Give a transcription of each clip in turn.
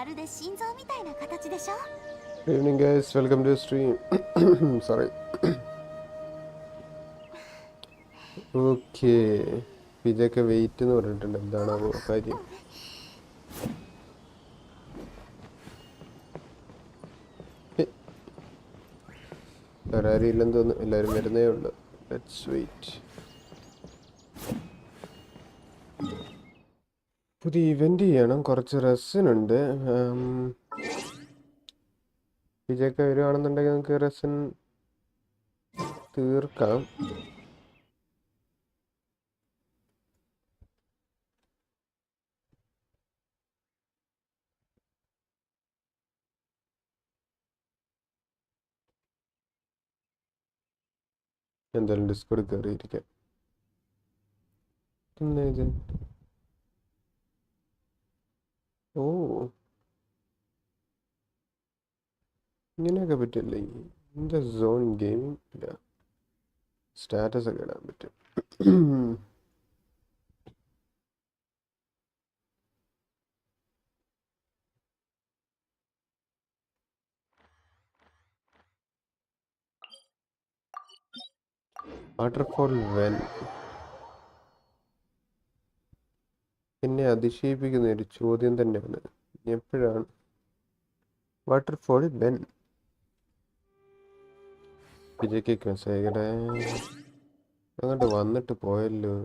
Good evening guys, welcome to the stream. Sorry. Okay. ഇതൊക്കെ wait എന്ന് പറഞ്ഞിട്ടുണ്ട്. എന്താണാവോ കാര്യം? വേറെ ആരും ഇല്ലെന്ന് തോന്നുന്നു. എല്ലാവരും വരുന്നേ ഉള്ളു. Let's wait. പുതിയ ഇവന്റ് ചെയ്യണം. കുറച്ച് റെസിനുണ്ട്. ഇതൊക്കെ വരുവാണെന്നുണ്ടെങ്കിൽ നമുക്ക് റെസിൻ തീർക്കാം. എന്തായാലും ഡിസ്കോഡ് കയറിയിരിക്കാം. ഓ, ഇങ്ങനെയൊക്കെ പറ്റില്ലേ? എന്താ സോൺ ഗെയിമിംഗ് ഇല്ല, സ്റ്റാറ്റസ് ഒക്കെ ഇടാൻ പറ്റും. വാട്ടർഫോൾ വെൻ എന്നെ അതിശയിപ്പിക്കുന്ന ഒരു ചോദ്യം തന്നെയാണ്. എപ്പോഴാണ് വാട്ടർഫോൾ വെൻ? വിജയ്ക്ക് മെസ്സേജ് അങ്ങോട്ട് വന്നിട്ട് പോയല്ലോ.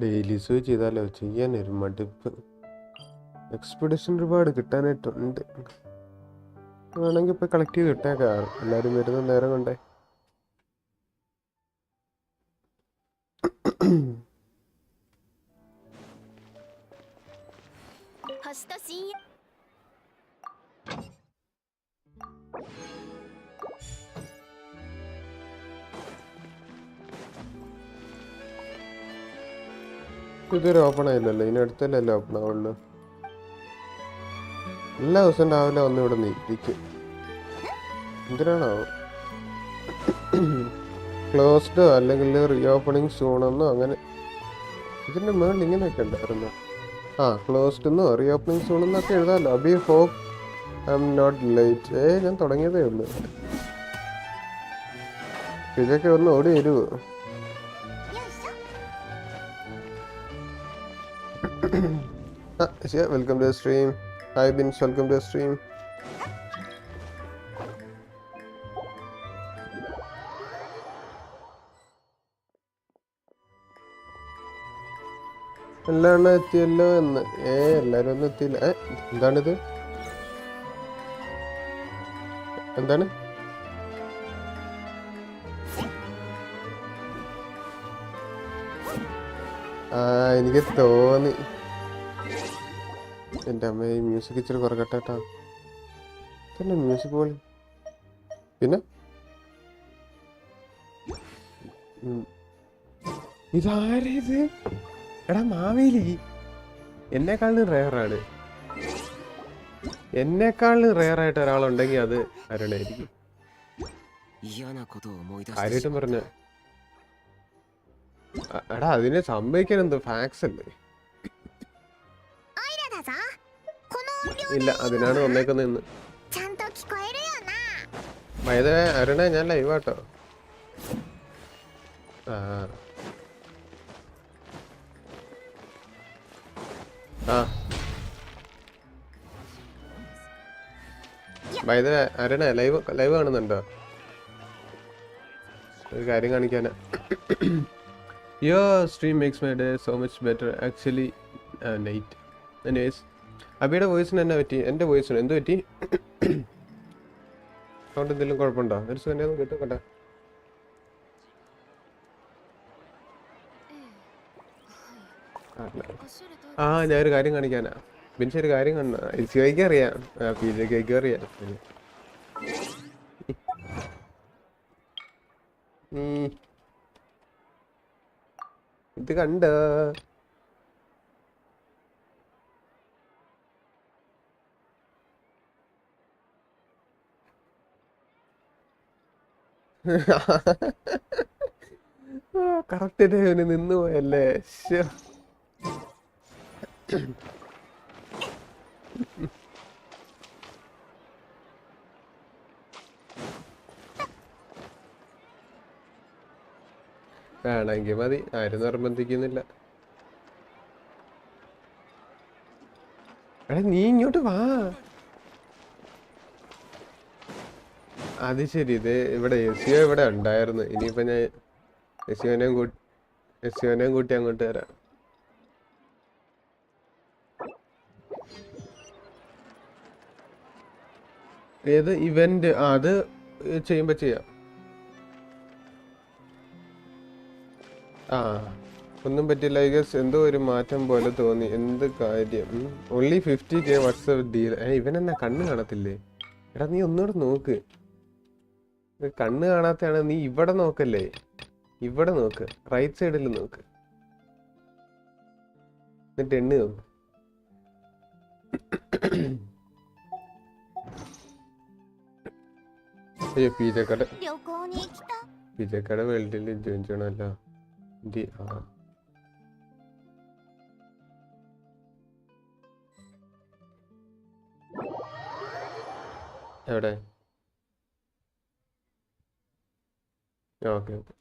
ഡെയിലി സൂയി ചെയ്താലോ? ചെയ്യാനൊരു മടുപ്പ്. എക്സ്പെഡിഷൻ ഒരുപാട് കിട്ടാനായിട്ടുണ്ട്. വേണമെങ്കിൽ ഇപ്പൊ കളക്ട് ചെയ്ത് ഇട്ടേക്കാം. എല്ലാരും വരുന്ന നേരം കൊണ്ടേ. ഇതൊരു ഓപ്പൺ ആയില്ലല്ലോ. ഇനി അടുത്തല്ലേ ഓപ്പൺ ആവുള്ളൂ. എല്ലാ ദിവസവും രാവിലെ വന്ന് ഇവിടെ ഇരിക്കും. എന്തിനാണോ? ക്ലോസ്ഡോ അല്ലെങ്കിൽ റീ ഓപ്പണിങ് സൂണെന്നോ അങ്ങനെ ഇതിന്റെ മേളിൽ ഇങ്ങനെയൊക്കെ ഉണ്ടായിരുന്നു. ക്ലോസ്ഡ് എന്നോ റീ ഓപ്പണിങ് സൂണെന്നൊക്കെ എഴുതാമല്ലോ. Abi hope I am not late. ഞാൻ തുടങ്ങിയതേ ഉള്ളൂ. ഇതൊക്കെ ഒന്ന് ഓടി വരുമോ? Welcome to the stream. Hi Bins, welcome to the stream. എല്ലാവരും എത്തിയല്ലോ എന്ന്. എല്ലാരും ഒന്നും എത്തിയില്ല. എന്താണിത്? എന്താണ്? എനിക്ക് തോന്നി. എൻ്റെ അമ്മ ഈ മ്യൂസിക് ഇച്ചിരി കുറക്കട്ടെ. പിന്നെ മ്യൂസിക് പോലെ പിന്നെ ഇതാരത്? എടാ മാവേലി എന്നെക്കാളും റെയറാണ്. എന്നെക്കാളും റെയറായിട്ട് ഒരാളുണ്ടെങ്കിൽ അത് അരുണായിരിക്കും. കാര്യമായിട്ടും പറഞ്ഞ എടാ അതിനെ സംഭവിക്കാൻ എന്തോ ഫാക്സ് അല്ലേ? ഇല്ല, അതിനാണ് വന്നേക്കുന്നതെന്ന്. അരുണ ഞാൻ ലൈവാട്ടോ. അരുണ ലൈവ് കാണുന്നുണ്ടോ? ഒരു കാര്യം കാണിക്കാനാ. Your stream makes my day so much better. Actually, night. Anyways, അബിയുടെ വോയിസിന് എന്നാ പറ്റി? എൻ്റെ വോയിസിന് എന്ത് പറ്റി? സൗണ്ട് എന്തെങ്കിലും കുഴപ്പമുണ്ടോ? ഒരു സെക്കൻഡ് ഒന്ന് കേട്ടോട്ടെ. ഞാനൊരു കാര്യം കാണിക്കാനാ. ബിൻസ് ഒരു കാര്യം കാണുന്ന ഇസിയോയ്ക്ക് അറിയാം, പി ജെക്ക് അറിയാം. ഇത് കണ്ട കറക്റ്റ് നിന്ന് പോയല്ലേ. വേണമെങ്കിൽ മതി, ആരും നിർബന്ധിക്കുന്നില്ല. എടാ നീ ഇങ്ങോട്ട് വാ. അത് ശരി, ഇത് ഇവിടെ എസിയോ ഇവിടെ ഉണ്ടായിരുന്നു. ഇനിയിപ്പോ ഞാൻ എസിയോനെയും കൂട്ടി അങ്ങോട്ട് വരാം. ഏത് ഇവന്റ്? അത് ചെയ്യുമ്പോ ചെയ്യാം. ഒന്നും പറ്റില്ല. ഐ ഗസ് എന്തോ ഒരു മാറ്റം പോലെ തോന്നി. എന്ത് കാര്യം? Only 50K WhatsApp deal. ഇവനെന്നാ കണ്ണ് കാണത്തില്ലേ? എടാ നീ ഒന്നുകൂടെ നോക്ക്. കണ്ണ് കാണാത്തയാണ്. നീ ഇവിടെ നോക്കല്ലേ, ഇവിടെ നോക്ക്, റൈറ്റ് സൈഡിൽ നോക്ക്, എന്നിട്ട് എണ്ണ നോക്ക്. അയ്യോ, പിജക്കട വേൾഡിൽ ജോയിൻ ചെയ്യണമല്ലോ. എവിടെ? Okay okay.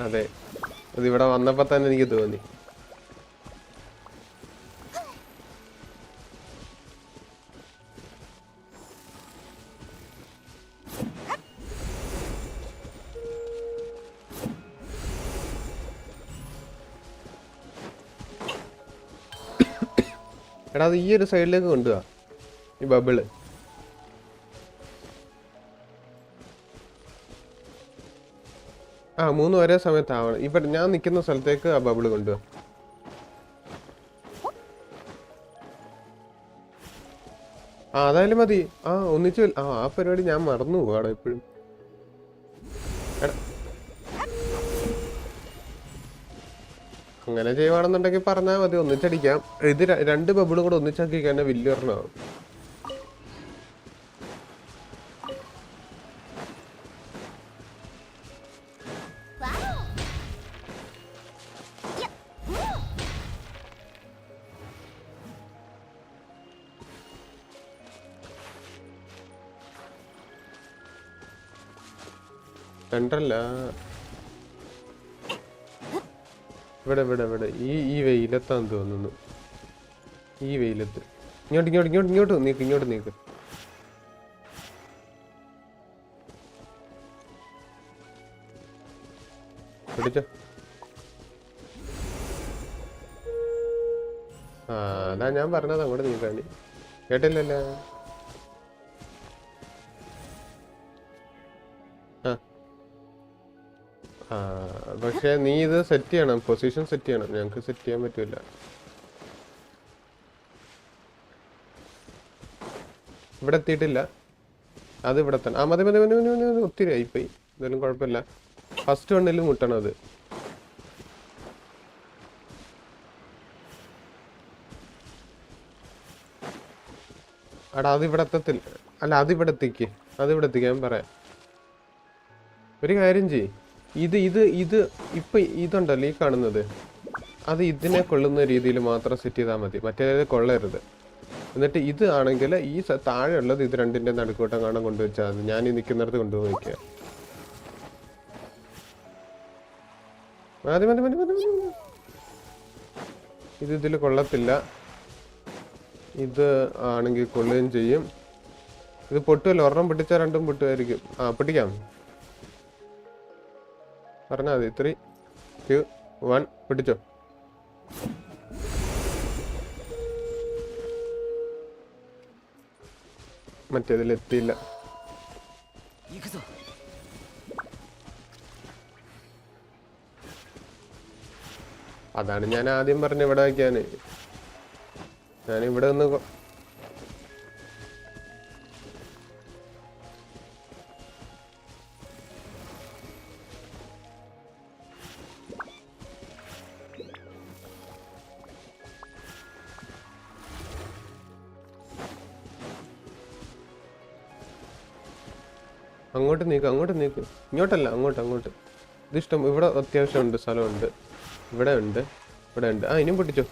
അതെ, അതിവിടെ വന്നപ്പോ തന്നെ എനിക്ക് തോന്നി. എടാ അത് ഈ ഒരു സൈഡിലേക്ക് കൊണ്ടുപോവാ, ഈ ബബിള്. മൂന്ന് ഒരേ സമയത്താവണം. ഇവിടെ ഞാൻ നിൽക്കുന്ന സ്ഥലത്തേക്ക് ആ ബബിള് കൊണ്ടുപോവാ. അതായാലും മതി. ഒന്നിച്ച് ആ പരിപാടി ഞാൻ മറന്നു പോവാടാ എപ്പോഴും. അങ്ങനെ ചെയ്യുവാണെന്നുണ്ടെങ്കിൽ പറഞ്ഞാൽ മതി, ഒന്നിച്ചടിക്കാം. ഇത് രണ്ട് ബബിളും കൂടെ ഒന്നിച്ചാക്കി കഴിഞ്ഞാൽ വലിയ ഒരെണ്ണമാവും. രണ്ടല്ല, ഇവിടെ ഇവിടെ ഇവിടെ ഈ വെയിലത്താന്ന് തോന്നുന്നു. ഈ വെയിലത്ത് ഇങ്ങോട്ട് നീക്ക്. പിടിച്ചോ. അതാ ഞാൻ പറഞ്ഞത്, അങ്ങോട്ട് നീക്കാണ്ടി. കേട്ടില്ലല്ലോ. പക്ഷെ നീ ഇത് സെറ്റ് ചെയ്യണം, പൊസിഷൻ സെറ്റ് ചെയ്യണം. ഞങ്ങക്ക് സെറ്റ് ചെയ്യാൻ പറ്റൂല. ഇവിടെ എത്തിയിട്ടില്ല. അത് ഇവിടെ തന്നെ. മതി ഒത്തിരി ആയിപ്പോയി. എന്തായാലും കുഴപ്പമില്ല. ഫസ്റ്റ് വണ്ണിൽ മുട്ടണം അത്. അതിവിടെ എത്തത്തില്ല. അല്ല, അതിവിടെ എത്തിക്കാൻ പറയാം. ഒരു കാര്യം ചെയ്യ്. ഇത് ഇപ്പൊ ഇതുണ്ടല്ലോ ഈ കാണുന്നത്, അത് ഇതിനെ കൊള്ളുന്ന രീതിയിൽ മാത്രം സെറ്റ് ചെയ്താൽ മതി. മറ്റേത് കൊള്ളരുത്. എന്നിട്ട് ഇത് ആണെങ്കിൽ ഈ താഴെ ഉള്ളത് ഇത് രണ്ടിന്റെ നടുക്കൂട്ടം കാണാൻ കൊണ്ടുവച്ചാൽ മതി. ഞാൻ ഈ നിൽക്കുന്നിടത്ത് കൊണ്ടുപോയി വയ്ക്കുക. മതി. ഇതിൽ കൊള്ളത്തില്ല. ഇത് ആണെങ്കിൽ കൊള്ളുകയും ചെയ്യും. ഇത് പൊട്ടുമല്ലോ, ഒരെണ്ണം പൊട്ടിച്ചാൽ രണ്ടും പൊട്ടുമായിരിക്കും. ആ പൊട്ടിക്കാം, പറഞ്ഞാൽ മതി. 3, 2, 1 പൊട്ടിച്ചോ. മറ്റേതിലെത്തിയില്ല. അതാണ് ഞാൻ ആദ്യം പറഞ്ഞ ഇവിടെ വയ്ക്കാന്. ഞാനിവിടെ നിന്ന് അങ്ങോട്ട് നീക്ക്, ഇങ്ങോട്ടല്ല, അങ്ങോട്ട്. ഇതിഷ്ടം. ഇവിടെ അത്യാവശ്യം ഉണ്ട്, സ്ഥലമുണ്ട്. ഇവിടെ ഉണ്ട്. ആ ഇനിയും പൊട്ടിച്ചോ.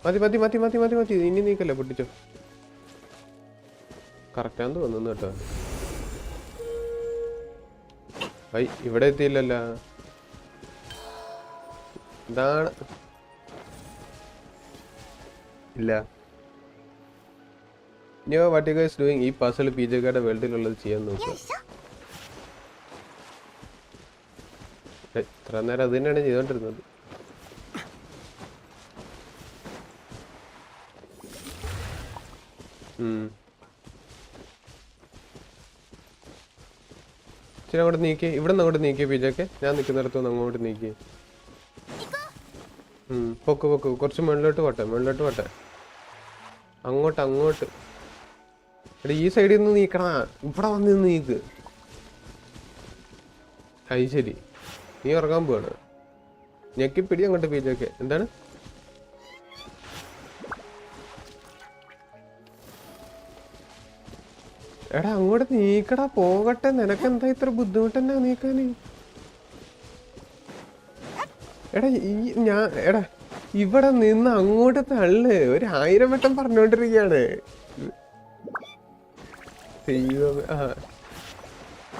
മതി. ഇനി നീക്കല്ലേ, പൊട്ടിച്ചോ. കറക്റ്റാന്ന് തോന്നുന്നു കേട്ടോ. ഇവിടെ എത്തിയില്ലല്ല. ഇതാണ് ഇല്ല. What you guys doing? ഈ പസിൽ PJKയുടെ വേൾഡിലുള്ളത് ചെയ്യാൻ നോക്കുക. ഇത്ര നേരം അത് തന്നെയാണ് ചെയ്തോണ്ടിരുന്നത്. ശരി, അങ്ങോട്ട് നീക്കി. ഇവിടെ നിന്ന് അങ്ങോട്ട് നീക്കി PJK. ഞാൻ നിൽക്കുന്നിടത്തുനിന്ന് അങ്ങോട്ട് നീക്കി. പൊക്ക്. കുറച്ച് മുകളിലോട്ട് പോട്ടെ. അങ്ങോട്ട്. എടാ ഈ സൈഡിൽ നിന്ന് നീക്കണ, ഇവിടെ വന്ന് നിന്ന് നീക്ക്. ശരി, നീ ഉറങ്ങാൻ പോവാണ്. ഞെക്കിപ്പിടി അങ്ങോട്ട് PJK. എന്താണ്? എടാ അങ്ങോട്ട് നീക്കടാ, പോകട്ടെ. നിനക്കെന്താ ഇത്ര ബുദ്ധിമുട്ടെന്നാ നീക്കാന്? എടാ ഇവിടെ നിന്ന് അങ്ങോട്ട് തള്ളു. 1000 വട്ടം പറഞ്ഞോണ്ടിരിക്കയാണ്.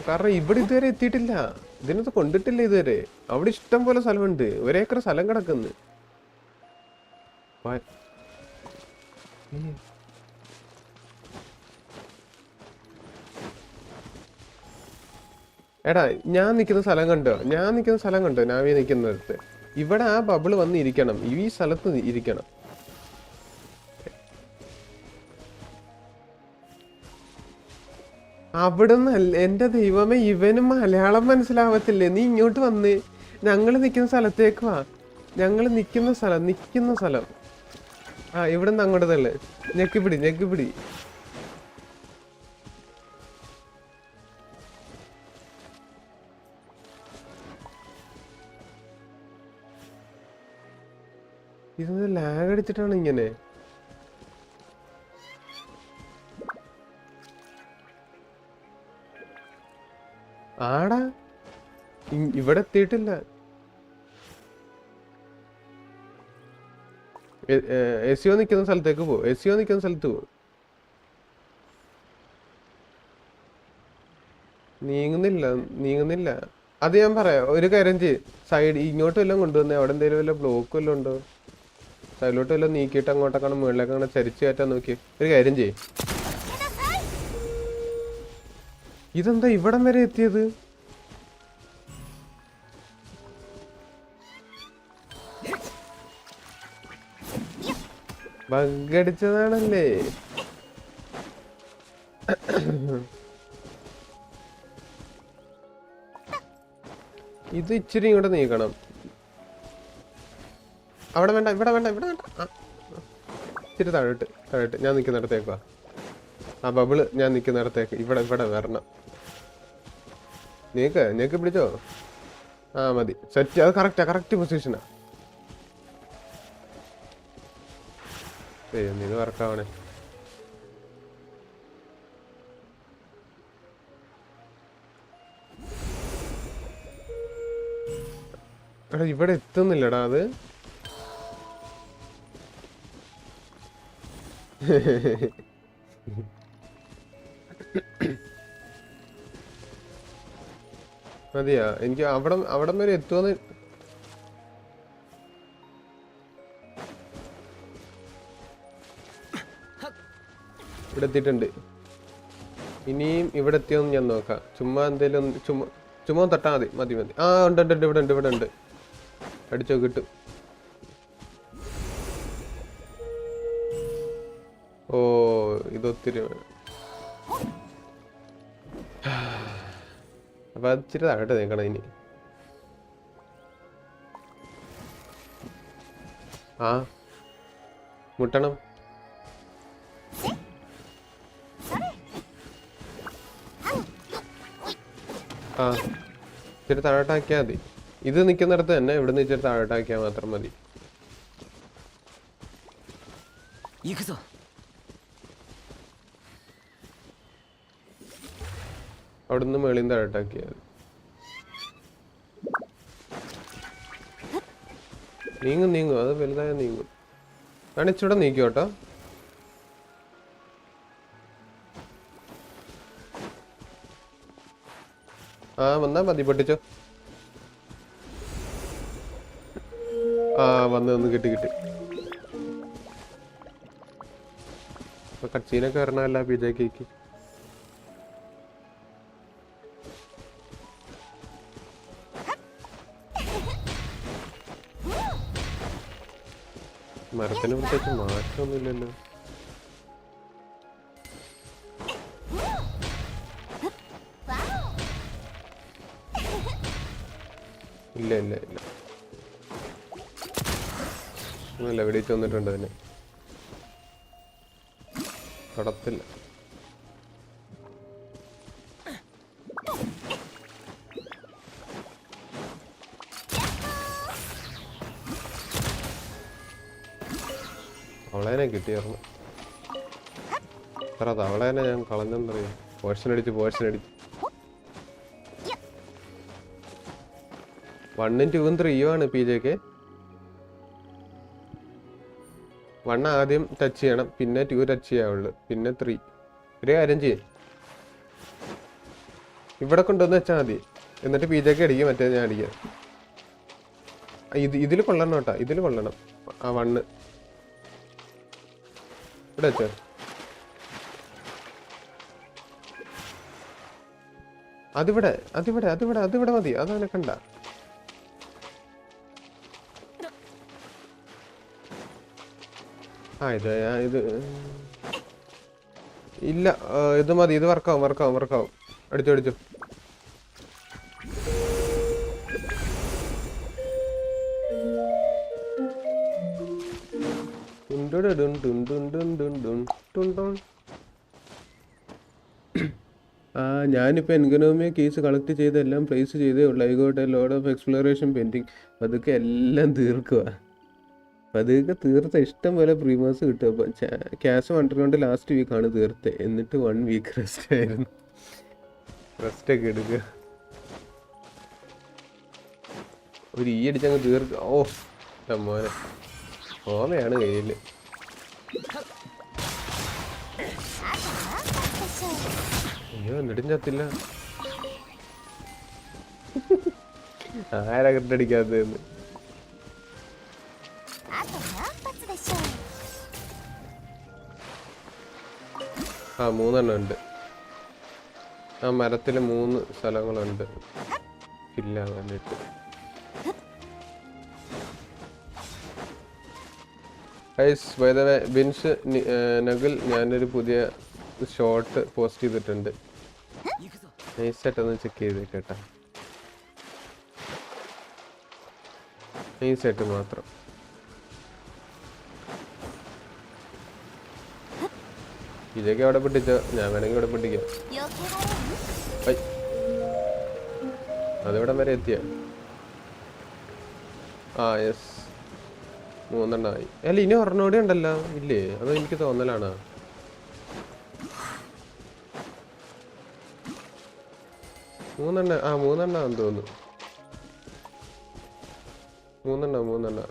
കാരണം ഇവിടെ ഇതുവരെ എത്തിയിട്ടില്ല. ഇതിനകത്ത് കൊണ്ടിട്ടില്ല ഇതുവരെ. അവിടെ ഇഷ്ടം പോലെ സ്ഥലമുണ്ട്. 1 ഏക്കർ സ്ഥലം കിടക്കുന്നു. എടാ ഞാൻ നിൽക്കുന്ന സ്ഥലം കണ്ടോ? നാവി നിൽക്കുന്നിടത്ത് ഇവിടെ ആ ബബിള് വന്ന് ഇരിക്കണം. ഈ സ്ഥലത്ത് ഇരിക്കണം. അവിടുന്ന് എന്റെ ദൈവമേ, ഇവന് മലയാളം മനസ്സിലാവത്തില്ലേ? നീ ഇങ്ങോട്ട് വന്ന് ഞങ്ങള് നിൽക്കുന്ന സ്ഥലത്തേക്ക് വാ. ഞങ്ങള് നിൽക്കുന്ന സ്ഥലം. ആ ഇവിടെ നിന്ന് അങ്ങോട്ട് തള്ളു. ഞെക്കിപ്പിടി. ഇതൊന്ന് ലാഗ് അടിച്ചിട്ടാണ് ഇങ്ങനെ. ആടാ ഇവിടെ എത്തിയിട്ടില്ല. SEO നിൽക്കുന്ന സ്ഥലത്തേക്ക് പോ. നീങ്ങുന്നില്ല. അത് ഞാൻ പറയാം. ഒരു കാര്യം ചെയ്യ്, സൈഡ് ഇങ്ങോട്ട് വല്ലതും കൊണ്ടുവന്നേ. അവിടെ എന്തെങ്കിലും വല്ല ബ്ലോക്ക് വല്ലതും ഉണ്ടോ? സൈഡിലോട്ട് വല്ലതും നീക്കിയിട്ട് അങ്ങോട്ടേക്കാണ് മുകളിലേക്കാണ് ചരിച്ചു കയറ്റാൻ നോക്കി. ഒരു കാര്യം ചെയ്യ്. ഇതെന്താ ഇവിടം വരെ എത്തിയത്? ബഗ്ഗടിച്ചതാണല്ലേ? ഇത് ഇച്ചിരി ഇങ്ങോട്ട് നീക്കണം. അവിടെ വേണ്ട. ഇച്ചിരി താഴോട്ട്. ഞാൻ നിൽക്കുന്നിടത്തേക്ക് വാ. ആ ബബിള് ഞാൻ നിൽക്കുന്നിടത്തേക്ക് ഇവിടെ വരണം. നീക്ക് പിടിച്ചോ. ആ മതി, സെറ്റ്. അത് കറക്റ്റ് പൊസിഷനാ. ഇത് വർക്കാവണേ. എടാ ഇവിടെ എത്തുന്നില്ലടാ അത്. മതിയാ? എനിക്ക് അവിടം വരെ എത്തുമെന്ന്. ഇവിടെ എത്തിയിട്ടുണ്ട്. ഇനിയും ഇവിടെ എത്തിയോന്ന് ഞാൻ നോക്കാം. ചുമ്മാ എന്തേലും ചുമ്മാ തട്ടാ മതി. ആ ഉണ്ട് ഇവിടെ ഉണ്ട്. അടിച്ചോ കിട്ടും. ഓ ഇതൊത്തിരി അപ്പൊ അത് ഇച്ചിരി താഴോട്ട് നീക്കണം ഇനി. ആ മുട്ടണം. ആ ഇച്ചിരി താഴോട്ടാക്കിയാൽ മതി. ഇത് നിൽക്കുന്നിടത്ത് തന്നെ ഇവിടുന്ന് ഇച്ചിരി താഴോട്ടാക്കിയാൽ മാത്രം മതി. അവിടുന്ന് മേളിൽ നിന്ന് താഴോട്ടാക്കിയാൽ നീങ്ങും അത് വലുതായ നീങ്ങും. കാണിച്ചൂടെ നീക്കും കേട്ടോ. ആ വന്നാ മതി. പൊട്ടിച്ചോ. ആ വന്ന് കിട്ടി. അപ്പൊ കച്ചീനൊക്കെ വരണമല്ല പിജേക്ക്. മരത്തിന് പ്രത്യേകിച്ച് മാറ്റമൊന്നുമില്ലല്ലോ. ഇല്ല ഒന്നുമില്ല. വെടിച്ച് വന്നിട്ടുണ്ട് അതിന്. കടത്തില്ല. തവളേനെ കിട്ടിയായിരുന്നു. എത്ര തവളേനെ ഞാൻ കളഞ്ഞെന്നറിയാം. പോർഷൻ അടിച്ച് 1, 2, 3 PJക്ക്. 1 ആദ്യം ടച്ച് ചെയ്യണം, പിന്നെ 2 ടച്ച് ചെയ്യാവുള്ളൂ, പിന്നെ 3. ഒരു കാര്യം ചെയ്യേ, ഇവിടെ കൊണ്ടുവന്ന് വെച്ചാൽ മതി. എന്നിട്ട് PJക്ക് അടിക്കുക, മറ്റേ ഞാൻ അടിക്കുക. ഇതിൽ കൊള്ളണം കേട്ടോ, ഇതിൽ കൊള്ളണം. ആ 1 ഇവിടെ വെച്ചോ. അതിവിടെ മതി. അതവനെ കണ്ട. ആ ഇത് ഇല്ല, ഇത് മതി. ഇത് വർക്കാവും. അടിച്ചോ. ഞാനിപ്പോൾ എൻകനോമിയ കേസ് കളക്ട് ചെയ്ത് എല്ലാം പ്ലേസ് ചെയ്തേ ഉള്ളൂ. I got A load of exploration pending. അതൊക്കെ എല്ലാം തീർക്കുക. പതുക്കെ തീർത്ത ഇഷ്ടം പോലെ പ്രീമിയേഴ്സ് കിട്ടും. അപ്പം ക്യാഷ് വണ്ടിക്കൊണ്ട് ലാസ്റ്റ് വീക്കാണ് തീർത്തത്. എന്നിട്ട് 1 വീക്ക് റെസ്റ്റ് ആയിരുന്നു. റെസ്റ്റൊക്കെ എടുക്കുക. ഒരു അടിച്ചങ്ങ് തീർക്കുക. ഓ മോനെ, ഓമയാണ് കയ്യിൽ. അയ്യോ, എന്നിട്ടും ചത്തില്ല. ആരാ കെട്ടടിക്കാത്തതെന്ന്. ആ 3 എണ്ണം ഉണ്ട്. ആ മരത്തിൽ 3 സ്ഥലങ്ങളുണ്ട് ഫില്ലാകാനായിട്ട്. Guys, by the way, Bins നഗിൽ ഞാനൊരു പുതിയ ഷോർട്ട് പോസ്റ്റ് ചെയ്തിട്ടുണ്ട്. നൈസായിട്ടൊന്ന് ചെക്ക് ചെയ്തേക്കേട്ടാ. നൈസായിട്ട് മാത്രം. ഇതൊക്കെ അവിടെ പൊട്ടിച്ചോ, ഞാൻ വേണമെങ്കിൽ ഇവിടെ പൊട്ടിക്കാം. അതിവിടെ വരെ എത്തിയ. ആ യെസ്, 3 എണ്ണമായി. അല്ല, ഇനി ഒരെണ്ണോടെ ഉണ്ടല്ലോ. ഇല്ലേ, അതോ എനിക്ക് തോന്നലാണ്. മൂന്നെണ്ണാന്ന് തോന്നുന്നു. 3 എണ്ണം.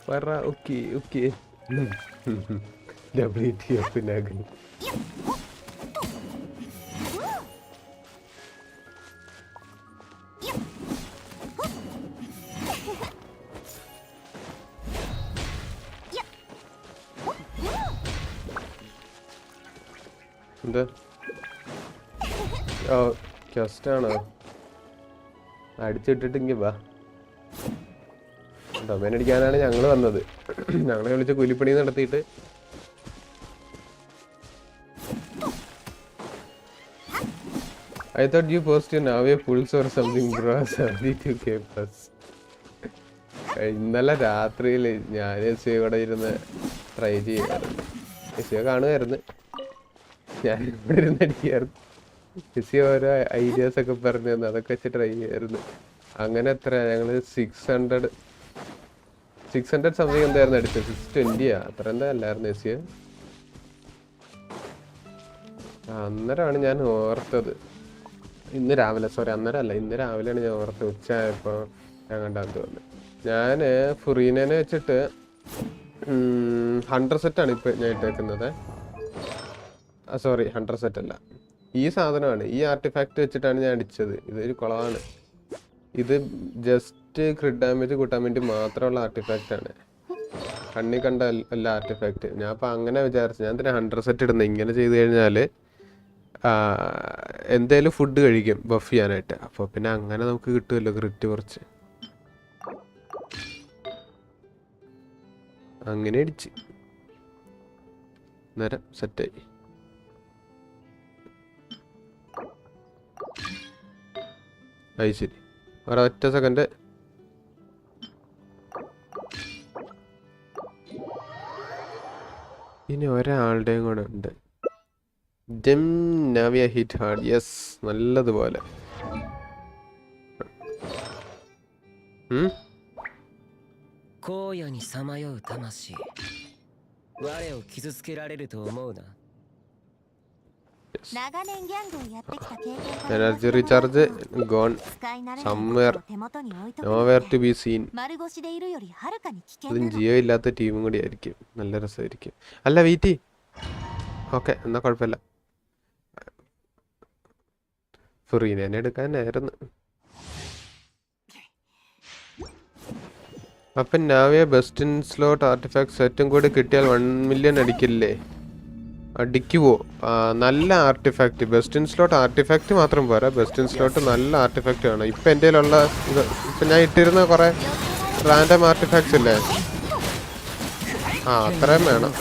പറ. Okay okay. WTF-നാകും. എന്താ? ഓ ക്വസ്റ്റാണോ? അടിച്ചിട്ടിട്ട് ഇങ്ങ വാ. ഡൊമൈൻ അടിക്കാനാണ് ഞങ്ങൾ വന്നത്. ഞങ്ങളെ വിളിച്ച് കൂലിപ്പണി നടത്തിയിട്ട് I thought you posted now a pulse or something bro. 72k+. ഇന്നലെ രാത്രിയിൽ ഞാൻ എസ് കൂടെ ഇരുന്ന് ട്രൈ ചെയ്യാറുണ്ട്. എസ് കാണുമായിരുന്നു, ഞാൻ ഇവിടെ ഇരുന്ന് അടിക്കായിരുന്നു. എസ് ഓരോ ഐഡിയാസ് ഒക്കെ പറഞ്ഞു തന്നു, അതൊക്കെ വെച്ച് ട്രൈ ചെയ്യായിരുന്നു. അങ്ങനെ എത്ര ഞങ്ങൾ 600 സംതിങ് എന്തായിരുന്നു അടിച്ചത്? 620 അത്ര എന്താ അല്ലായിരുന്നു എസ്. അന്നേരമാണ് ഞാൻ ഓർത്തത്. ഇന്ന് രാവിലെ, സോറി അന്നേരം അല്ല, ഇന്ന് രാവിലെയാണ് ഞാൻ ഓർത്തത്. ഉച്ചയായപ്പോൾ ഞാൻ കണ്ടാന്ന് തോന്നുന്നു. ഞാൻ ഫുറീനനെ വെച്ചിട്ട് 100 സെറ്റാണ് ഇപ്പം ഞാൻ ഇട്ടേക്കുന്നത്. സോറി 100 സെറ്റ് അല്ല, ഈ സാധനമാണ്, ഈ ആർട്ടിഫാക്റ്റ് വെച്ചിട്ടാണ് ഞാൻ അടിച്ചത്. ഇതൊരു കുളമാണ്. ഇത് ജസ്റ്റ് ക്രിഡ് ഡാമേജ് കൂട്ടാൻ വേണ്ടി മാത്രമുള്ള ആർട്ടിഫാക്റ്റാണ്. കണ്ണി കണ്ട എല്ലാ ആർട്ടിഫാക്റ്റ്. ഞാൻ അപ്പം അങ്ങനെ വിചാരിച്ചു, ഞാൻ ഇതിന് 100 സെറ്റ് ഇടുന്നത്. ഇങ്ങനെ ചെയ്ത് കഴിഞ്ഞാൽ എന്തേലും ഫുഡ് കഴിക്കും ബഫ് ചെയ്യാനായിട്ട്. അപ്പോൾ പിന്നെ അങ്ങനെ നമുക്ക് കിട്ടുമല്ലോ ക്രിറ്റ് കുറച്ച്. അങ്ങനെ അടിച്ച് നേരം സെറ്റായി. അത് ശരി, ഒരൊറ്റ സെക്കൻഡ്. ഇനി ഒരാളുടെയും കൂടെ ഉണ്ട്. Gem Navia hit hard. Yes, നല്ലതുപോലെ. Energy recharge gone somewhere nowhere to be seen. അതും ജിയോ ഇല്ലാത്ത ടീമും കൂടി ആയിരിക്കും, നല്ല രസമായിരിക്കും. അല്ല വീറ്റി, ഓക്കെ എന്നാ കുഴപ്പമില്ല. ഫുറീനെ എടുക്കാനായിരുന്നു. അപ്പം നാവിയ ബെസ്റ്റ് ഇൻ സ്ലോട്ട് ആർട്ടിഫാക്ട് സെറ്റും കൂടി കിട്ടിയാൽ 1 മില്യൺ അടിക്കില്ലേ? അടിക്കുവോ? നല്ല artefact, best in slot artefact മാത്രം പോരാ, ബെസ്റ്റ് ഇൻ സ്ലോട്ട് നല്ല ആർട്ടിഫാക്റ്റ് വേണം. ഇപ്പം എൻ്റെ കയ്യിലുള്ള ഇപ്പം ഞാൻ ഇട്ടിരുന്ന കുറേ റാൻഡം ആർട്ടിഫാക്ട്സ് ഇല്ലേ, അത്രയും വേണം.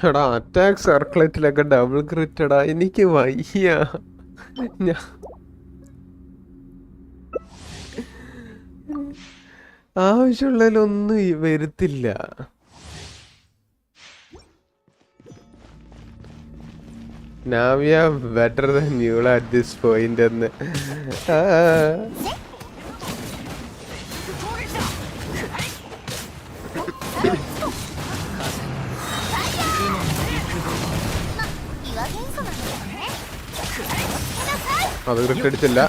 എടാ അറ്റാക്ക് സർക്ലേറ്റിലൊക്കെ ഡബിൾ ക്രിറ്റടാ, എനിക്ക് വയ്യ. ആവശ്യമുള്ളതിലൊന്നും വരുത്തില്ല. നാവിയ ബെറ്റർ ദാൻ ന്യൂള അറ്റ് ദിസ് പോയിന്റ് എന്ന്. അത് ക്രിട്ടടിച്ചില്ല.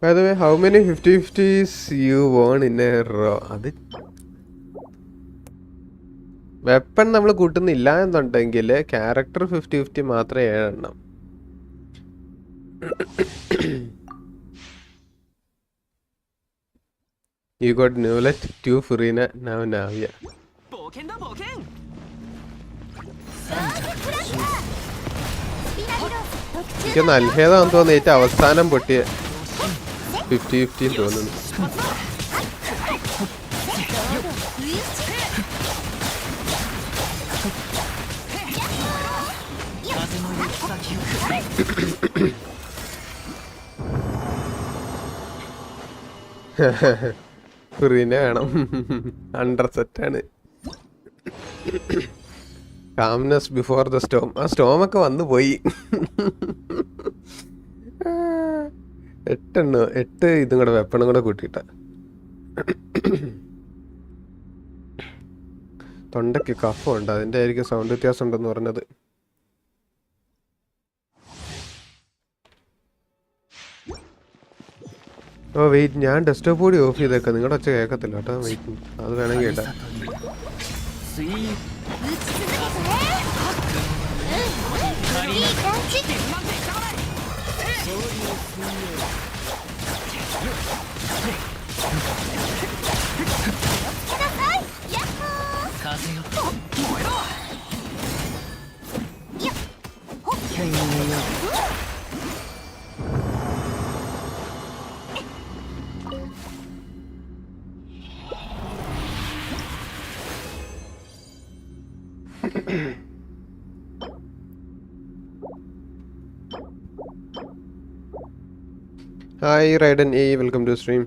By the way, how many 50-50s you won in a row? അത് വെപ്പൺ നമ്മൾ കൂട്ടുന്നില്ല എന്നുണ്ടെങ്കിൽ ക്യാരക്ടർ 50-50 മാത്രമേ 7 എണ്ണം. You got Newlet, 2 Furina, now Navia. എനിക്ക് നൽകിയതാണെന്ന് തോന്നുന്നു ഏറ്റവും അവസാനം പൊട്ടിയ 50-50 തോന്നുന്നു. ഫുറീനെ വേണം. അണ്ടർ സെറ്റാണ്. Calmness before the Storm. ആ സ്റ്റോമൊക്കെ വന്നു പോയി. 8 ഇതും കൂടെ വെപ്പണും കൂടെ കൂട്ടിയിട്ട. തൊണ്ടയ്ക്ക് കഫമുണ്ട്, അതിൻ്റെ ആയിരിക്കും സൗണ്ട് വ്യത്യാസം ഉണ്ടെന്ന് പറഞ്ഞത്. ഓ വെയിറ്റ്, ഞാൻ ഡെസ്ക്ടോപ്പ് കൂടി ഓഫ് ചെയ്തേക്കാം, നിങ്ങളുടെ ഒച്ച കേൾക്കത്തില്ല കേട്ടോ. വെയിറ്റ്, അത് വേണമെങ്കിൽ കേട്ടാ. ഹായ് റൈഡൻ എ, വെൽക്കം ടു സ്ട്രീം.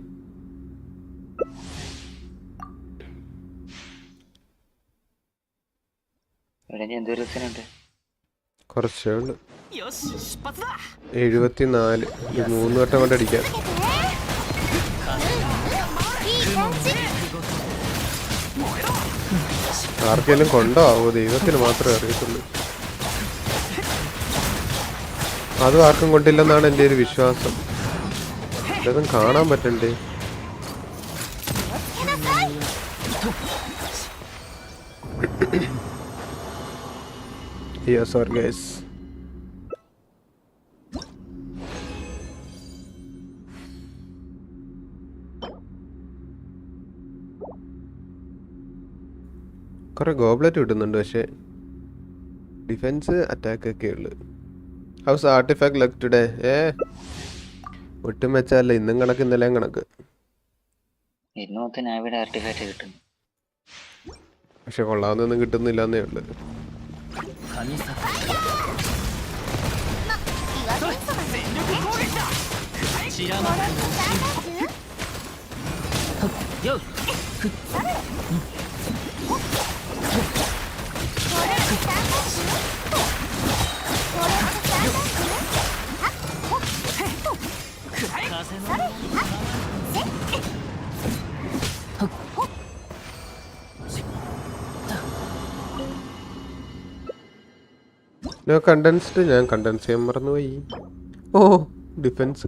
കുറച്ചേ ഉള്ളു, 74. 3 വട്ടം കൊണ്ട് അടിക്കാം. ആർക്കെങ്കിലും കൊണ്ടോ ആവോ, ദൈവത്തിന് മാത്രമേ അറിയത്തുള്ളൂ. അതും ആർക്കും കൊണ്ടില്ലെന്നാണ് എൻ്റെ ഒരു വിശ്വാസം. ഇതൊന്നും കാണാൻ പറ്റണ്ടേ. Yes, sorry guys. കുറെ ഗോബ്ലറ്റ് കിട്ടുന്നുണ്ട്, പക്ഷേ ഡിഫെൻസ് അറ്റാക്ക് ഒക്കെ ഉള്ളു. House artefact luck today? ഒട്ടും വെച്ചല്ല, ഇന്നും കണക്ക് ഇന്നലെയും കണക്ക്. പക്ഷെ കൊള്ളാവുന്നൊന്നും കിട്ടുന്നില്ലെന്നേ ഉള്ളു. കണ്ടൻസ്ഡ്, ഞാൻ കണ്ടൻസ് ചെയ്യാൻ മറന്നുപോയി. ഓ ഡിഫെൻസ്.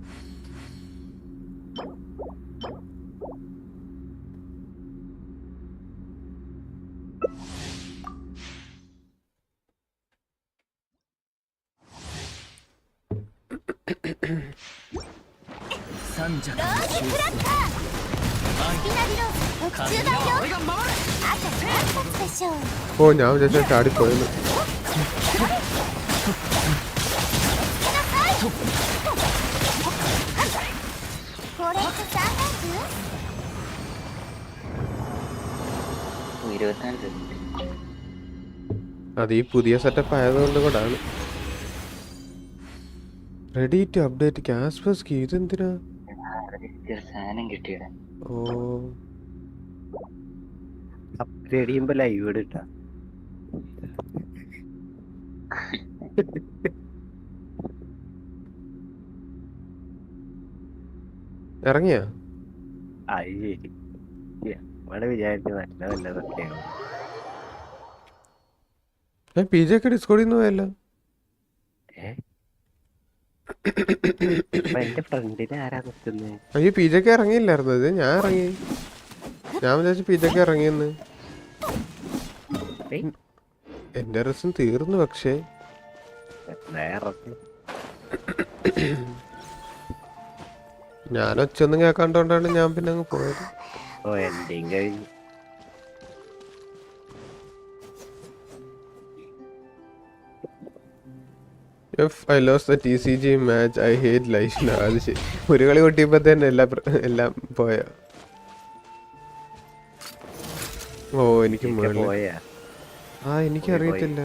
ഓ ഞാൻ വിചാരിച്ചാൽ ചാടിപ്പോയെന്ന്. അത് ഈ പുതിയ സെറ്റപ്പ് ആയതുകൊണ്ട് കൂടാണ്. റെഡി ടു അപ്ഡേറ്റ് കാസ്പസ് കീ. ഇതെന്തിനാ? ഓ അപ്ഗ്രേഡ് ചെയ്യുമ്പോ ലൈവ് ഇടാ. ഇറങ്ങിയ ഇവിടെ വിചാരിച്ചു നല്ല വല്ലതൊക്കെയാണ്. പി ജെ ഒക്കെ ഡിസ്കോഡിൽ നിന്ന് പോയല്ലോ. എന്റെ ഫ്രണ്ടിനെ ആരാ നിർത്തുന്നത്? അയ്യോ പി ജെ ഒക്കെ ഇറങ്ങിയില്ലായിരുന്നു. ഇത് ഞാൻ ഇറങ്ങി, ഞാൻ വിചാരിച്ചു പി ജെ ഒക്കെ ഇറങ്ങിയെന്ന്. എന്റെ രസം തീർന്നു. പക്ഷേ ഞാൻ ഒച്ചൊന്നും കേൾക്കാണ്ടോണ്ടാണ് ഞാൻ പിന്നെ അങ്ങ് പോയത്. ഓ എന്റെയും കഴിഞ്ഞു. If I lost the TCG match, I hate life. അത് ശരി, ഒരു കളി കൊട്ടിയപ്പോ തന്നെ എല്ലാം പോയ. ഓ എനിക്ക് എനിക്കറിയത്തില്ല.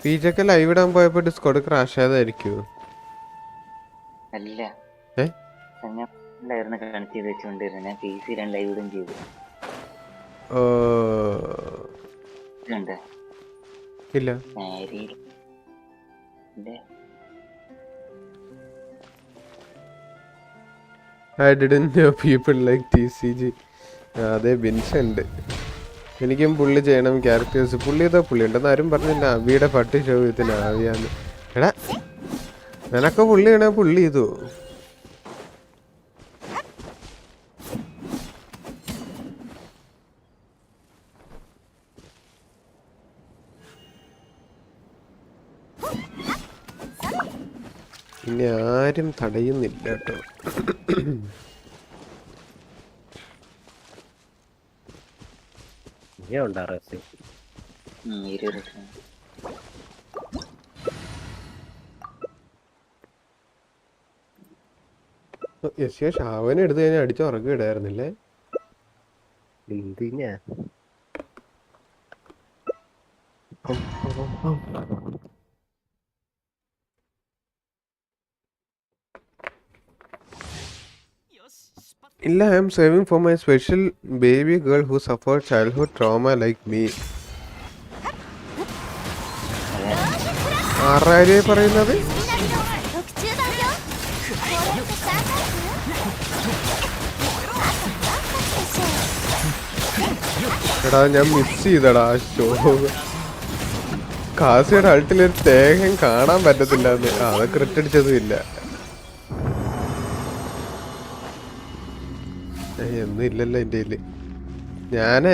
പീജൊക്കെ ലൈവ് ഇടാൻ പോയപ്പോ ഡിസ്കോഡ് ക്രാഷ് ആയതായിരിക്കും. അല്ല, ഏ ഞാൻ ഉണ്ടായിരുന്നു കണക്ട് ചെയ്ത് വെച്ചുകൊണ്ടിരുന്നത്. ഞാൻ PC ഇടാൻ ലൈവ് ഇടും ചെയ്തു. ഇതുണ്ട് ഇല്ല. I didn't know people like TCG. അതെ ബിൻസുണ്ട്. എനിക്കും പുള്ളി ചെയ്യണം ക്യാരക്ടേഴ്സ്. പുള്ളി ഇതാ പുള്ളി ഉണ്ടെന്ന് ആരും പറഞ്ഞില്ല. അവിയുടെ പട്ടി ചോദ്യത്തിന് ആവിയാന്ന്. എടാ നിനക്ക് പുള്ളി ചെയ്യണ പുള്ളി ചെയ്തു. ഇനി ആരും തടയുന്നില്ല കേട്ടോ. ഷാവനെ എടുത്ത് കഴിഞ്ഞാൽ അടിച്ച് ഉറക്കം ഇടായിരുന്നില്ലേ? എന്തിനാ ഇല്ല, I am saving for my special baby girl who suffered childhood trauma like me. ആരായി പറയുന്നത്? എടാ ഞാൻ മിസ് ചെയ്തടാ ഷോ. കാസിയുടെ അൾട്ടിലൊരു തേകം കാണാൻ പറ്റത്തില്ല. അതൊക്കെ റിട്ടടിച്ചതും ഇല്ല. ഒന്നും ഇല്ലല്ലോ എൻ്റെ കയ്യില്. ഞാന്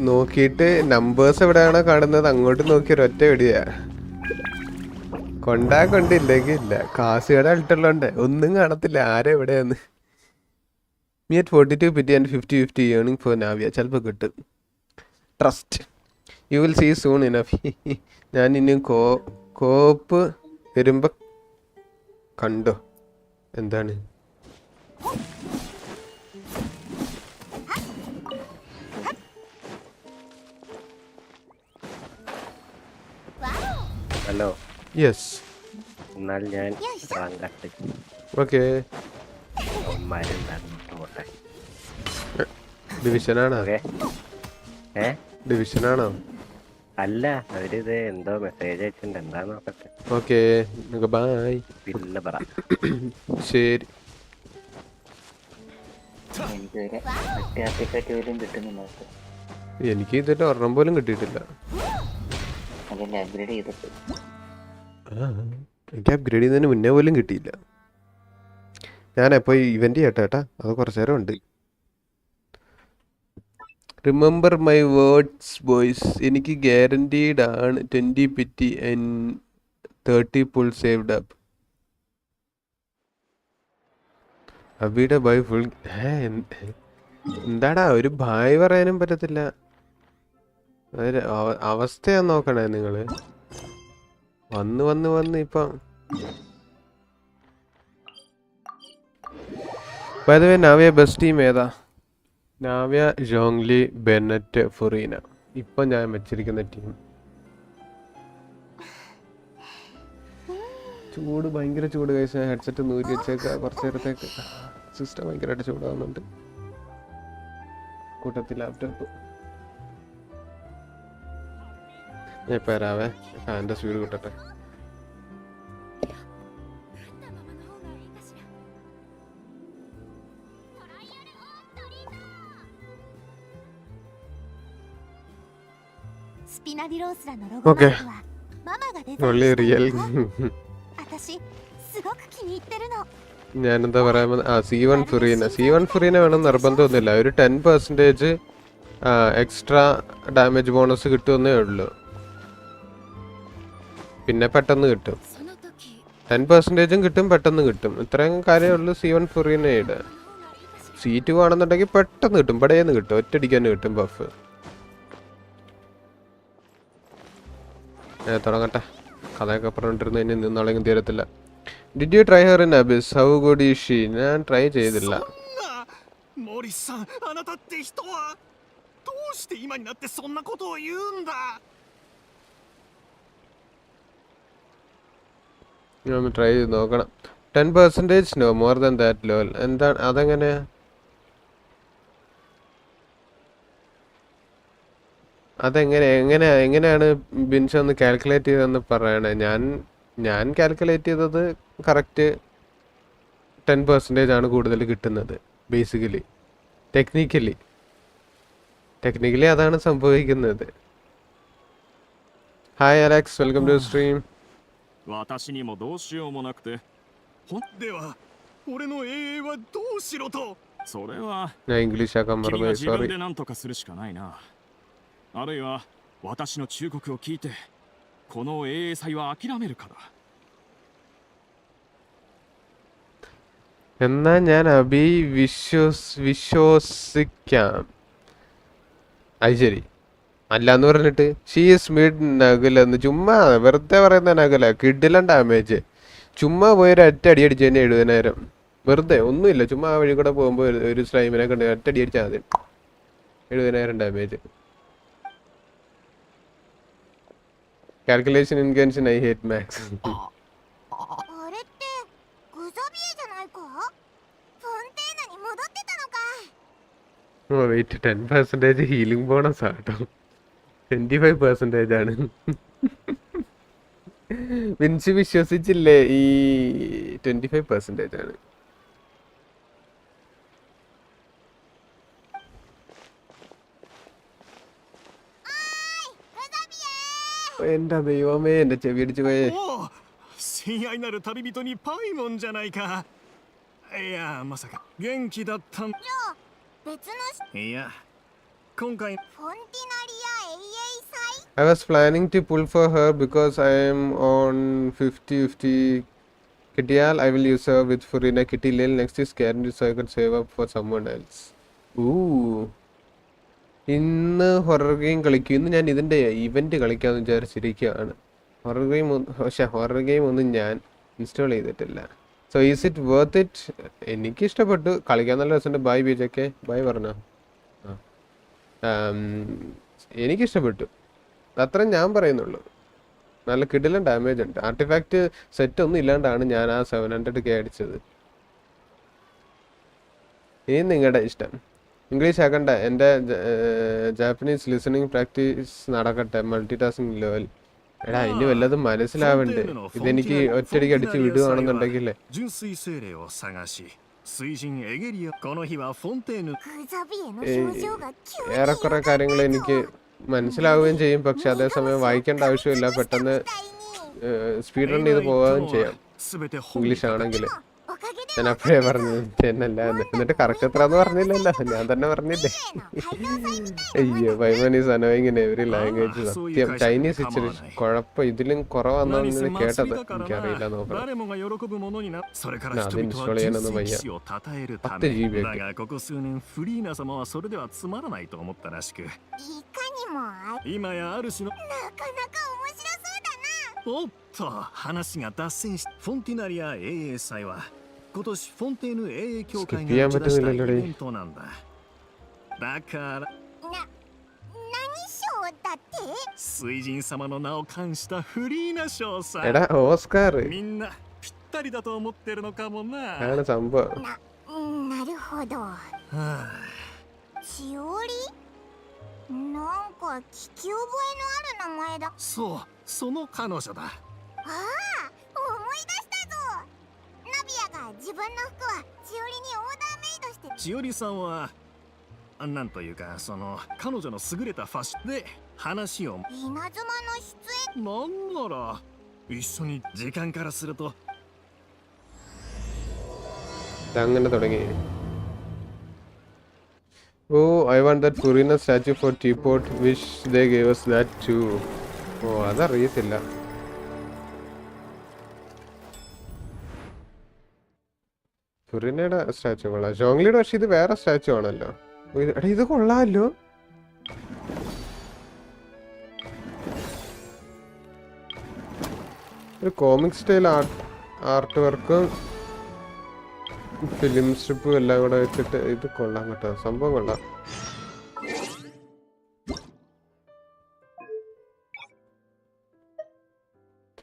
നോക്കിയിട്ട് നമ്പേഴ്സ് എവിടെയാണോ കാണുന്നത് അങ്ങോട്ട് നോക്കി ഒരൊറ്റ വെടിയാ. കൊണ്ടില്ലെങ്കിൽ ഇല്ല. കാസിയുടെ അൾട്ടുള്ളോണ്ട് ഒന്നും കാണത്തില്ല ആരെവിടെയാന്ന്. Me at 42 pity and 50-50 earning for Navia. ചിലപ്പോൾ കിട്ടും. Trust you will see soon enough. ഞാൻ ഇനിയും കോപ്പ് വരുമ്പോൾ കണ്ടോ. എന്താണ് ഹലോ? യെസ്. എന്നാൽ ഞാൻ റാങ്ക് ഓക്കെ. ഡിവിഷനാണോ? ഡിവിഷനാണോ? അല്ല, അവരിത് എന്തോ മെസ്സേജ് അയച്ചിട്ടുണ്ട്. എന്താ നോക്കട്ടെ. Okay bye. പിന്നെ പറ. ശരി. എനിക്ക് ഇതിന്റെ ഒരെണ്ണം പോലും കിട്ടിയിട്ടില്ല. എനിക്ക് അപ്ഗ്രേഡ് ചെയ്യുന്നതിന് മുന്നേ പോലും കിട്ടിയില്ല. ഞാൻ എപ്പോ ഇവന്റ് ചെയ്യട്ടെ. അത് കുറച്ചു നേരം ഉണ്ട്. Remember my words boys. എനിക്ക് ഗ്യാരണ്ടീഡ് ആണ് 20 pity and 30 pull saved up. അബിയുടെ ബൈ ഫുൾ. എന്താടാ ഒരു ബായ് പറയാനും പറ്റത്തില്ല. അവസ്ഥയാ നോക്കണേ നിങ്ങള്. വന്ന് ഇപ്പം നാവ്യ ബെസ്റ്റ് ടീം ഏതാ? നാവ്യ, ജോങ്ലി, ബെന്നറ്റ്, ഫുറീന. ഇപ്പൊ ഞാൻ വെച്ചിരിക്കുന്ന ടീം. ചൂട് ഭയങ്കര ചൂട് കഴിച്ച ഹെഡ്സെറ്റ് നൂരി വെച്ചേക്ക കുറച്ചു നേരത്തേക്ക്. സിസ്റ്റം ഭയങ്കരമായിട്ട് ചൂടാവുന്നുണ്ട്. കൂട്ടത്തിൽ ലാപ്ടോപ്പ് ഞാൻ ഇപ്പം വരാവേ. ഫാൻ്റെ സ്പീഡ് കൂട്ടട്ടെ. Okay only real. ഞാനെന്താ പറയാൻ C1 ഫുറീന വേണം നിർബന്ധമൊന്നുമില്ല. ഒരു 10% എക്സ്ട്രാ ഡാമേജ് ബോണസ് കിട്ടുമെന്നേ ഉള്ളൂ. പിന്നെ പെട്ടെന്ന് കിട്ടും. 10% കിട്ടും, പെട്ടെന്ന് കിട്ടും. ഇത്രയും കാര്യമുള്ളൂ C1 ഫുറീനയുടെ. C2 ആണെന്നുണ്ടെങ്കിൽ പെട്ടെന്ന് കിട്ടും. പടയെന്ന് കിട്ടും, ഒറ്റയടിക്ക് തന്നെ കിട്ടും ബഫ്. തുടങ്ങട്ടെ. കഥയൊക്കെ പറഞ്ഞിട്ടിരുന്ന ഇനി നിന്നാളെങ്കിലും തീരത്തില്ല. Did you try her in Abyss? How good is she? ഞാൻ ട്രൈ ചെയ്തില്ല. ഒന്ന് ട്രൈ ചെയ്ത് നോക്കണം. 10% നോ, മോർ ദാൻ ദാറ്റ് ലോൽ. എന്താണ് അതെങ്ങനെയാ? എങ്ങനെയാണ് ബിൻസ് ഒന്ന് കാൽക്കുലേറ്റ് ചെയ്തതെന്ന് പറയണേ. ഞാൻ കാൽക്കുലേറ്റ് ചെയ്തത് കറക്റ്റ് 10% ആണ് കൂടുതൽ കിട്ടുന്നത് ബേസിക്കലി. ടെക്നിക്കലി അതാണ് സംഭവിക്കുന്നത്. Hi Alex, welcome to stream. 私にもどうしようもなくて。では、俺の永遠はどうしろと。それは、 ഞാൻ ഇംഗ്ലീഷ് ആക്കാൻ 君が മറന്നുപോയി, 自 സോറി. 分で何とかするしかないな。あるいは、私の忠告を聞いて、この永遠祭は諦めるかだ。 എന്നാ ഞാൻ വിശ്വസിക്കാം. അത് ശരി. അല്ലാന്ന് പറഞ്ഞിട്ട് ഷീസ് മിഡ് നഗലെന്ന് ചുമ്മാ വെറുതെ പറയുന്ന നഗല. കിഡിലും ഡാമേജ്. ചുമ്മാ പോയൊരു അടി അടിച്ച് തന്നെ 70,000. വെറുതെ ഒന്നുമില്ല, ചുമ്മാ ആ വഴി കൂടെ പോകുമ്പോൾ ഒരു സ്ലൈമിനെ കണ്ട് അടി അടിച്ചാൽ മതി. 70,000 damage. Calculation in Genshin I hate maths. Oh wait, 10% healing bonus ആട്ടോ. 25% ആണ്. വിൻസി വിശ്വസിച്ചില്ലേ? ഈ 25% ആണ്. എന്റെ ദൈവമേ, എന്റെ ചെവി അടിച്ചു പോയേ. 親愛なる旅人にパイモンじゃないか。いや、まさか元気だったん。じゃあ別の。いや、今回。フォンティナリア永遠祭。 I was planning to pull for her because I am on 50-50 കിട്ടിയാൽ I will use her with Furina. കിട്ടിയില്ലെങ്കിൽ next is guaranteed, so I could save up for someone else. ഇന്ന് ഹൊറർ ഗെയിം കളിക്കും. ഇന്ന് ഞാൻ ഇതിൻ്റെ ഇവൻറ്റ് കളിക്കാമെന്ന് വിചാരിച്ചിരിക്കുകയാണ്. Horror game ഒന്നും ഞാൻ ഇൻസ്റ്റാൾ ചെയ്തിട്ടില്ല. So is it worth it? എനിക്കിഷ്ടപ്പെട്ടു, കളിക്കാൻ നല്ല രസമുണ്ട്. ബൈ ബീജൊക്കെ ബൈ പറഞ്ഞോ. എനിക്കിഷ്ടപ്പെട്ടു, അത്രയും ഞാൻ പറയുന്നുള്ളൂ. നല്ല കിടിലൻ ഡാമേജ് ഉണ്ട്. ആർട്ടിഫാക്റ്റ് സെറ്റ് ഒന്നും ഇല്ലാണ്ടാണ് ഞാൻ ആ 700K അടിച്ചത്. ഇനി നിങ്ങളുടെ ഇഷ്ടം. ഇംഗ്ലീഷ് ആക്കണ്ട, എൻ്റെ ജാപ്പനീസ് ലിസണിങ് പ്രാക്ടീസ് നടക്കട്ടെ. Multi tasking level. എടാ, ഇനി വല്ലതും മനസ്സിലാവണ്ടേ? ഇതെനിക്ക് ഒറ്റയടിക്ക് അടിച്ച് വിടുകയാണെന്നുണ്ടെങ്കിലേ. ഏറെക്കുറെ കാര്യങ്ങൾ എനിക്ക് മനസ്സിലാവുകയും ചെയ്യും, പക്ഷെ അതേസമയം വായിക്കേണ്ട ആവശ്യമില്ല. പെട്ടെന്ന് സ്പീഡ് റൺ ചെയ്ത് പോവുകയും ചെയ്യാം ഇംഗ്ലീഷ് ആണെങ്കിൽ. ഞാൻ അപ്പോഴേ പറഞ്ഞത് എന്നല്ല, എന്നിട്ട് കറക്റ്റ് എത്രന്ന് പറഞ്ഞില്ലല്ലോ, ഞാൻ തന്നെ പറഞ്ഞില്ലേ. അയ്യോ, ബൈമനീസ് അനോയിങ് ഇൻ എവറി ലാംഗ്വേജ്. സത്യം, ചൈനീസ് ഇച്ചിരി കുഴപ്പം. ഇതിലും കുറവാണെന്നാണ് കേട്ടത്, എനിക്കറിയില്ല. നോക്കണം, അത് ഇൻസ്റ്റാൾ ചെയ്യാനൊന്നും വയ്യ. 10 GB ഒക്കെ. 今やある種のなかなか面白そうだな。おっと、話が脱線し、フォンティナリア永遠祭は今年フォンテーヌ永遠協会が打ち出したイベントなんだ。だから何賞だって？水神様の名を冠したフリーナ賞さ。എടാ, ഓസ്കാർみんなぴったりだと思ってるのかもな。ആണ് സംഭവം. なるほど。はあ、しおり？なんか聞き覚えのある名前だ。そう、その彼女だ。ああ、思い出したぞ。ナビアが自分の服はしおりにオーダーメイドしてる。しおりさんはなんというか、その彼女の優れたファッションで話を。稲妻の出演。なんなら一緒に時間からすると。അങ്ങനെ തുടങ്ങി. Oh, I want that Furina statue for Teapot. Wish they gave us that too. Oh, അതറിയത്തില്ല. ഫുറിനയുടെ സ്റ്റാച്ചു കൊള്ളാം. ജോങ്ലിയുടെ പക്ഷെ ഇത് വേറെ സ്റ്റാച്ചു ആണല്ലോ. എടാ, ഇത് കൊള്ളാമല്ലോ. ഒരു കോമിക് സ്റ്റൈൽ ആർട്ട് വർക്കും ഫിലിം സ്ട്രിപ്പും എല്ലാം കൂടെ വെച്ചിട്ട് ഇത് കൊള്ളാം കേട്ടോ, സംഭവം കൊള്ളാം.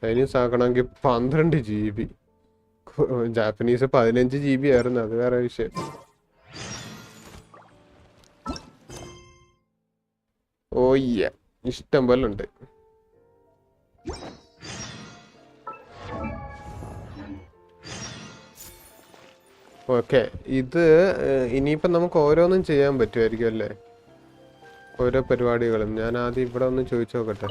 ചൈനീസ് ആക്കണമെങ്കിൽ 12 GB. ജാപ്പനീസ് 15 GB ആയിരുന്നു, അത് വേറെ വിഷയം. ഓയ്യ, ഇഷ്ടം പോലെ ഉണ്ട്. ഓക്കെ, ഇത് ഇനിയിപ്പം നമുക്ക് ഓരോന്നും ചെയ്യാൻ പറ്റുമായിരിക്കും അല്ലേ, ഓരോ പരിപാടികളും. ഞാൻ ആദ്യം ഇവിടെ ഒന്ന് ചോദിച്ചു നോക്കട്ടെ.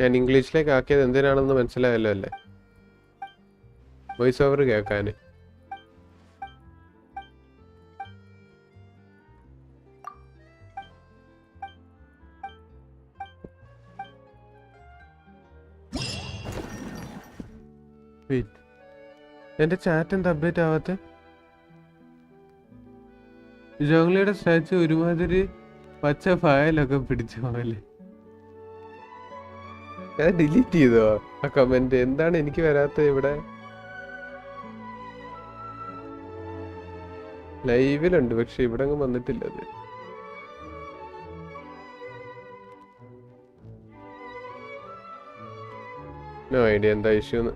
ഞാൻ ഇംഗ്ലീഷിലേക്ക് ആക്കിയത് എന്തിനാണെന്ന് മനസ്സിലായല്ലോ അല്ലേ, വോയിസ് ഓവർ കേൾക്കാൻ. എന്റെ ചാറ്റ് എന്താ അപ്ഡേറ്റ് ആവാത്ത? ജോങ്ലിയുടെ സ്റ്റാച്ചു ഒരുമാതിരി പച്ച ഫയലൊക്കെ പിടിച്ചു പോവല്ലേ. ഞാൻ ഡിലീറ്റ് ചെയ്തോ ആ കമന്റ്? എന്താണ് എനിക്ക് വരാത്തത്? ഇവിടെ ലൈവിലുണ്ട്, പക്ഷെ ഇവിടെ അങ്ങ് വന്നിട്ടില്ല. അത് നോ ഐഡിയ എന്താ ഇഷ്യൂ എന്ന്.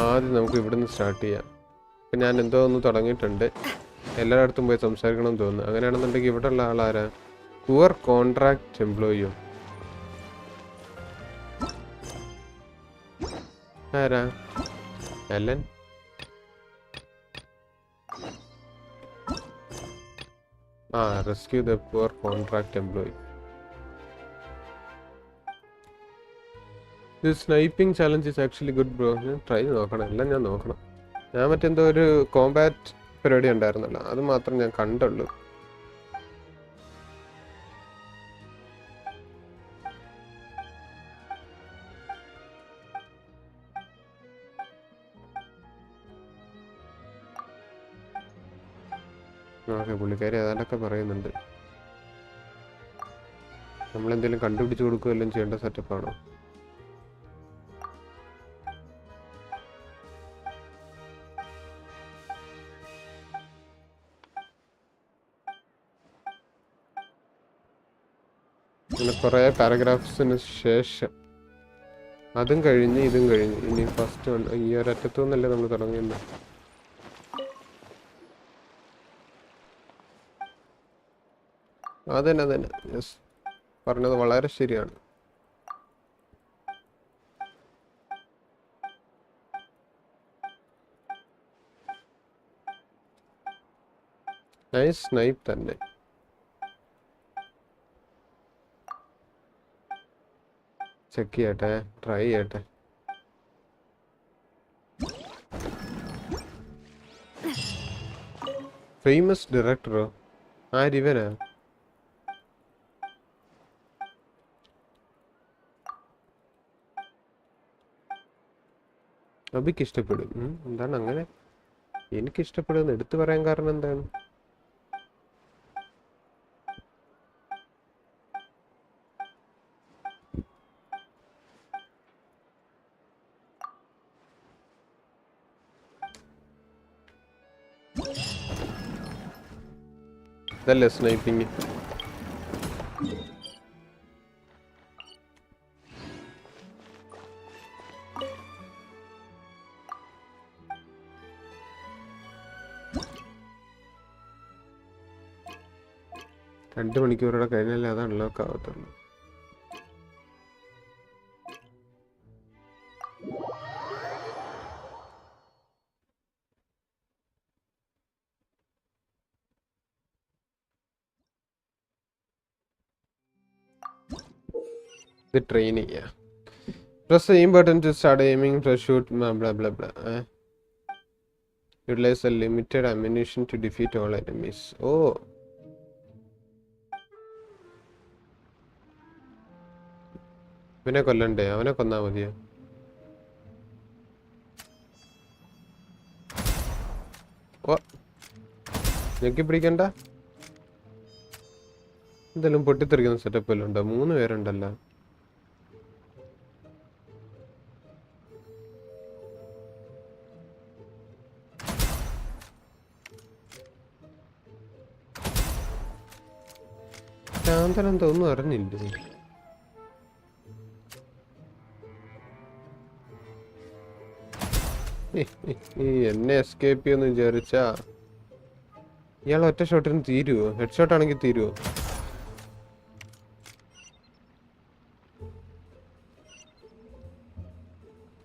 ആദ്യം നമുക്ക് ഇവിടുന്ന് സ്റ്റാർട്ട് ചെയ്യാം. ഇപ്പം ഞാൻ എന്തോ ഒന്ന് തുടങ്ങിയിട്ടുണ്ട്, എല്ലായിടത്തും പോയി സംസാരിക്കണം എന്ന് തോന്നുന്നു. അങ്ങനെയാണെന്നുണ്ടെങ്കിൽ ഇവിടെ ഉള്ള ആളാരാ? പുവർ കോൺട്രാക്ട് എംപ്ലോയിയോ ആരാ? Ellen? Rescue the poor contract employee. Sniping challenge is actually good bro. ഞാൻ ട്രൈ നോക്കണം, എല്ലാം ഞാൻ നോക്കണം. ഞാൻ മറ്റെന്തോ ഒരു കോമ്പാറ്റ് പരിപാടി ഉണ്ടായിരുന്നല്ലോ, അത് മാത്രം ഞാൻ കണ്ടുള്ളൂ. ഓക്കെ, പുള്ളിക്കാരി അതാണ്ടൊക്കെ പറയുന്നുണ്ട്. നമ്മളെന്തെങ്കിലും കണ്ടുപിടിച്ച് കൊടുക്കുകയെല്ലാം ചെയ്യേണ്ട സെറ്റപ്പാണോ? പിന്നെ കുറേ പാരഗ്രാഫ്സിന് ശേഷം അതും കഴിഞ്ഞ് ഇതും കഴിഞ്ഞ് ഇനി ഫസ്റ്റ് വൺ ഈ ഒരറ്റത്തു നിന്നല്ലേ നമ്മൾ തുടങ്ങിയത്. അതന്നെ യെസ്, പറഞ്ഞത് വളരെ ശരിയാണ്. നൈസ് സ്നൈപ്പ് തന്നെ. ചെക്ക് ചെയ്യട്ടെ, ട്രൈ ചെയ്യട്ടെ. ഫേമസ് ഡയറക്ടറോ? ആരിവനാ? അബിക്ക് ഇഷ്ടപ്പെടും. എന്താണ് അങ്ങനെ? എനിക്ക് ഇഷ്ടപ്പെടുമെന്ന് എടുത്തു പറയാൻ കാരണം എന്താണ്? ഇതല്ലേ സ്നൈപ്പിങ്? രണ്ട് മണിക്കൂറുടെ കഴിഞ്ഞാലേ അത് അൺലോക്ക് ആവത്തുള്ളൂ. ഇത് ട്രെയിൻ ചെയ്യാം. Press the aim button to start aiming, press shoot, blah blah blah blah. Utilize the limited ammunition to defeat all enemies. Oh. ഇവനെ കൊല്ലണ്ടേ? അവനെ കൊന്നാ മതിയോ? ഓ, ഞെക്കി പിടിക്കണ്ട. എന്തെങ്കിലും പൊട്ടിത്തെറിക്കുന്ന സെറ്റപ്പ് എല്ലാം ഉണ്ടോ? 3 പേരുണ്ടല്ലോ. ശാന്തനം തോന്നുന്നു അറിഞ്ഞില്ലേ? ഈ എന്നെ എസ്കേപ്പ് ചെയ്യുമെന്ന് വിചാരിച്ചാ ഇയാൾ ഒറ്റ ഷോട്ടിന് തീരുവോ? ഹെഡ് ഷോട്ട് ആണെങ്കിൽ തീരുവോ?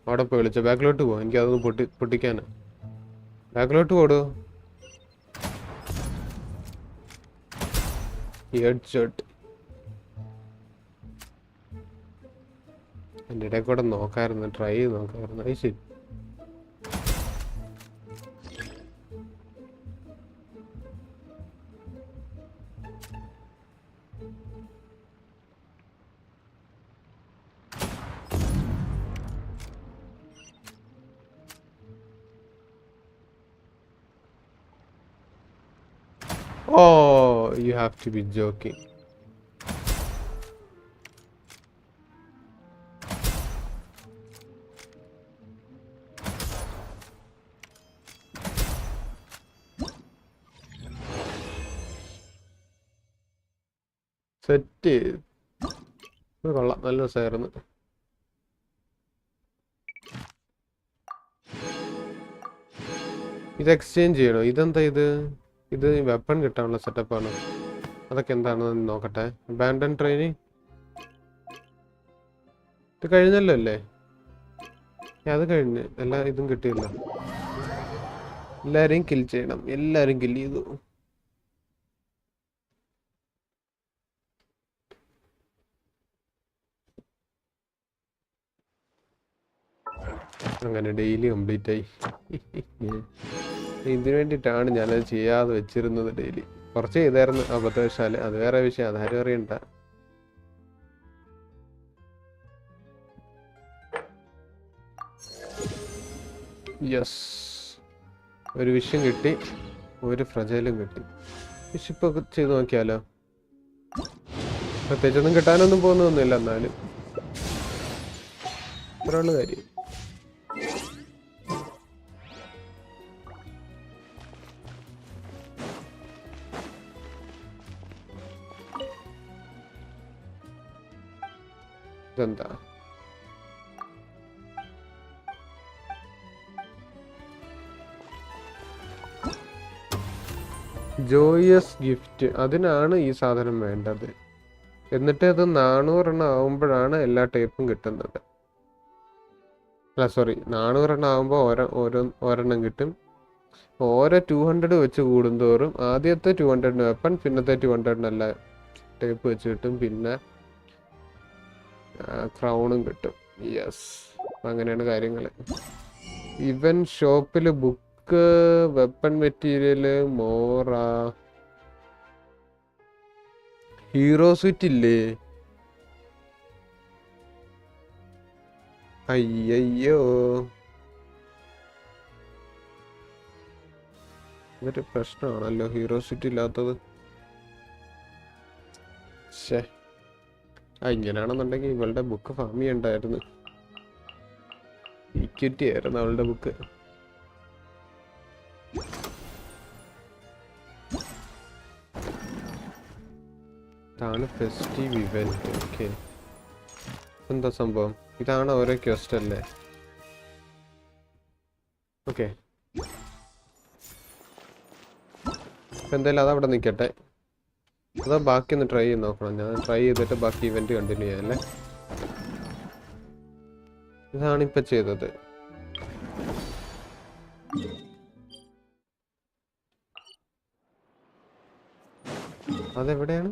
അവിടെ പോയി വിളിച്ച ബാക്കിലോട്ട് പോ. എനിക്ക് അതൊന്ന് പൊട്ടിക്കാനാ. ബാക്കിലോട്ട് പോടോ. ഹെഡ് ഷോട്ട് എൻ്റെ ഇടയിൽ കൂടെ നോക്കായിരുന്നു, ട്രൈ ചെയ്ത് നോക്കായിരുന്നു. അത് ശരി. Oh, you have to be joking. Set കൊള്ളാം, നല്ല രസമായിരുന്നു. ഇത് എക്സ്ചേഞ്ച് ചെയ്യണോ? ഇതെന്താ ഇത്? ഇത് വെപ്പൺ കിട്ടാനുള്ള സെറ്റപ്പാണ്. അതൊക്കെ എന്താണെന്ന് നോക്കട്ടെ. അബാൻഡൻ ട്രെയിനിങ് ഇത് കഴിഞ്ഞല്ലോ അല്ലേ? അത് കഴിഞ്ഞ് എല്ലാ ഇതും കിട്ടിയല്ലോ. എല്ലാരെയും കിൽ ചെയ്യണം. എല്ലാരും കിൽ ചെയ്തു. അങ്ങനെ ഡെയിലി കംപ്ലീറ്റ് ആയി. ഇതിനു വേണ്ടിയിട്ടാണ് ഞാനത് ചെയ്യാതെ വെച്ചിരുന്നത്. ഡെയിലി കുറച്ച് ചെയ്തായിരുന്നു അബദ്ധവശാല്. അത് വേറെ വിഷയം, അതാരും അറിയണ്ട. യെസ്, ഒരു വിഷയം കിട്ടി, ഒരു ഫ്രജയിലും കിട്ടി. വിഷിപ്പൊക്കെ ചെയ്ത് നോക്കിയാലോ? പ്രത്യേകിച്ചൊന്നും കിട്ടാനൊന്നും പോകുന്നൊന്നുമില്ല, എന്നാലും ഇത്രയുള്ള കാര്യം. ഇതെന്താ? Joyous gift. അതിനാണ് ഈ സാധനം വേണ്ടത്. എന്നിട്ട് അത് 400 ആവുമ്പോഴാണ് എല്ലാ ടൈപ്പും കിട്ടുന്നത്. അല്ല സോറി, 400 ആവുമ്പോൾ ഒരെണ്ണം കിട്ടും. ഓരോ 200 വെച്ച് കൂടുന്തോറും ആദ്യത്തെ 200 വെപ്പൺ, പിന്നത്തെ 200 എല്ലാ ടൈപ്പ് വെച്ച് കിട്ടും. പിന്നെ ക്രൗണും കിട്ടും. യെസ്, അങ്ങനെയാണ് കാര്യങ്ങൾ. ഇവൻ ഷോപ്പിൽ book, weapon material, Vora, hero സ്വിറ്റ് ഇല്ലേ? അയ്യോ, ഇതൊരു പ്രശ്നമാണല്ലോ ഹീറോ സ്വിറ്റ് ഇല്ലാത്തത്. ശേ, ഇങ്ങനെയാണെന്നുണ്ടെങ്കിൽ ഇവളുടെ ബുക്ക് ഫാം ചെയ്യണ്ടായിരുന്നു. ഇക്വിറ്റി ആയിരുന്നു അവളുടെ ബുക്ക്. ഇതാണ് ഫെസ്റ്റീവ് ഇവന്റ്. ഓക്കെ, എന്താ സംഭവം? ഇതാണ് ഓരോ ക്വസ്റ്റ് അല്ലേ? ഓക്കെ, എന്തായാലും അതവിടെ നിൽക്കട്ടെ. അതോ ബാക്കി ഒന്ന് ട്രൈ ചെയ്ത് നോക്കണം. ഞാൻ ട്രൈ ചെയ്തിട്ട് ബാക്കി ഇവന്റ് കണ്ടിന്യൂ ചെയ്യാം. ഇതാണിപ്പോൾ ചെയ്തത്. അതെവിടെയാണ്?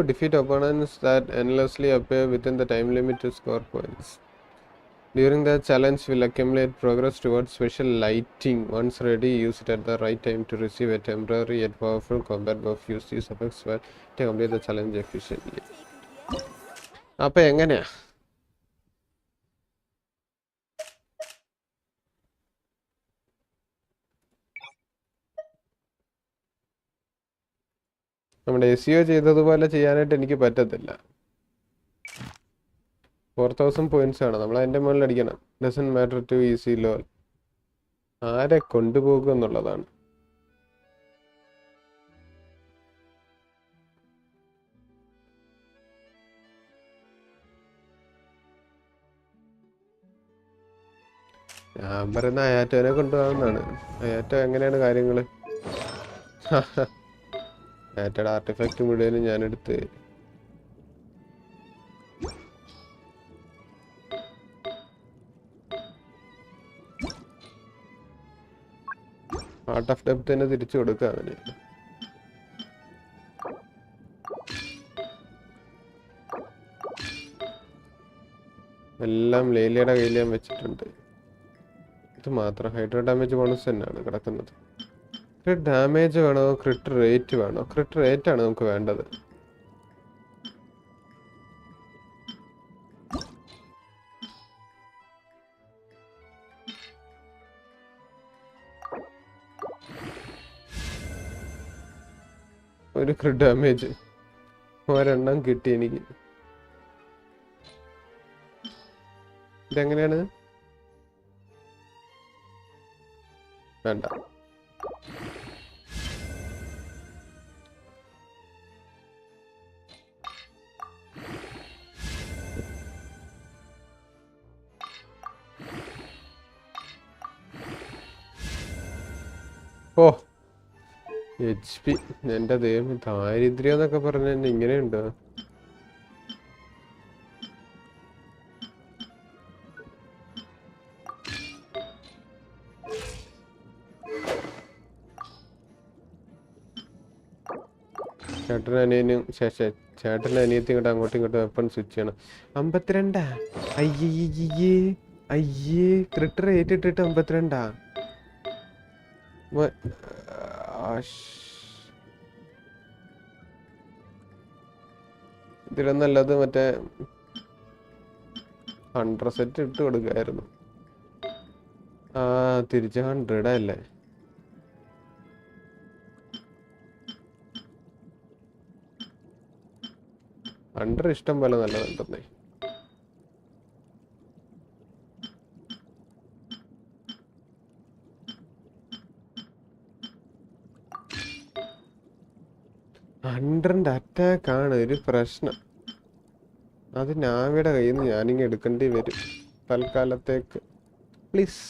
Defeat opponents that endlessly appear within the time limit to score points. During the challenge, will accumulate progress towards special lighting. Once ready, use it at the right time to receive a temporary yet powerful combat buff. Use these effects well to complete the challenge efficiently. അപ്പോൾ എങ്ങനെയാ? നമ്മുടെ SEO ചെയ്തതുപോലെ ചെയ്യാനായിട്ട് എനിക്ക് പറ്റത്തില്ല. 4000 points ആണ്. നമ്മൾ അതിൻ്റെ മുകളിൽ അടിക്കണം. Doesn't matter to easy low. ആരെ കൊണ്ടുപോകുക എന്നുള്ളതാണ്. ഞാൻ പറയുന്ന അയാറ്റോനെ കൊണ്ടുപോകുന്നതാണ്. അയാറ്റോ എങ്ങനെയാണ് കാര്യങ്ങൾ? അയാറ്റോയുടെ ആർട്ടിഫാക്റ്റ് മുഴുവനും ഞാനെടുത്ത് ആർട്ട് ഓഫ് ഡെപ്ത് തന്നെ തിരിച്ചു കൊടുക്കുക അവന്. എല്ലാം ലേലിയുടെ കയ്യിൽ ഞാൻ വെച്ചിട്ടുണ്ട്. ഇത് മാത്രം ഹൈഡ്രോ ഡാമേജ് ബോണസ് തന്നെയാണ് കിടക്കുന്നത്. ക്രിറ്റ് ഡാമേജ് വേണോ ക്രിറ്റ് റേറ്റ് വേണോ? ക്രിറ്റ് റേറ്റ് ആണ് നമുക്ക് വേണ്ടത്. ഒരു ക്രിറ്റ് ഡാമേജ് ഒരെണ്ണം കിട്ടി എനിക്ക്. ഇതെങ്ങനെയാണ്? വേണ്ട. ഓ HP എൻ്റെ ദൈവം, ദാരിദ്ര്യം എന്നൊക്കെ പറഞ്ഞ ഇങ്ങനെയുണ്ടോ? ചേട്ടനും അനിയനും ചേട്ടനും അനിയത്തി ഇങ്ങോട്ട് അങ്ങോട്ടും ഇങ്ങോട്ടും വെപ്പൺ സ്വിച്ച് ചെയ്യണം. 52. അയ്യേ ക്രിട്ടർ ഏറ്റിട്ടിട്ട് 52. ഇതിലൊന്നല്ലത് മറ്റേ 100 സെറ്റ് ഇട്ട് കൊടുക്കായിരുന്നു. തിരിച്ച് 100 അല്ലേ? അണ്ടർ ഇഷ്ടം പോലെ നല്ലതുണ്ടെന്നേ. അണ്ടറിന്റെ അറ്റാക്ക് ആണ് ഒരു പ്രശ്നം. അത് നാവിയുടെ കയ്യിൽ നിന്ന് ഞാനിങ്ങ് എടുക്കേണ്ടി വരും തൽക്കാലത്തേക്ക്. Please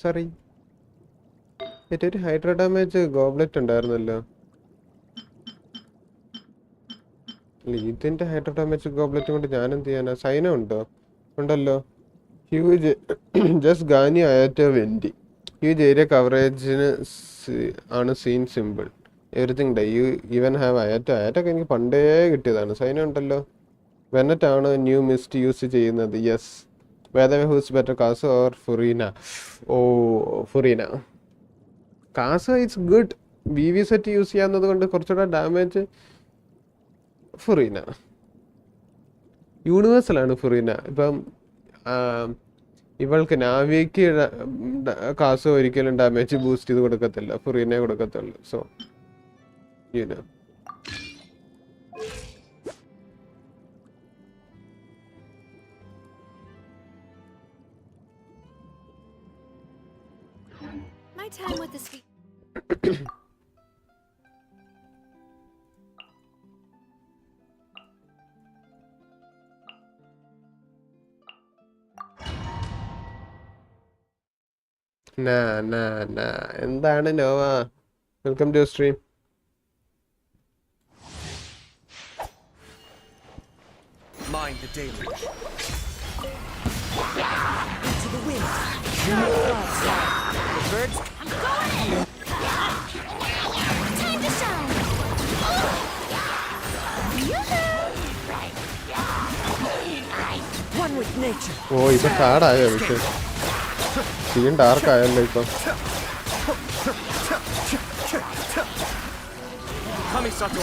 sorry. ഒരു ഹൈഡ്രോ ഡാമേജ് ഗോബ്ലെറ്റ് ഉണ്ടായിരുന്നല്ലോ. ഇതിന്റെ ഹൈഡ്രോ ഡാമേജ് ഗോബ്ലെറ്റ് കൊണ്ട് ഞാൻ എന്ത് ചെയ്യാനാ? സൈന ഉണ്ടോ? ഉണ്ടല്ലോ. Huge just Ganyu Ayato Venti. Huge area കവറേജിന് ആണ് scene simple. Everything they you even have Ayato. അയാറ്റൊക്കെ എനിക്ക് പണ്ടേ കിട്ടിയതാണ്. സൈന ഉണ്ടല്ലോ. വെനറ്റ് ആണ് ന്യൂ മിസ്റ്റ് യൂസ് ചെയ്യുന്നത്. യെസ്. വേദ ഹൂസ് ബെറ്റർ കാസോ ഓർ ഫുറീന? Oh Furina. കാസോ it's good. BV set use ചെയ്യാവുന്നത് കൊണ്ട് കുറച്ചുകൂടെ ഡാമേജ് ഫുറീന. യൂണിവേഴ്സലാണ് ഫുറീന. ഇപ്പം ഇവൾക്ക് നാവിക്ക് കാസോ ഒരിക്കലും ഡാമേജ് ബൂസ്റ്റ് ചെയ്ത് കൊടുക്കത്തില്ല. ഫുറീനെ കൊടുക്കത്തുള്ളൂ. So you know. My time with this. nah. എന്താണ് നോവ? Welcome to stream. Mind the deluge. To the wind. The birds. I'm going in. Time to shine. Yoo-hoo! One with nature. ഓ ഇപ്പൊ കാടായോ പക്ഷെ scene dark ആയല്ലോ ഇപ്പൊ. Kamisato.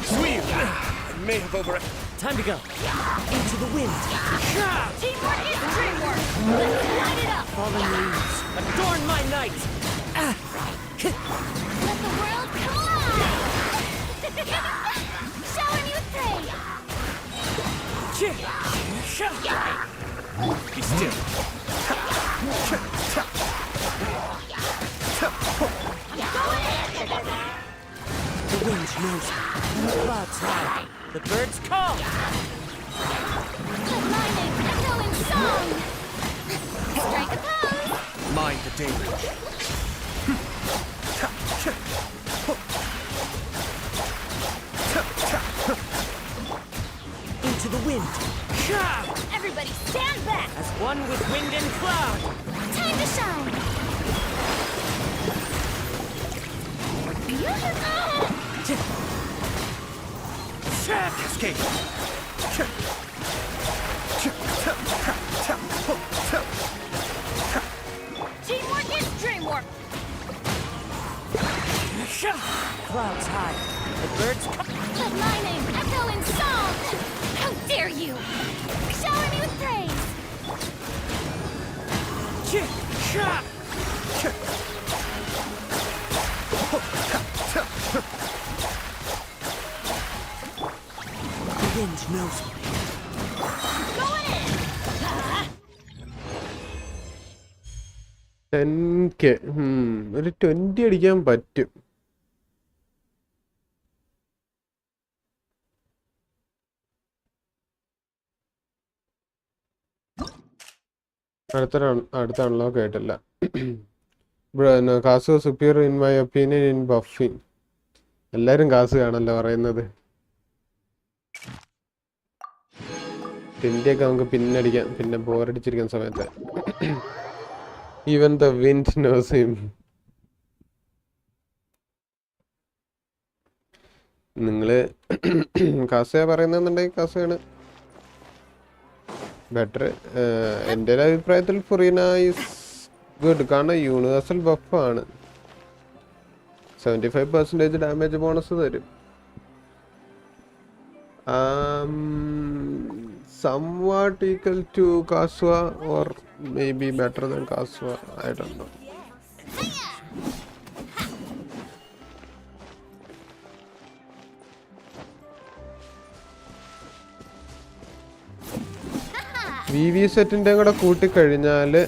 Sweet. I may have over. Time to go. Into the wind. Teamwork is dreamwork. Let's light it up. Fallen leaves. Adorn my night. Let the world collide. Showing you praise. Be still. The wind knows me. The clouds high. The birds call. Let lightning echo in song. Strike a pose. Mind the deluge. Into the wind. Everybody stand back. As one with wind and cloud. Time to shine. Cascade. Teamwork is dreamwork. Clouds high. The birds come. Let my name echo in song. How dare you? Shower me with praise. The wind knows me. Going in. 10K. ഒരു 20 അടിക്കാൻ പറ്റും. അടുത്ത unlock ആയിട്ടില്ല. കാസു superior in my opinion in buffing. എല്ലാരും കാസ് കാണല്ലോ പറയുന്നത്. 20 ഒക്കെ നമുക്ക് പിന്നടിക്കാം, പിന്നെ ബോറടിച്ചിരിക്കുന്ന സമയത്ത്. Even the wind knows him. നിങ്ങള് കാസയ പറയുന്നുണ്ടെങ്കിൽ കാസയാണ് ബെറ്റർ. എൻ്റെ ഒരു അഭിപ്രായത്തിൽ ഫുറീന ഈസ് ഗുഡ്. കാരണം യൂണിവേഴ്സൽ ബഫാണ്. 75% ഡാമേജ് ബോണസ് തരും. Somewhat equal to Kaswa or maybe better than Kaswa. I don't know. VV സെറ്റിന്റെ കൂടെ കൂട്ടിക്കഴിഞ്ഞാല്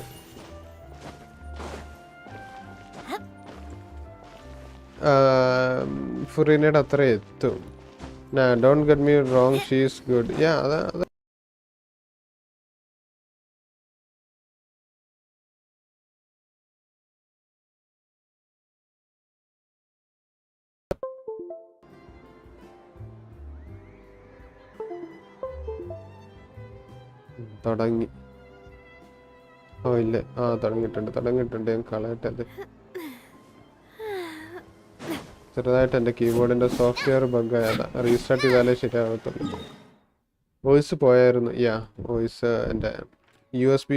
ഫുറീനയുടെ അത്ര എത്തും. Don't get me wrong, she is good. Yeah, തുടങ്ങി. ഓ ഇല്ല, തുടങ്ങിയിട്ടുണ്ട്. ഞാൻ കളയട്ടത്. ചെറുതായിട്ട് എൻ്റെ കീബോർഡിൻ്റെ സോഫ്റ്റ്വെയർ ബഗ്ഗായതാ. റീസ്റ്റാർട്ട് ചെയ്താലേ ശരിയാകത്തുള്ളൂ. വോയിസ് പോയായിരുന്നു. വോയിസ് എൻ്റെ USB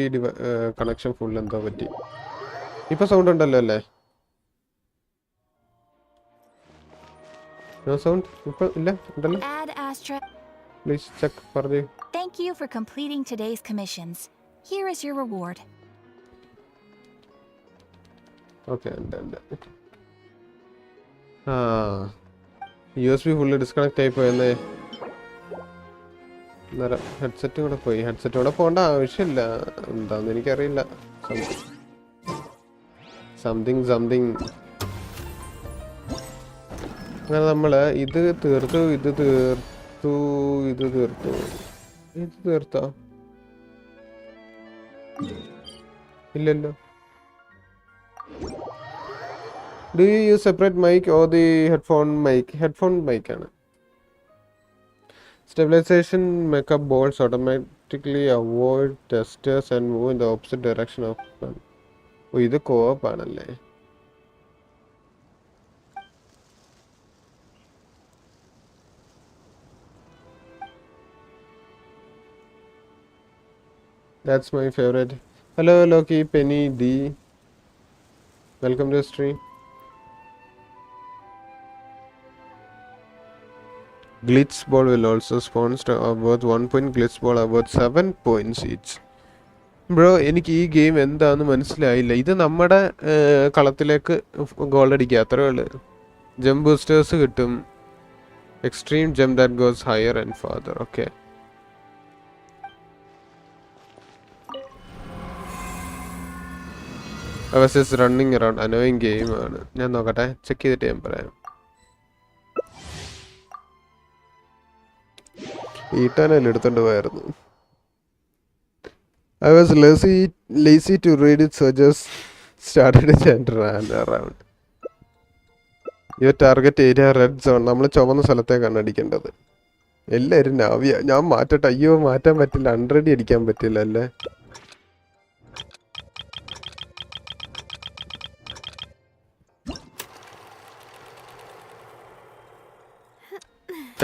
കണക്ഷൻ ഫുൾ എന്തോ പറ്റി. ഇപ്പൊ സൗണ്ട് ഉണ്ടല്ലോ അല്ലേ? നോ സൗണ്ട് ഇപ്പൊ ഇല്ല ഉണ്ടല്ലോ. പ്ലീസ് ചെക്ക് പറഞ്ഞു. Thank you for completing today's commissions. Here is your reward. Okay, ഉണ്ട്. USB ഫുള്ള് ഡിസ്കണക്ട് ആയി പോയെന്നേ. അന്നേരം ഹെഡ്സെറ്റ് കൂടെ പോയി. ഹെഡ്സെറ്റ് കൂടെ പോകേണ്ട ആവശ്യമില്ല. എന്താന്ന് എനിക്കറിയില്ല. സംതിങ് അങ്ങനെ നമ്മള് ഇത് തീർത്തു. ഇല്ലല്ലോ. Do you use separate mic or the headphone mic? Headphone mic ആണ്. Stabilization make up balls automatically avoid testers and move in the opposite direction of gun. ഇത് co-op ആണല്ലേ? That's my favorite. Hello, Loki, Penny, D. Welcome to the stream. Glitch ball will also spawn worth 1 point. Glitch ball are worth 7 points each. Bro എനിക്ക് ഈ game എന്താണെന്ന് മനസ്സിലായില്ല. ഇത് നമ്മുടെ കളത്തിലേക്ക് goal അടിക്കുക, അത്രേ ഉള്ളൂ. ജംപ് ബൂസ്റ്റേഴ്സ് കിട്ടും. Extreme jump that goes higher and father. Okay, running around annoying ഗെയിമാണ്. ഞാൻ നോക്കട്ടെ, ചെക്ക് ചെയ്തിട്ട് ഞാൻ പറയാം. ഈട്ടാനെല്ലാം എടുത്തോണ്ട് പോയായിരുന്നു. I was lazy to read it, so just started it and ran around. Your target area red zone. നമ്മൾ ചുവന്ന സ്ഥലത്തേക്കാണ് അടിക്കേണ്ടത്. എല്ലാവരും നാവിയ. ഞാൻ മാറ്റട്ടെ. അയ്യോ, മാറ്റാൻ പറ്റില്ല. 100 അടിക്കാൻ പറ്റില്ല അല്ലേ.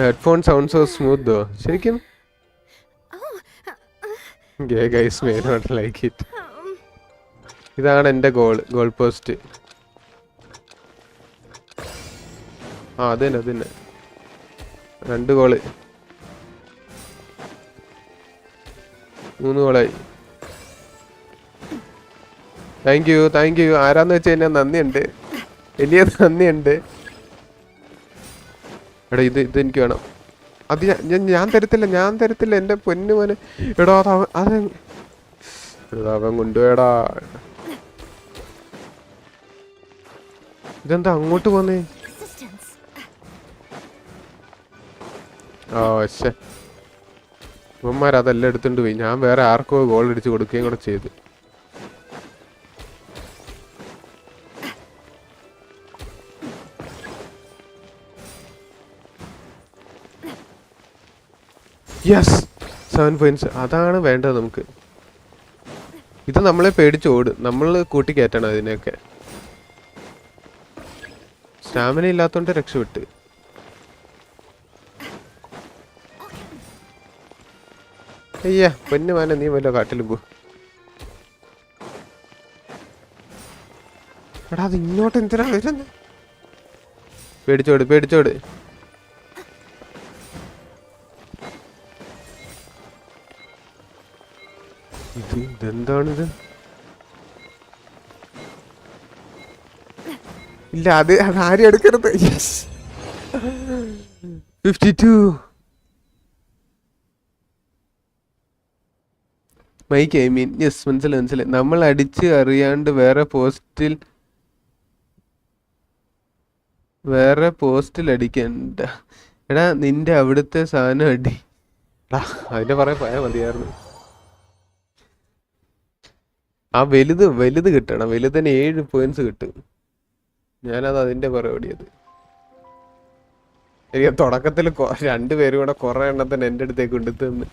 Headphone sound so smooth though. ശരിക്കും gay guys may not like it. ഇതാണ് എൻ്റെ ഗോൾ പോസ്റ്റ്. അതന്നെ 2 ഗോള്, 3 ഗോളായി. Thank you. ആരാന്ന് വെച്ച് കഴിഞ്ഞാൽ നന്ദിയുണ്ട്, വലിയ നന്ദിയുണ്ട്. എടാ ഇത് എനിക്ക് വേണം. അത് ഞാൻ തരത്തില്ല എൻ്റെ പൊന്നു മോനെ. എടാ അവൻ കൊണ്ടുപോയടാ. ഇതെന്താ അങ്ങോട്ട് പോന്നേ? പക്ഷേ ഇവന്മാരതെല്ലാം എടുത്തോണ്ട് പോയി. ഞാൻ വേറെ ആർക്കോ ഗോൾ അടിച്ച് കൊടുക്കുകയും കൂടെ ചെയ്ത്. Yes, 7 points. അതാണ് വേണ്ടത് നമുക്ക്. ഇത് നമ്മളെ പേടിച്ച് ഓടും. നമ്മൾ കൂട്ടിക്കയറ്റണം അതിനെയൊക്കെ. സ്റ്റാമിന ഇല്ലാത്തോണ്ട് രക്ഷപ്പെട്ട്. അയ്യാ പൊന്നു മാന, നീ വല്ല കാട്ടിൽ പോ. എടാ അത് ഇങ്ങോട്ട് എന്തിനാ വരുന്നത്? പേടിച്ചോട്. ഇതെന്താണിത്? ഇല്ല, അത് ആരും എടുക്കരുത്. 52. Mic I mean. യെസ്, മനസ്സിലായി. നമ്മൾ അടിച്ച് അറിയാണ്ട് വേറെ പോസ്റ്റിൽ അടിക്കണ്ട. എടാ നിന്റെ അവിടുത്തെ സാധനം അടി. അതിന്റെ പറയാൻ പോയാൽ മതിയായിരുന്നു. ആ വലുത് കിട്ടണം. വലുതിന് 7 പോയിന്റ്സ് കിട്ടും. ഞാനത് അതിന്റെ പുറകെ ഓടിയത്. എനിക്ക് തുടക്കത്തിൽ 2 പേരും കൂടെ കുറെ എണ്ണത്തിന് എൻ്റെ അടുത്തേക്ക് കൊണ്ടുത്തന്ന്.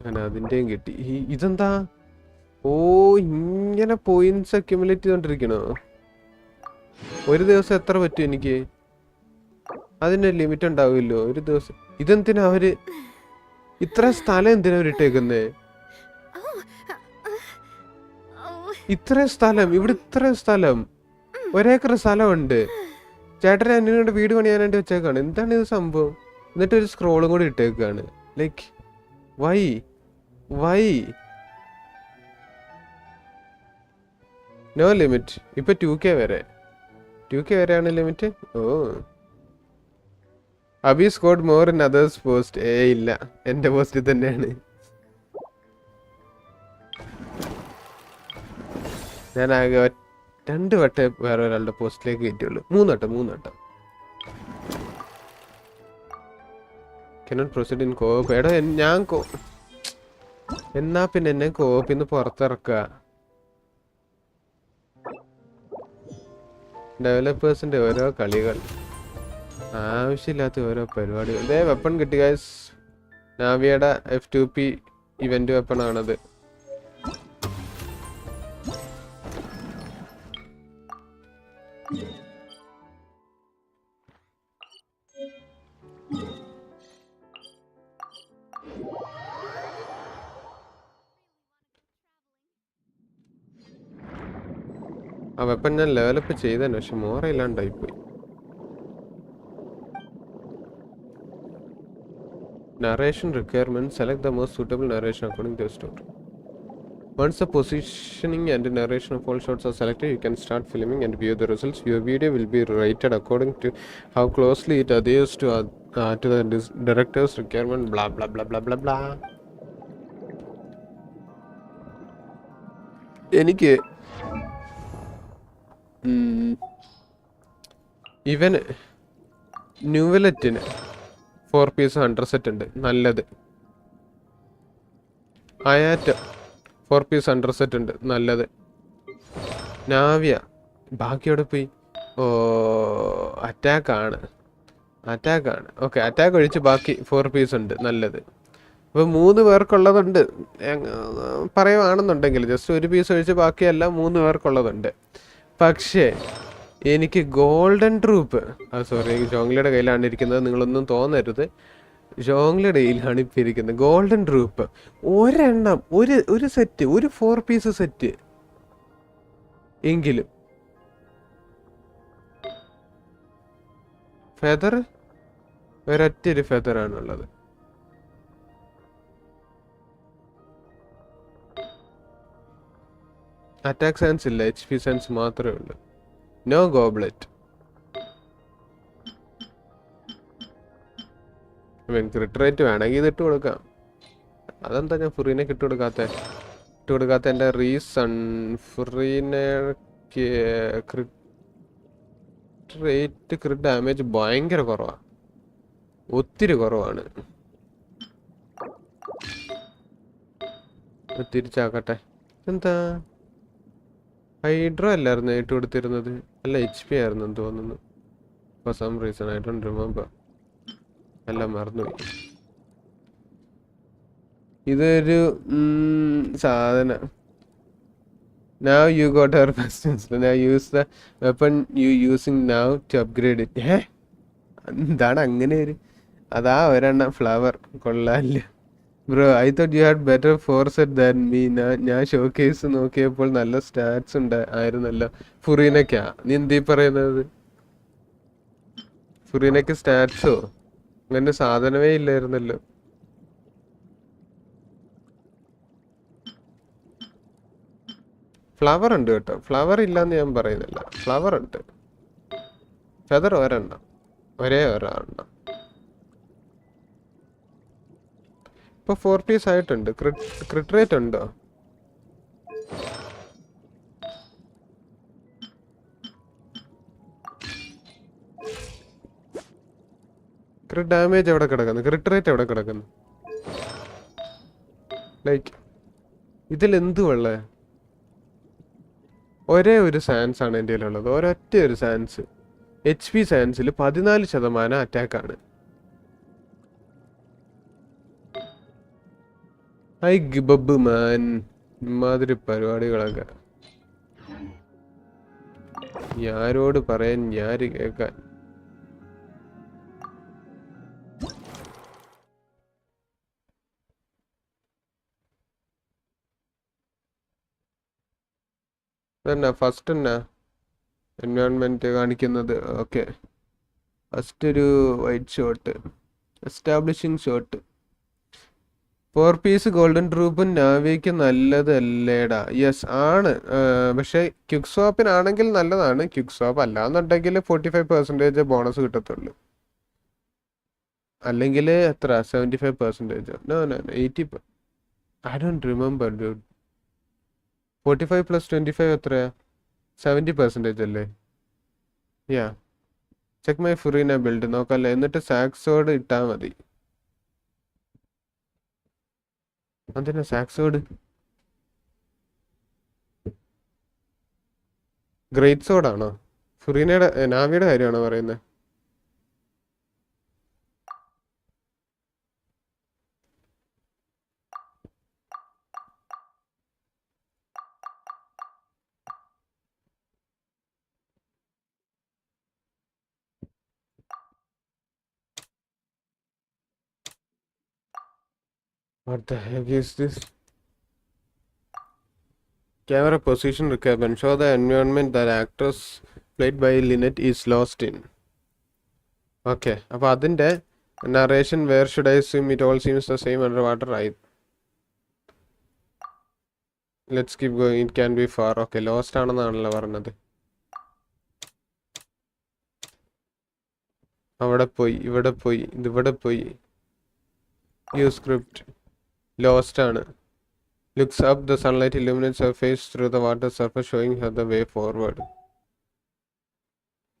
അങ്ങനെ അതിൻ്റെയും കിട്ടി. ഇതെന്താ? ഇങ്ങനെ പോയിന്റ്സ് അക്യുമുലേറ്റ് ചെയ്തോണ്ടിരിക്കണോ? ഒരു ദിവസം എത്ര പറ്റും എനിക്ക്? അതിന് ലിമിറ്റ് ഉണ്ടാവില്ലോ ഒരു ദിവസം. ഇതെന്തിനാ അവര് ഇത്ര സ്ഥലം എന്തിനാ അവരിട്ടേക്കുന്നേ? ഇത്ര സ്ഥലം, ഇവിടെ ഇത്ര സ്ഥലം, 1 ഏക്കർ സ്ഥലമുണ്ട്. ചേട്ടൻ അന്യനോട് വീട് പണിയാനായിട്ട് വെച്ചേക്കാണ്. എന്താണ് ഇത് സംഭവം? എന്നിട്ട് ഒരു സ്ക്രോളും കൂടി ഇട്ടേക്കാണ്. Like why no limit. ഇപ്പൊ 2K വരെയാണ് limit. Abi scored more in others post. ഇല്ല, എന്റെ പോസ്റ്റിൽ തന്നെയാണ്. ഞാൻ ആകെ 2 വട്ടം വേറെ ഒരാളുടെ പോസ്റ്റിലേക്ക് കയറ്റുള്ളൂ. 3 വട്ടം. Cannot proceed in co-op. എടാ ഞാൻ എന്നാ പിന്നെ എന്നെ കോപ്പിന്ന് പുറത്തിറക്കുക. ഡെവലപ്പേഴ്സിന്റെ ഓരോ കളികൾ, ആവശ്യമില്ലാത്ത ഓരോ പരിപാടികൾ. ഇതേ വെപ്പൺ കിട്ടി ഗൈസ്. നാവിയുടെ F2P ഇവന്റ് വെപ്പൺ ആണത്. ആ വെപ്പൺ ഞാൻ ലെവലപ്പ് ചെയ്തേനെ, പക്ഷെ Vora ഇല്ലാണ്ടായിപ്പോയി. Narration requirements. Select the most suitable narration according to the story. Once the positioning and narration of all shots are selected, you can start filming and view the results. Your video will be rated according to how closely it adheres to the director's requirement. Blah blah blah blah blah blah. എനിക്ക് ഇവൻ ന്യൂവലറ്റിന് 4 piece 100 set ഉണ്ട് നല്ലത്. IATA 4 piece 100 set ഉണ്ട് നല്ലത്. നാവിയ ബാക്കിയോടെ പോയി. ഓ അറ്റാക്കാണ്. Okay, attack ഒഴിച്ച് ബാക്കി 4 piece ഉണ്ട് നല്ലത്. അപ്പോൾ 3 പേർക്കുള്ളതുണ്ട് പറയുവാണെന്നുണ്ടെങ്കിൽ. ജസ്റ്റ് 1 പീസ് ഒഴിച്ച് ബാക്കിയെല്ലാം 3 പേർക്കുള്ളതുണ്ട്. പക്ഷേ എനിക്ക് ഗോൾഡൻ ട്രൂപ്പ്, സോറി ജോങ്ലിയുടെ കയ്യിലാണ് ഇരിക്കുന്നത്, നിങ്ങളൊന്നും തോന്നരുത്, ജോങ്ലിയുടെ കയ്യിലാണ് ഇപ്പം ഇരിക്കുന്നത്. ഗോൾഡൻ ട്രൂപ്പ് ഒരെണ്ണം, ഒരു സെറ്റ്, ഒരു 4 പീസ് സെറ്റ് എങ്കിലും. ഫെദർ ഒരൊറ്റൊരു ഫെദറാണുള്ളത്. അറ്റാക്ക് സയൻസ് ഇല്ല, HP സയൻസ് മാത്രമേ ഉള്ളൂ. No goblet. ക്രിട്ട് റേറ്റ് വേണമെങ്കിൽ ഇത് ഇട്ട് കൊടുക്കാം. അതെന്താ ഞാൻ ഫുറീനക്ക് ഇട്ട് കൊടുക്കാത്ത എൻ്റെ റീസൺ. ഫുറീനക്ക് ക്രിട്ട് റേറ്റ്, ക്രിട്ട് ഡാമേജ് ഭയങ്കര കുറവാണ്, ഒത്തിരി കുറവാണ്. തിരിച്ചാക്കട്ടെ. എന്താ ഹൈഡ്രോ അല്ലായിരുന്നു ഇട്ട് കൊടുത്തിരുന്നത്? അല്ല HP ആയിരുന്നു തോന്നുന്നു. For some reason I don't remember. എല്ലാം മറന്നുപോയി. ഇതൊരു സാധനം. Now you got her questions. Now use the weapon you using now to upgrade it. എന്താണ് അങ്ങനെ ഒരു അതാ ഒരെണ്ണം ഫ്ലവർ കൊള്ളാല്ല. Bro I thought you had better four set than me. ഞാൻ ഷോ കേസ് നോക്കിയപ്പോൾ നല്ല സ്റ്റാറ്റ്സ് ആയിരുന്നല്ലോ. ഫുറീനക്കാ നീ എന്തീ പറയുന്നത്? ഫുറീനക്ക് സ്റ്റാറ്റ്സോ അങ്ങനെ സാധനമേ ഇല്ലായിരുന്നല്ലോ. ഫ്ലവർ ഉണ്ട് കേട്ടോ, ഫ്ലവർ ഇല്ലാന്ന് ഞാൻ പറയുന്നില്ല, ഫ്ലവർ ഉണ്ട്. ഫെദർ ഒരെണ്ണം, ഒരേ ഒരെണ്ണം. ഇപ്പൊ 4 പീസ് ആയിട്ടുണ്ട്. ക്രിട്ട് റേറ്റ് ഉണ്ടോ? ക്രിട്ട് ഡാമേജ് എവിടെ കിടക്കുന്നു? ക്രിട്ട് റേറ്റ് എവിടെ കിടക്കുന്നു? ലൈക്ക് ഇതിൽ എന്തുവള്ള ഒരേ ഒരു സാൻസ് ആണ് എൻ്റെ കയ്യിലുള്ളത്, ഒരൊറ്റ ഒരു സാൻസ്. HP സാൻസിൽ 14% അറ്റാക്കാണ്. ഐ ഗിബബ് മാൻ, ഇമാതിരി പരിപാടികളൊക്കെ ഞാരോട് പറയാൻ ഞാര് കേൾക്കാൻ. തന്നെ ഫസ്റ്റ് തന്നെ എൻവയോൺമെന്റ് കാണിക്കുന്നത്. ഓക്കെ, ഫസ്റ്റ് ഒരു white shot, establishing shot. 4 piece golden ട്രൂപ്പും നാവിക്ക് നല്ലതല്ലേടാ? യെസ് ആണ്, പക്ഷെ ക്വിക്ക് സ്വാപ്പിനാണെങ്കിൽ നല്ലതാണ്. ക്വിക്ക് സ്വാപ്പ് അല്ലാന്നുണ്ടെങ്കിൽ 45% ബോണസ് കിട്ടത്തുള്ളൂ. അല്ലെങ്കിൽ എത്ര 75%? No 80. I don't remember dude. 45 + 25 എത്രയാ? 70% അല്ലേ? Yeah, check my Furina build നോക്കല്ലേ, എന്നിട്ട് സാക്സോഡ് ഇട്ടാ മതി. എന്തിനാ സാക്സോഡ്? ഗ്രേറ്റ് സോഡാണോ? ഫുറീനയുടെ നാവിയുടെ കാര്യമാണോ പറയുന്നത്? What the heck is this? Camera position requirement. Show the environment that actress played by Lynette is lost in. Okay. അപ്പോൾ അതിൻ്റെ narration where should I swim? It all seems the same underwater. Right. Let's keep going. It can be far. Okay. Lost ആണെന്നാണല്ലോ പറഞ്ഞത്. അവിടെ പോയി, ഇവിടെ പോയി, ഇതിവിടെ പോയി. Use script. Lost ആണ്. Looks up, the sunlight illuminates her face through the water surface, showing her the way forward.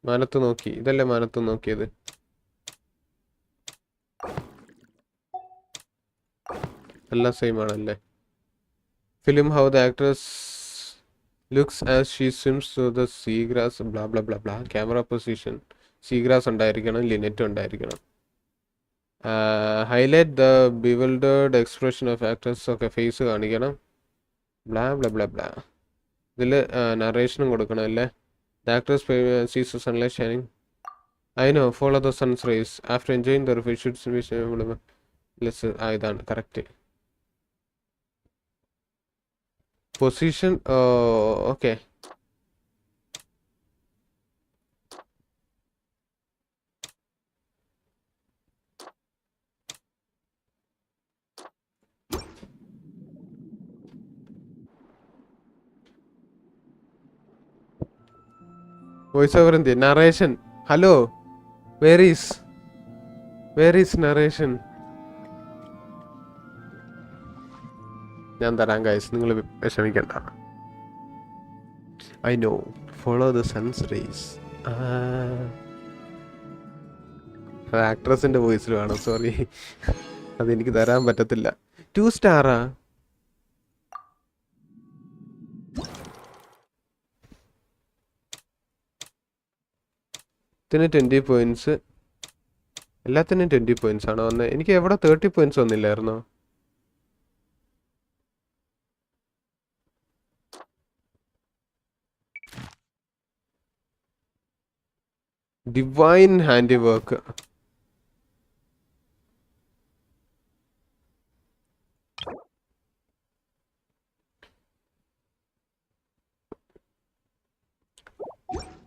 മാനത്ത് നോക്കി, ഇതല്ലേ മാനത്ത് നോക്കിയത്. എല്ലാം സെയിം ആണല്ലേ. Film how the actress looks as she swims through the seagrass, blah blah blah blah. Camera position. Seagrass ഉണ്ടായിരിക്കണം, ലിനെറ്റ് ഉണ്ടായിരിക്കണം. Highlight the bewildered expression of actors. ഒക്കെ ഫേസ് കാണിക്കണം. Blah blah blah blah. ഇതിൽ നറേഷനും കൊടുക്കണം അല്ലേ. The actors sees the sunlight shining. I know, follow the sun's rays. After enjoying the reflection, ഇതാണ് correct. Position okay. Voice over എന്ത്? Narration. Hello, where is narration? ഞാൻ തരാം guys, നിങ്ങൾ വിഷമിക്കണ്ട. I know, follow the sun's race. ആക്ട്രസിന്റെ വോയിസിൽ വേണം, sorry, അതെനിക്ക് തരാൻ പറ്റത്തില്ല. 2 സ്റ്റാറാ? ഇതിന് 20 പോയിന്റ്സ്, എല്ലാത്തിനും 20 പോയിന്റ്സ് ആണോ വന്നത്? എനിക്ക് എവിടെ 30 പോയിന്റ്സ് വന്നില്ലായിരുന്നോ? Divine handiwork.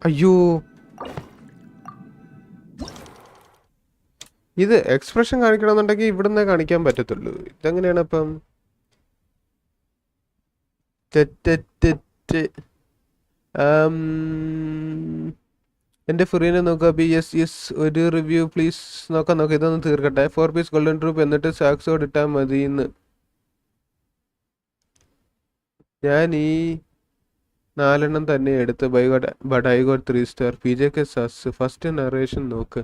അയ്യോ, ഇത് എക്സ്പ്രഷൻ കാണിക്കണമെന്നുണ്ടെങ്കിൽ ഇവിടുന്ന് കാണിക്കാൻ പറ്റത്തുള്ളൂ. ഇതെങ്ങനെയാണ് അപ്പം? എൻ്റെ ഫുറീനെ നോക്കുക. യെസ് ഒരു റിവ്യൂ പ്ലീസ്. നോക്കാം, ഇതൊന്ന് തീർക്കട്ടെ. 4 പീസ് ഗോൾഡൻ ട്രൂപ്പ് എന്നിട്ട് സാക്സോട് ഇട്ടാൽ മതി എന്ന്. ഞാൻ ഈ 4 തന്നെ എടുത്ത് but I got 3 star. PJK sus. First narration നോക്ക്.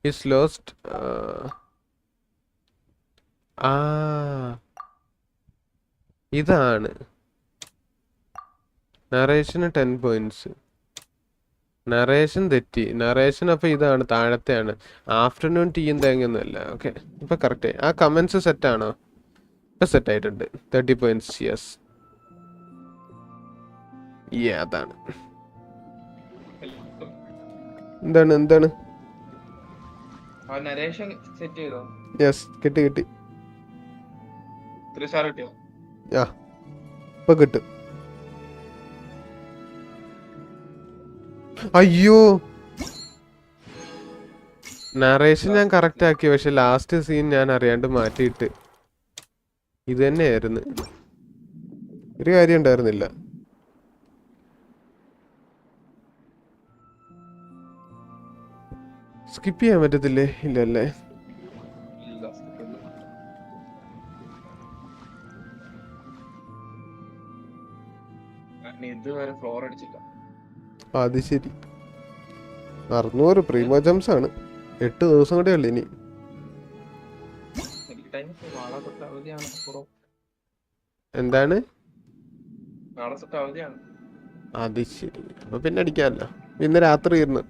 Is lost. ഇതാണ് നറേഷന് 10 പോയിന്റ്സ്. നറേഷൻ തെറ്റി. നറേഷൻ അപ്പം ഇതാണ്, താഴത്തെയാണ്. ആഫ്റ്റർനൂൺ ടീയും തേങ്ങയൊന്നുമല്ല. ഓക്കെ, ഇപ്പം കറക്റ്റ്. ആ കമൻസ് സെറ്റാണോ? ഇപ്പം സെറ്റായിട്ടുണ്ട്. 30 പോയിന്റ്സ്. യെസ്, അതാണ്. എന്താണ്? യെസ്, കിട്ടി. ഇപ്പൊ കിട്ടും. അയ്യോ, നറേഷൻ ഞാൻ കറക്റ്റ് ആക്കി, പക്ഷെ ലാസ്റ്റ് സീൻ ഞാൻ അറിയാണ്ട് മാറ്റിയിട്ട്. ഇത് തന്നെയായിരുന്നു, ഒരു കാര്യം ഉണ്ടായിരുന്നില്ല. സ്കിപ്പ് ചെയ്യാൻ പറ്റത്തില്ലേ? ഇല്ലല്ലേ. അത് ശരി. 600 പ്രീമോ ജംസ് ആണ്. 8 ദിവസം കൂടെ ഉള്ളു ഇനി. എന്താണ്? അത് ശരി. അപ്പൊ പിന്നെ അടിക്കാമല്ലോ. ഇന്ന് രാത്രി ഇരുന്ന്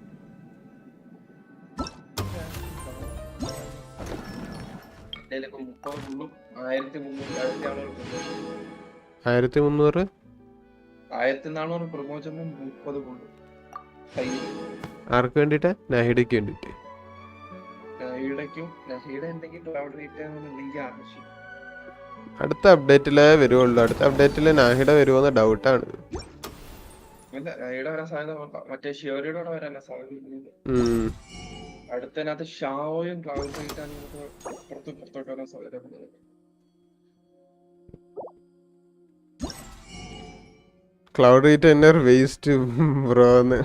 1300 ആർക്ക് വേണ്ടിട്ടാ? നാഹിഡയ്ക്ക് വേണ്ടിട്ട്. അടുത്ത അപ്ഡേറ്റിലേ വരുവുള്ളൂ. അടുത്ത അപ്ഡേറ്റില് നാഹിഡ വരുമോന്ന് ഡൗട്ടാണ്. മറ്റേ ഷിയോറിയുടെ കൂടെ വരാനാ സാധ്യത. അടുത്തതിനകത്ത് ഷാവോയും ക്ലൗഡ് റീറ്റാണ് പുറത്തോട്ട് വരാൻ സാധ്യത. ക്ലൗഡ് റീറ്റെന്നർ വേസ്റ്റ് ബ്രോന്ന്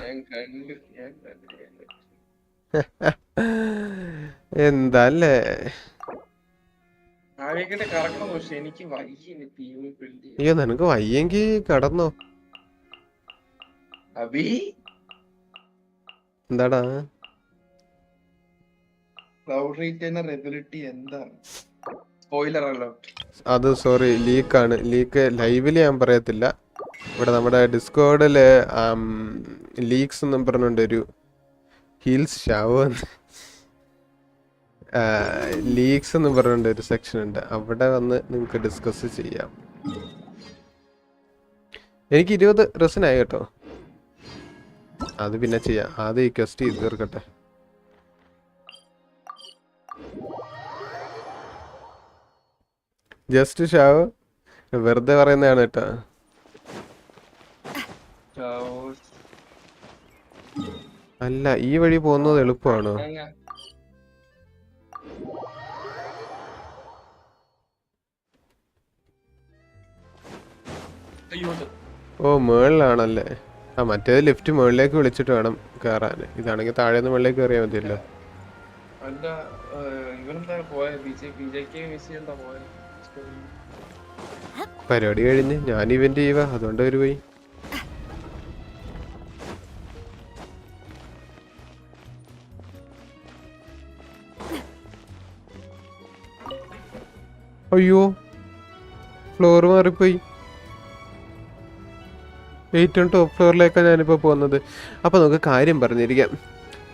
എന്താല്ലേ കറക്കണം. പക്ഷെ എനിക്ക് വയ്യ. അയ്യോ നിനക്ക് വയ്യെങ്കി കടന്നോ. അബി എന്താടാ ക്ലൗഡ് റീറ്റെയിനർ എബിലിറ്റി എന്താണ്? സ്പോയിലർ അല്ലോ അത്. സോറി, ലീക്കാണ്. ലീക്ക് ലൈവില് ഞാൻ പറയത്തില്ല. ഇവിടെ നമ്മുടെ ഡിസ്കോഡില് ലീക്സ് എന്നും പറഞ്ഞുകൊണ്ട് ഒരു ഹീൽസ് ഷാവോ ലീക്സ് എന്ന് പറഞ്ഞുകൊണ്ട് ഒരു സെക്ഷൻ ഉണ്ട്. അവിടെ വന്ന് നിങ്ങൾക്ക് ഡിസ്കസ് ചെയ്യാം. എനിക്ക് 20 റെസിനായി കേട്ടോ. അത് പിന്നെ ചെയ്യാം. ആദ്യം ഈ ക്വസ്റ്റ് ചെയ്ത് തീർക്കട്ടെ. ജസ്റ്റ് ഷാവ് വെറുതെ പറയുന്നതാണ് കേട്ടോ. അല്ല, ഈ വഴി പോകുന്നത് എളുപ്പമാണോ? ഓ മേളിലാണല്ലേ. ആ മറ്റേത് ലിഫ്റ്റ് മുകളിലേക്ക് വിളിച്ചിട്ട് വേണം കയറാൻ. ഇതാണെങ്കിൽ താഴെ നിന്ന് മുകളിലേക്ക് കയറിയാൽ മതിയല്ലോ. പരിപാടി കഴിഞ്ഞ് ഞാൻ ഇവന്റ് ചെയ്യുക, അതുകൊണ്ട് ഒരു പോയി. അയ്യോ ഫ്ലോർ മാറിപ്പോയി. 8 ടോപ്പ് ഫ്ലോറിലേക്കാണ് ഞാനിപ്പോൾ പോകുന്നത്. അപ്പോൾ നമുക്ക് കാര്യം പറഞ്ഞിരിക്കാം.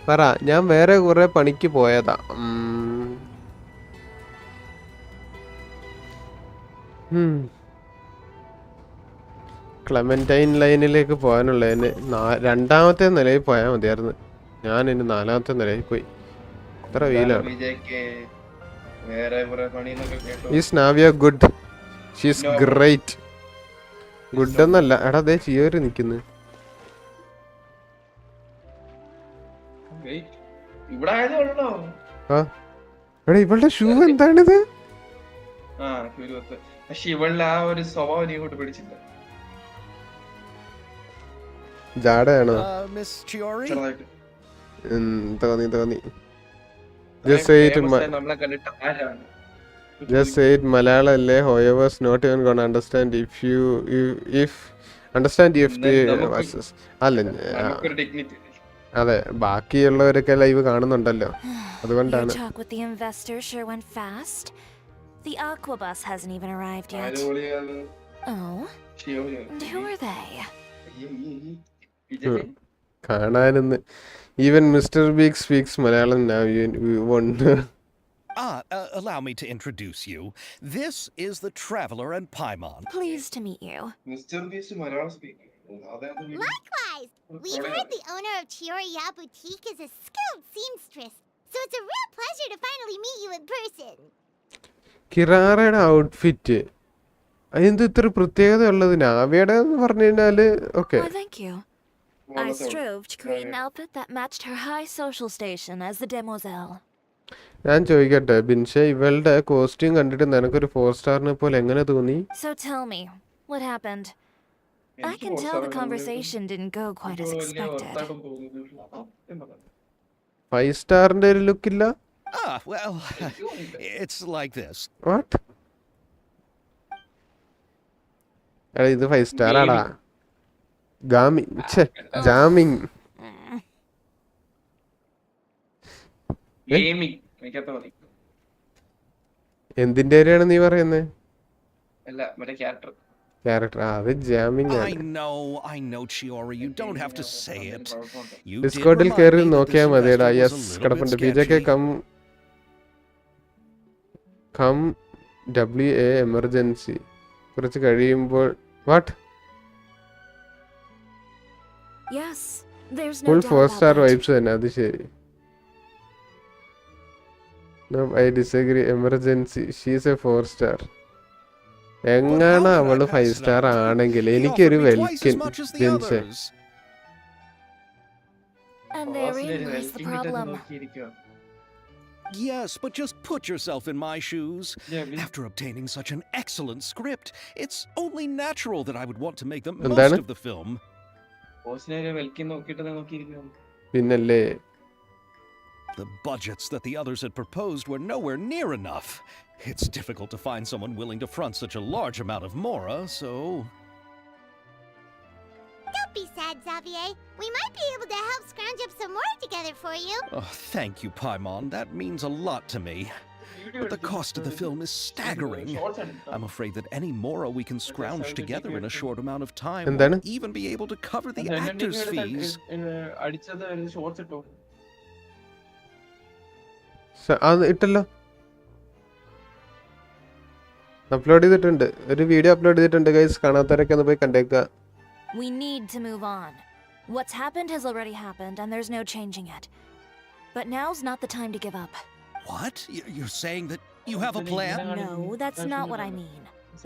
പറ, ഞാൻ വേറെ കുറേ പണിക്ക് പോയതാ. ക്ലെമന്റൈൻ ലൈനിലേക്ക് പോകാനുള്ളതിന് 2ാമത്തെ നിലയിൽ പോയാൽ മതിയായിരുന്നു. ഞാൻ ഇനി 4ാമത്തെ നിലയിൽ പോയി. എത്ര വെയിലാണ്. Is Navia good? She's great. Good എന്നല്ല എടാ, അതേ ചിയോര് നിക്കുന്നു. ആ എടാ, ഇവളുടെ ഷൂ എന്താണിത്? ജാടയാണോ? തോന്നി. Just say it Malayalam alle. Whoever's not even gonna understand understand if the അല്ല അതെ, ബാക്കിയുള്ളവരൊക്കെ ലൈവ് കാണുന്നുണ്ടല്ലോ, അതുകൊണ്ടാണ്. Your talk with the investor sure went fast. The aqua bus hasn't even arrived yet. Oh, and who are they? കാണാനെന്ന്. Even Mr. Big speaks Malayalam now. You won't. Allow me to introduce you. This is the Traveler and Paimon. Pleased to meet you. Likewise! We've heard the owner of Chioriya Boutique is a skilled seamstress, so it's a real pleasure to finally meet you in person. കിറാറയുടെ outfit അതെന്ത് ഇത്ര പ്രത്യേകത ഉള്ളത്? നാവിയുടെ എന്ന് പറഞ്ഞു കഴിഞ്ഞാല് okay. Why, thank you. I strove to create an outfit that matched her high social station as the demoiselle. ഞാൻ ചോദിക്കട്ടെ ബിൻഷെ, ഇവളുടെ കോസ്റ്റ്യൂം കണ്ടിട്ട് നിനക്കൊരു 4 സ്റ്റാറിനെ പോലെ എങ്ങനെ തോന്നി? So tell me, what happened? I can tell the conversation didn't go quite as expected. 5 സ്റ്റാറിന്റെ ഒരു look ഇല്ല. Well, it's like this. What? എടാ ഇത് 5 സ്റ്റാർ ആടാ. ജാമിങ്. എന്തിന്റെ കാര്യമാണ് നീ പറയുന്നത്? ക്യാരക്ടർ അത് ജാമിങ് ആണ്. I know Chiori, you don't have to say it. ഡിസ്കോർഡിൽ കയറി നോക്കിയാൽ മതിയെടാ. യെസ് കിടപ്പുണ്ട്. PJK കം WA എമർജൻസി കുറച്ച് കഴിയുമ്പോൾ. What? Yes, there's no full doubt 4 about star that. Vibes തന്നെ. അത് ശരി. No, I disagree. Emergency. She's a 4-star. But how എങ്ങാണ് could I അവള് pass 5-star that? ആണെങ്കിൽ He എനിക്കൊരു offered me twice as വെൽക്കിൻ much as the ജെൻസെ. others. And ബോസിന് therein ഒരു lies the വെൽക്കിംഗ് കിട്ടുന്ന problem. നോക്കിയിരിക്കുക. Yes, but just put yourself in my shoes. Yeah, please. After obtaining such an excellent script, it's only natural that I would want to make the എന്താണ്? most of the film. ബോസിനെ ഒരു വെൽക്കിംഗ് നോക്കിയിട്ട് നോക്കിയിരിക്കുക. പിന്നല്ലേ The budgets that the others had proposed were nowhere near enough. It's difficult to find someone willing to front such a large amount of mora, so... Don't be sad, Xavier. We might be able to help scrounge up some more together for you. Oh, thank you, Paimon. That means a lot to me. But the cost of the film is staggering. I'm afraid that any mora we can scrounge together in a short amount of time എന്താണ്? won't even be able to cover the actors' fees. അടിച്ചത് shorts ഇട്ടോ. അത് ഇട്ടല്ലോ. Upload ചെയ്തിട്ടുണ്ട്. ഒരു video upload ചെയ്തിട്ടുണ്ട് guys. കാണാത്തവരൊക്കെ ഒന്ന് പോയി കണ്ടേക്കുക. We need to move on. What's happened has already happened, and there's no changing it. But now's not the time to give up. What? You're saying that you have a plan? No, that's not what I mean.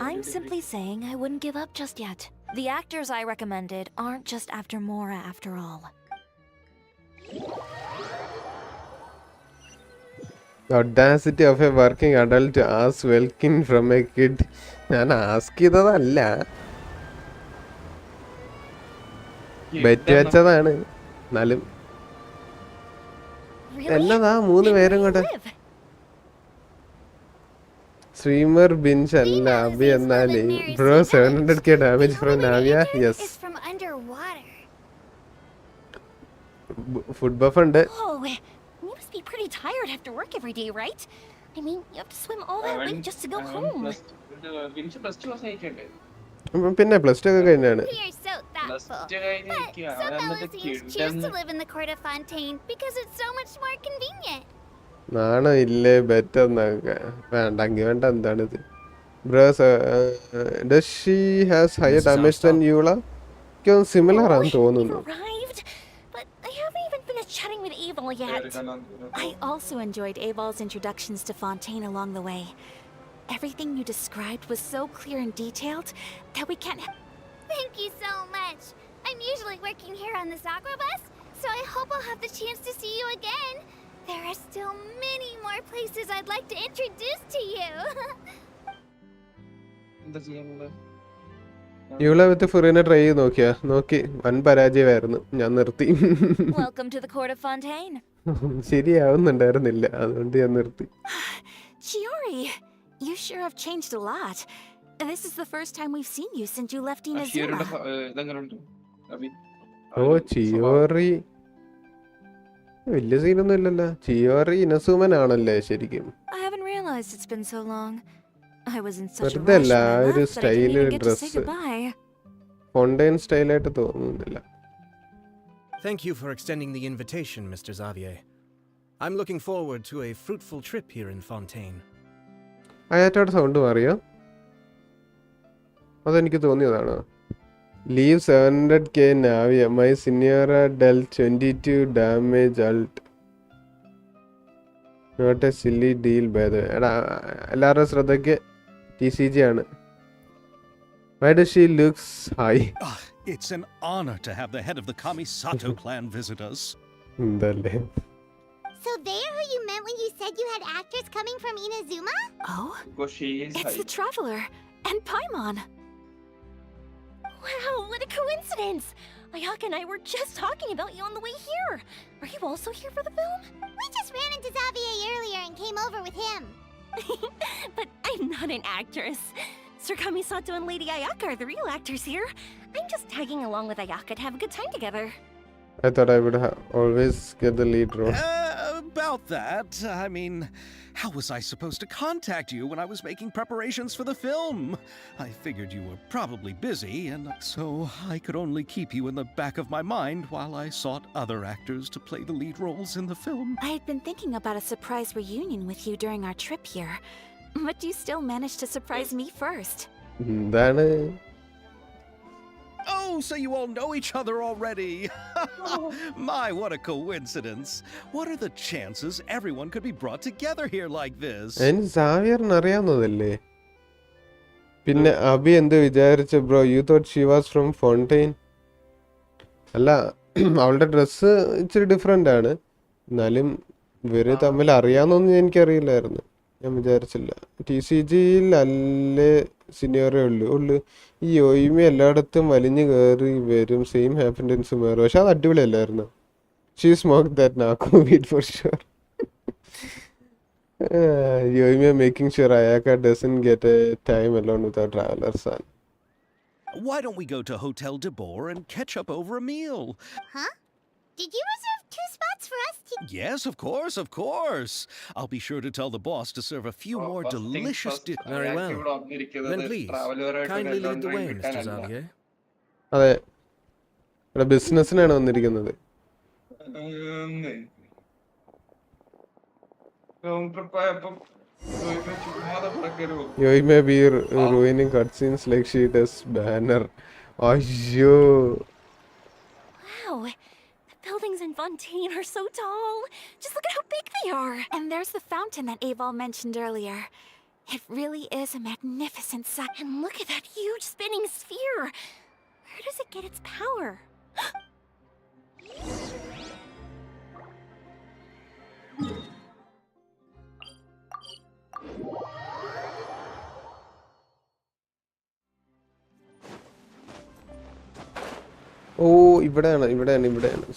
I'm simply saying I wouldn't give up just yet. The actors I recommended aren't just after Mora after all. The audacity of a working adult to ask welkin from a kid. ഞാൻ ask ചെയ്തതല്ല, bet വെച്ചതാണ്. എന്നാലും എന്നതാ 3 പേരും കൂടെ. Streamer ബിഞ്ച് അല്ല അബി എന്നാലേ bro. 700k damage from Navia. Yes, food buff ഉണ്ട്. You must be pretty tired after work every day, right? I mean, you have to swim all that way just to go home. പിന്നെ +2 ഒക്കെ കഴിഞ്ഞാണ്. We are so thoughtful. But some Malayalis choose to live in the court of Fontaine because it's so much more convenient. നാണം ഇല്ലേ bet എന്നൊക്കെ വേണ്ടെങ്കിൽ വേണ്ട. എന്താണിത് bro? Does she has higher damage than Eula? Similar ആണെന്ന് തോന്നുന്നു. Chatting with Aval yet. I also enjoyed Aval's introductions to Fontaine along the way. Everything you described was so clear and detailed that we can't. Thank you so much. I'm usually working here on this aqua bus, so I hope I'll have the chance to see you again. There are still many more places I'd like to introduce to you. എന്താ ചെയ്യാനുള്ളത്? യൂള വിത്ത് ഫുറിനെ try ചെയ്ത് നോക്കി വൻ പരാജയമായിരുന്നു. ഞാൻ നിർത്തി. Welcome to the court of Fontaine. ശരിയാവുന്നുണ്ടായിരുന്നില്ല, അതുകൊണ്ട് ഞാൻ നിർത്തി. Chiori, you sure have changed a lot. This is the first time we've seen you since you left Inazuma. ഇതെങ്ങനെയുണ്ട് Abi? ഓ ചിയോറി വലിയ സീനൊന്നും ഇല്ലല്ലോ. ചിയോറി ഇനസൂമൻ ആണല്ലേ ശരിക്കും? I haven't realized it's been so long. I was in such a വെറുതെ rush അല്ല, when I ആ ഒരു left that I didn't style even get to say dress goodbye. ഫോണ്ടൈൻ സ്റ്റൈലായിട്ട് തോന്നുന്നില്ല. Thank you for extending the invitation, Mr. Xavier. I'm looking forward to a fruitful trip here in Fontaine. അയാറ്റോടെ sound മാറിയോ? അതെനിക്ക് തോന്നിയതാണോ? Leave 700k Navia my സിനിയറ ഡെൽ 22 damage ult not a silly deal by the. എടാ എല്ലാവരുടെ ശ്രദ്ധയ്ക്ക് TCG ആണ്. Why does she looks high? It's an honor to have the head of the Kamisato clan visit us. എന്തല്ലേ? So they're who you meant when you said you had actors coming from Inazuma? Oh, Because she is it's the Traveler and Paimon. Wow, what a coincidence! Ayaka and I were just talking about you on the way here. Are you also here for the film? We just ran into Xavier earlier and came over with him. But I'm not an actress. Sir Kamisato and Lady Ayaka are the real actors here. I'm just tagging along with Ayaka to have a good time together. I thought I would always get the lead role. About that, I mean, how was I supposed to contact you when I was making preparations for the film? I figured you were probably busy, and so I could only keep you in the back of my mind while I sought other actors to play the lead roles in the film. I had been thinking about a surprise reunion with you during our trip here, but you still managed to surprise me first. എന്താണ്? Oh, so you all know each other already. My, what a coincidence. What are the chances everyone could be brought together here like this? അതിന് സാവിയറിന് അറിയാവുന്നതല്ലേ? പിന്നെ അബി എന്ത് വിചാരിച്ച bro? You thought she was from Fontaine? അല്ല, അവളുടെ dress ഇച്ചിരി different ആണ്. എന്നാലും ഇവര് തമ്മിൽ അറിയാമെന്നൊന്നും എനിക്കറിയില്ലായിരുന്നു. ഞാൻ വിചാരിച്ചില്ല. TCGയിൽ അല്ലേ സിനിയറേ ഉള്ളു. ഈ ഒയിമ എല്ലായിടത്തും വലിഞ്ഞു കയറി വരും. സെയിം ഹാപ്പൻഡൻസും വേറെ. പക്ഷെ അത് അടിപൊളിയല്ലായിരുന്നു. ഷീ സ്മോക്ക് ദാറ്റ് നാക്കോ വീറ്റ് for sure. Yoime making sure Ayaka doesn't get a time alone with our traveler son. Why don't we go to Hotel de Boer and catch up over a meal? Huh? Did you reserve 2 spots for us to... Yes, of course. I'll be sure to tell the boss to serve a few more delicious dishes. Very well. Then please, kindly lead the way, Mr. Xavier. അതെ, ഇവിടെ ബിസിനസ്സിനാണ് വന്നിരിക്കുന്നത്. Yoime be ruining cutscenes like she does Banner. Ayyo. Wow, the buildings in Fontaine are so tall. Just look at how big they are. And there's the fountain that Aval mentioned earlier. It really is a magnificent sight. And look at that huge spinning sphere. Where does it get its power? ഓ, ഇവിടെയാണ്.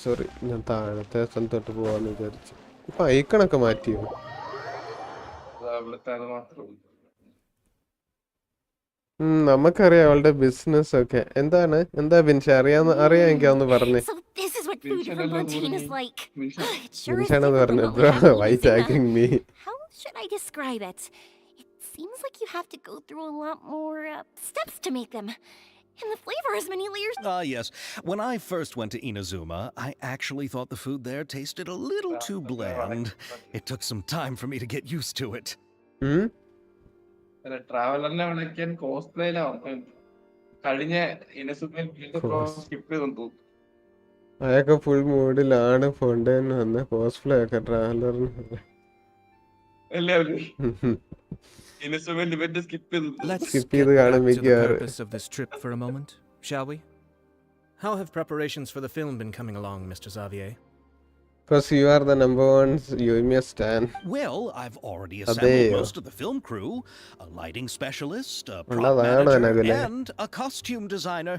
Sorry, ഞാൻ താഴത്തെ സ്ഥലത്തോട്ട് പോവാന്ന് വിചാരിച്ചു. ഇപ്പൊ ഐക്കണൊക്കെ മാറ്റിയോ? നമുക്കറിയാം അവളുടെ business ഒക്കെ. എന്താ ബിൻഷ അറിയാമെങ്കിൽ ഒന്ന് പറഞ്ഞേ. So this is what food from Fontaine is like. It sure is ബിൻഷാണെന്ന് different പറഞ്ഞു. from what we have Why in Inazuma. tagging me? How should I describe it? It seems like you have to go through a lot more steps to make them. And the flavor has many layers. Yes. When I first went to Inazuma, I actually thought the food there tasted a little too bland. It took some time for me to get used to it. ട്രാവലറിനെ വിളിക്കാൻ കോസ്പ്ലേയിലാണ് കഴിഞ്ഞ ഇനസുമയിൽ skip ചെയ്തെന്ന് തോന്നുന്നു. അതൊക്കെ full മൂഡിലാണ് Fontaine വന്ന cosplay ഒക്കെ ട്രാവലറിന്. ഇനസുമയിൽ event skip ചെയ്തു. Let's get back to the purpose of this trip for a moment, shall we? How have preparations for the film been coming along, Mr. Xavier? Because you are the #1 Yoime stan. Well, I've already assembled most of the film crew, a lighting specialist, a prop manager, and a costume designer.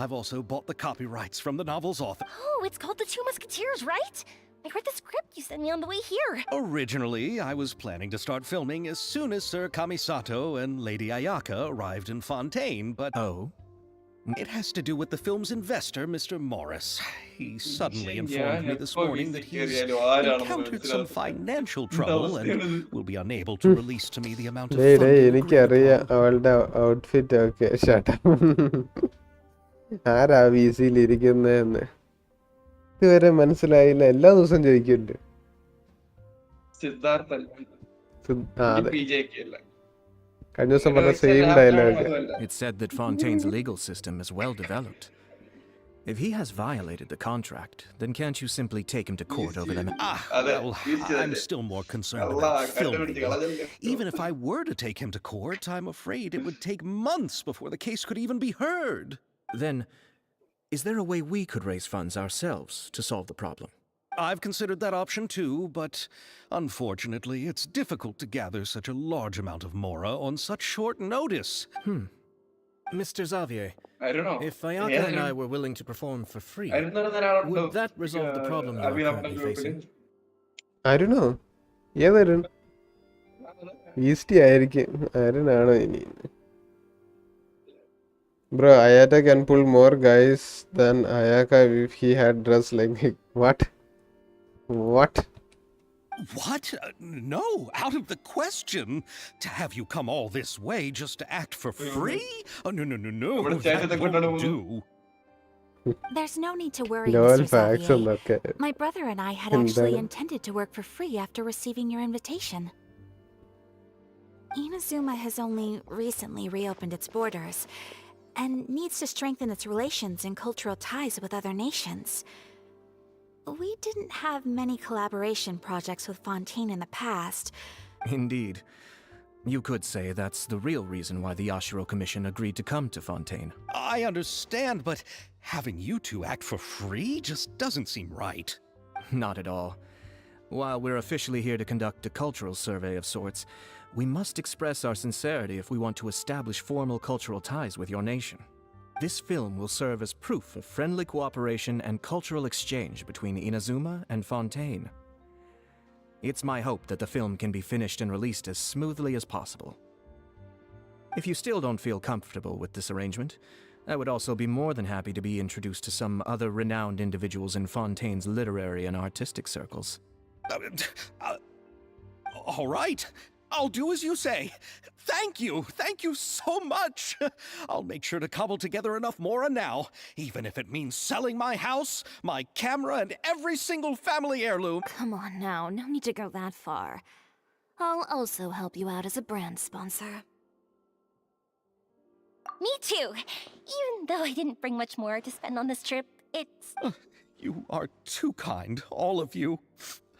I've also bought the copyrights from the novel's author. Oh, it's called The Two Musketeers, right? I read the script you sent me on the way here. Originally, I was planning to start filming as soon as Sir Kamisato and Lady Ayaka arrived in Fontaine, but... Oh? It has to do with the film's investor, Mr. Morris. He suddenly informed me this morning that he's encountered some financial trouble and will be unable to release to me the amount of funding. എനിക്കറിയാം അവളുടെ outfit ഒക്കെ. ആരാ വീസിയിലിരിക്കുന്നതെന്ന് ഇതുവരെ മനസ്സിലായില്ല. എല്ലാ ദിവസവും ചോദിക്കുന്നുണ്ട്. സിദ്ധാർത്ഥൻ കഴിഞ്ഞ ദിവസം പറഞ്ഞ same dialogue. It's said that Fontaine's legal system is well developed. If he has violated the contract, then can't you simply take him to court over them? Well, I'm still more concerned about filming. Even if I were to take him to court, I'm afraid it would take months before the case could even be heard. Then, is there a way we could raise funds ourselves to solve the problem? I've considered that option too, but unfortunately, it's difficult to gather such a large amount of mora on such short notice. Mr. Xavier, I don't know. If Ayaka and I were willing to perform for free, would that resolve the problem you are currently facing? I don't know. ഏതായാലും ഈസ്റ്റി ആയിരിക്കും. ആരനാണോ ഇനി? Bro, Ayaka can pull more guys than Ayaka if he had dressed like me. What? What? No, out of the question. To have you come all this way just to act for free? Oh, no. That won't do. There's no need to worry, Lol, Mr. facts Xavier. on that. My brother and I had actually intended to work for free after receiving your invitation. Inazuma has only recently reopened its borders, and needs to strengthen its relations and cultural ties with other nations. We didn't have many collaboration projects with Fontaine in the past. Indeed. You could say that's the real reason why the Yashiro Commission agreed to come to Fontaine. I understand, but having you two act for free just doesn't seem right. Not at all. While we're officially here to conduct a cultural survey of sorts, we must express our sincerity if we want to establish formal cultural ties with your nation. This film will serve as proof of friendly cooperation and cultural exchange between Inazuma and Fontaine. It's my hope that the film can be finished and released as smoothly as possible. If you still don't feel comfortable with this arrangement, I would also be more than happy to be introduced to some other renowned individuals in Fontaine's literary and artistic circles. All right. I'll do as you say. Thank you so much. I'll make sure to cobble together enough mora now, even if it means selling my house, my camera, and every single family heirloom. Come on now, no need to go that far. I'll also help you out as a brand sponsor. Me too. Even though I didn't bring much more to spend on this trip, it's... You are too kind, all of you.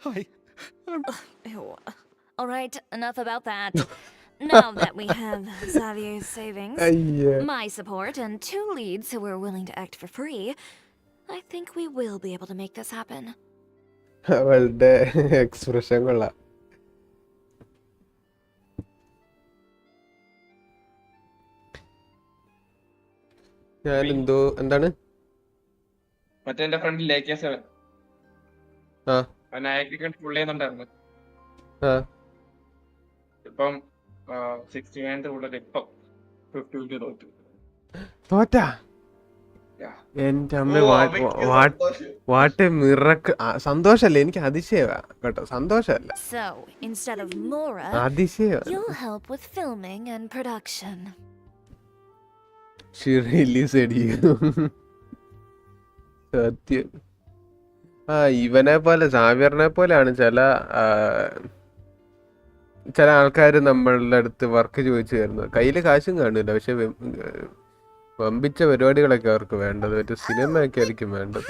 Ew. All right, enough about that. Now that we have Xavier's savings, my support, and 2 leads who are willing to act for free, I think we will be able to make this happen. അവളുടെ expression കൊള്ളാം. ഞാൻ എന്താണ് മറ്റേ എന്റെ front ലേക്ക് 7 അവൻ ആക്രിക്കൺ full ചെയ്യുന്നുണ്ടായിരുന്നു. ഇപ്പം 69 ഉള്ളത് ഇപ്പം 50 തോറ്റാ. എന്റെ അമ്മ വാട്ട് മിറക്ക്. സന്തോഷല്ലേ, എനിക്ക് അതിശയവാ കേട്ടോ, സന്തോഷല്ല So, instead of Mora, അതിശയവാ. you'll help with filming and production. She really said you. സത്യം. ഇവനെ പോലെ സാവിയറിനെ പോലെയാണ് ചില ആൾക്കാർ നമ്മളുടെ അടുത്ത് വർക്ക് ചോദിച്ചു തരുന്നത്. കയ്യിൽ കാശും കാണില്ല, പക്ഷെ വമ്പിച്ച പരിപാടികളൊക്കെ അവർക്ക് വേണ്ടത്, മറ്റേ സിനിമയൊക്കെ ആയിരിക്കും വേണ്ടത്.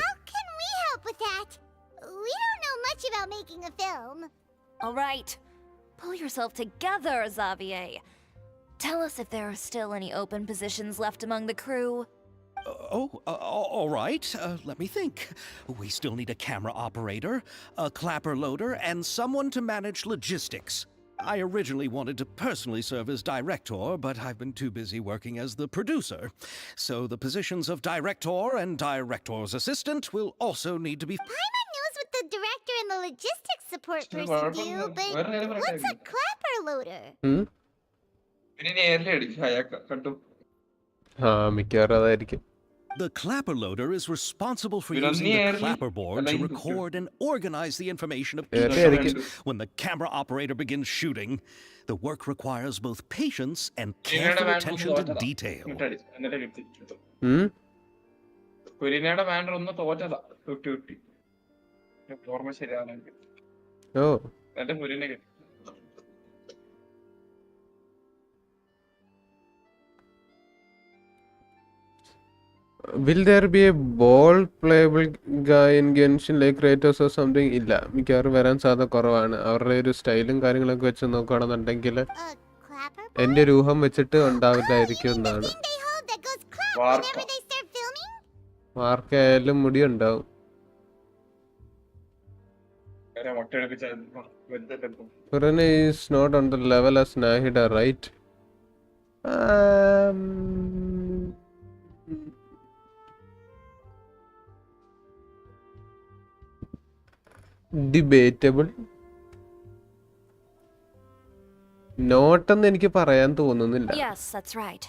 All right, pull yourself together, Xavier. Tell us if there are still any open positions left among the crew. All right. Let me think. We still need a camera operator, a clapper loader, and someone to manage logistics. I originally wanted to personally serve as director, but I've been too busy working as the producer. So the positions of director and director's assistant will also need to be... Paimon knows what the director and the logistics support person do, but what's a clapper loader? മിക്കവാറും അതായിരിക്കും. The clapper loader is responsible for using the clapper board to record and organize the information of each shot. When the camera operator begins shooting, the work requires both patience and careful attention to detail. ഫുരീനയുടെ banner ഒന്ന് തോറ്റതാ 50-50. ഓർമ്മ ശരിയാണെങ്കിൽ എന്റെ ഫുരീനെ കിട്ടി. Will there be a bold playable guy in Genshin like Kratos or something? ഇല്ല, മിക്കവാറും വരാൻ സാധ്യത കുറവാണ്. അവരുടെ ഒരു സ്റ്റൈലും കാര്യങ്ങളൊക്കെ വെച്ച് നോക്കുകയാണെന്നുണ്ടെങ്കിൽ എൻ്റെ ഒരു ഊഹം വെച്ചിട്ട് ഉണ്ടാവില്ലായിരിക്കും എന്നാണ്. വാർക്കയായാലും മുടി ഉണ്ടാവും. Furina is not on the level as Nahida, right? Debatable. നോട്ടെന്ന് എനിക്ക് പറയാൻ തോന്നുന്നില്ല. Yes, that's right.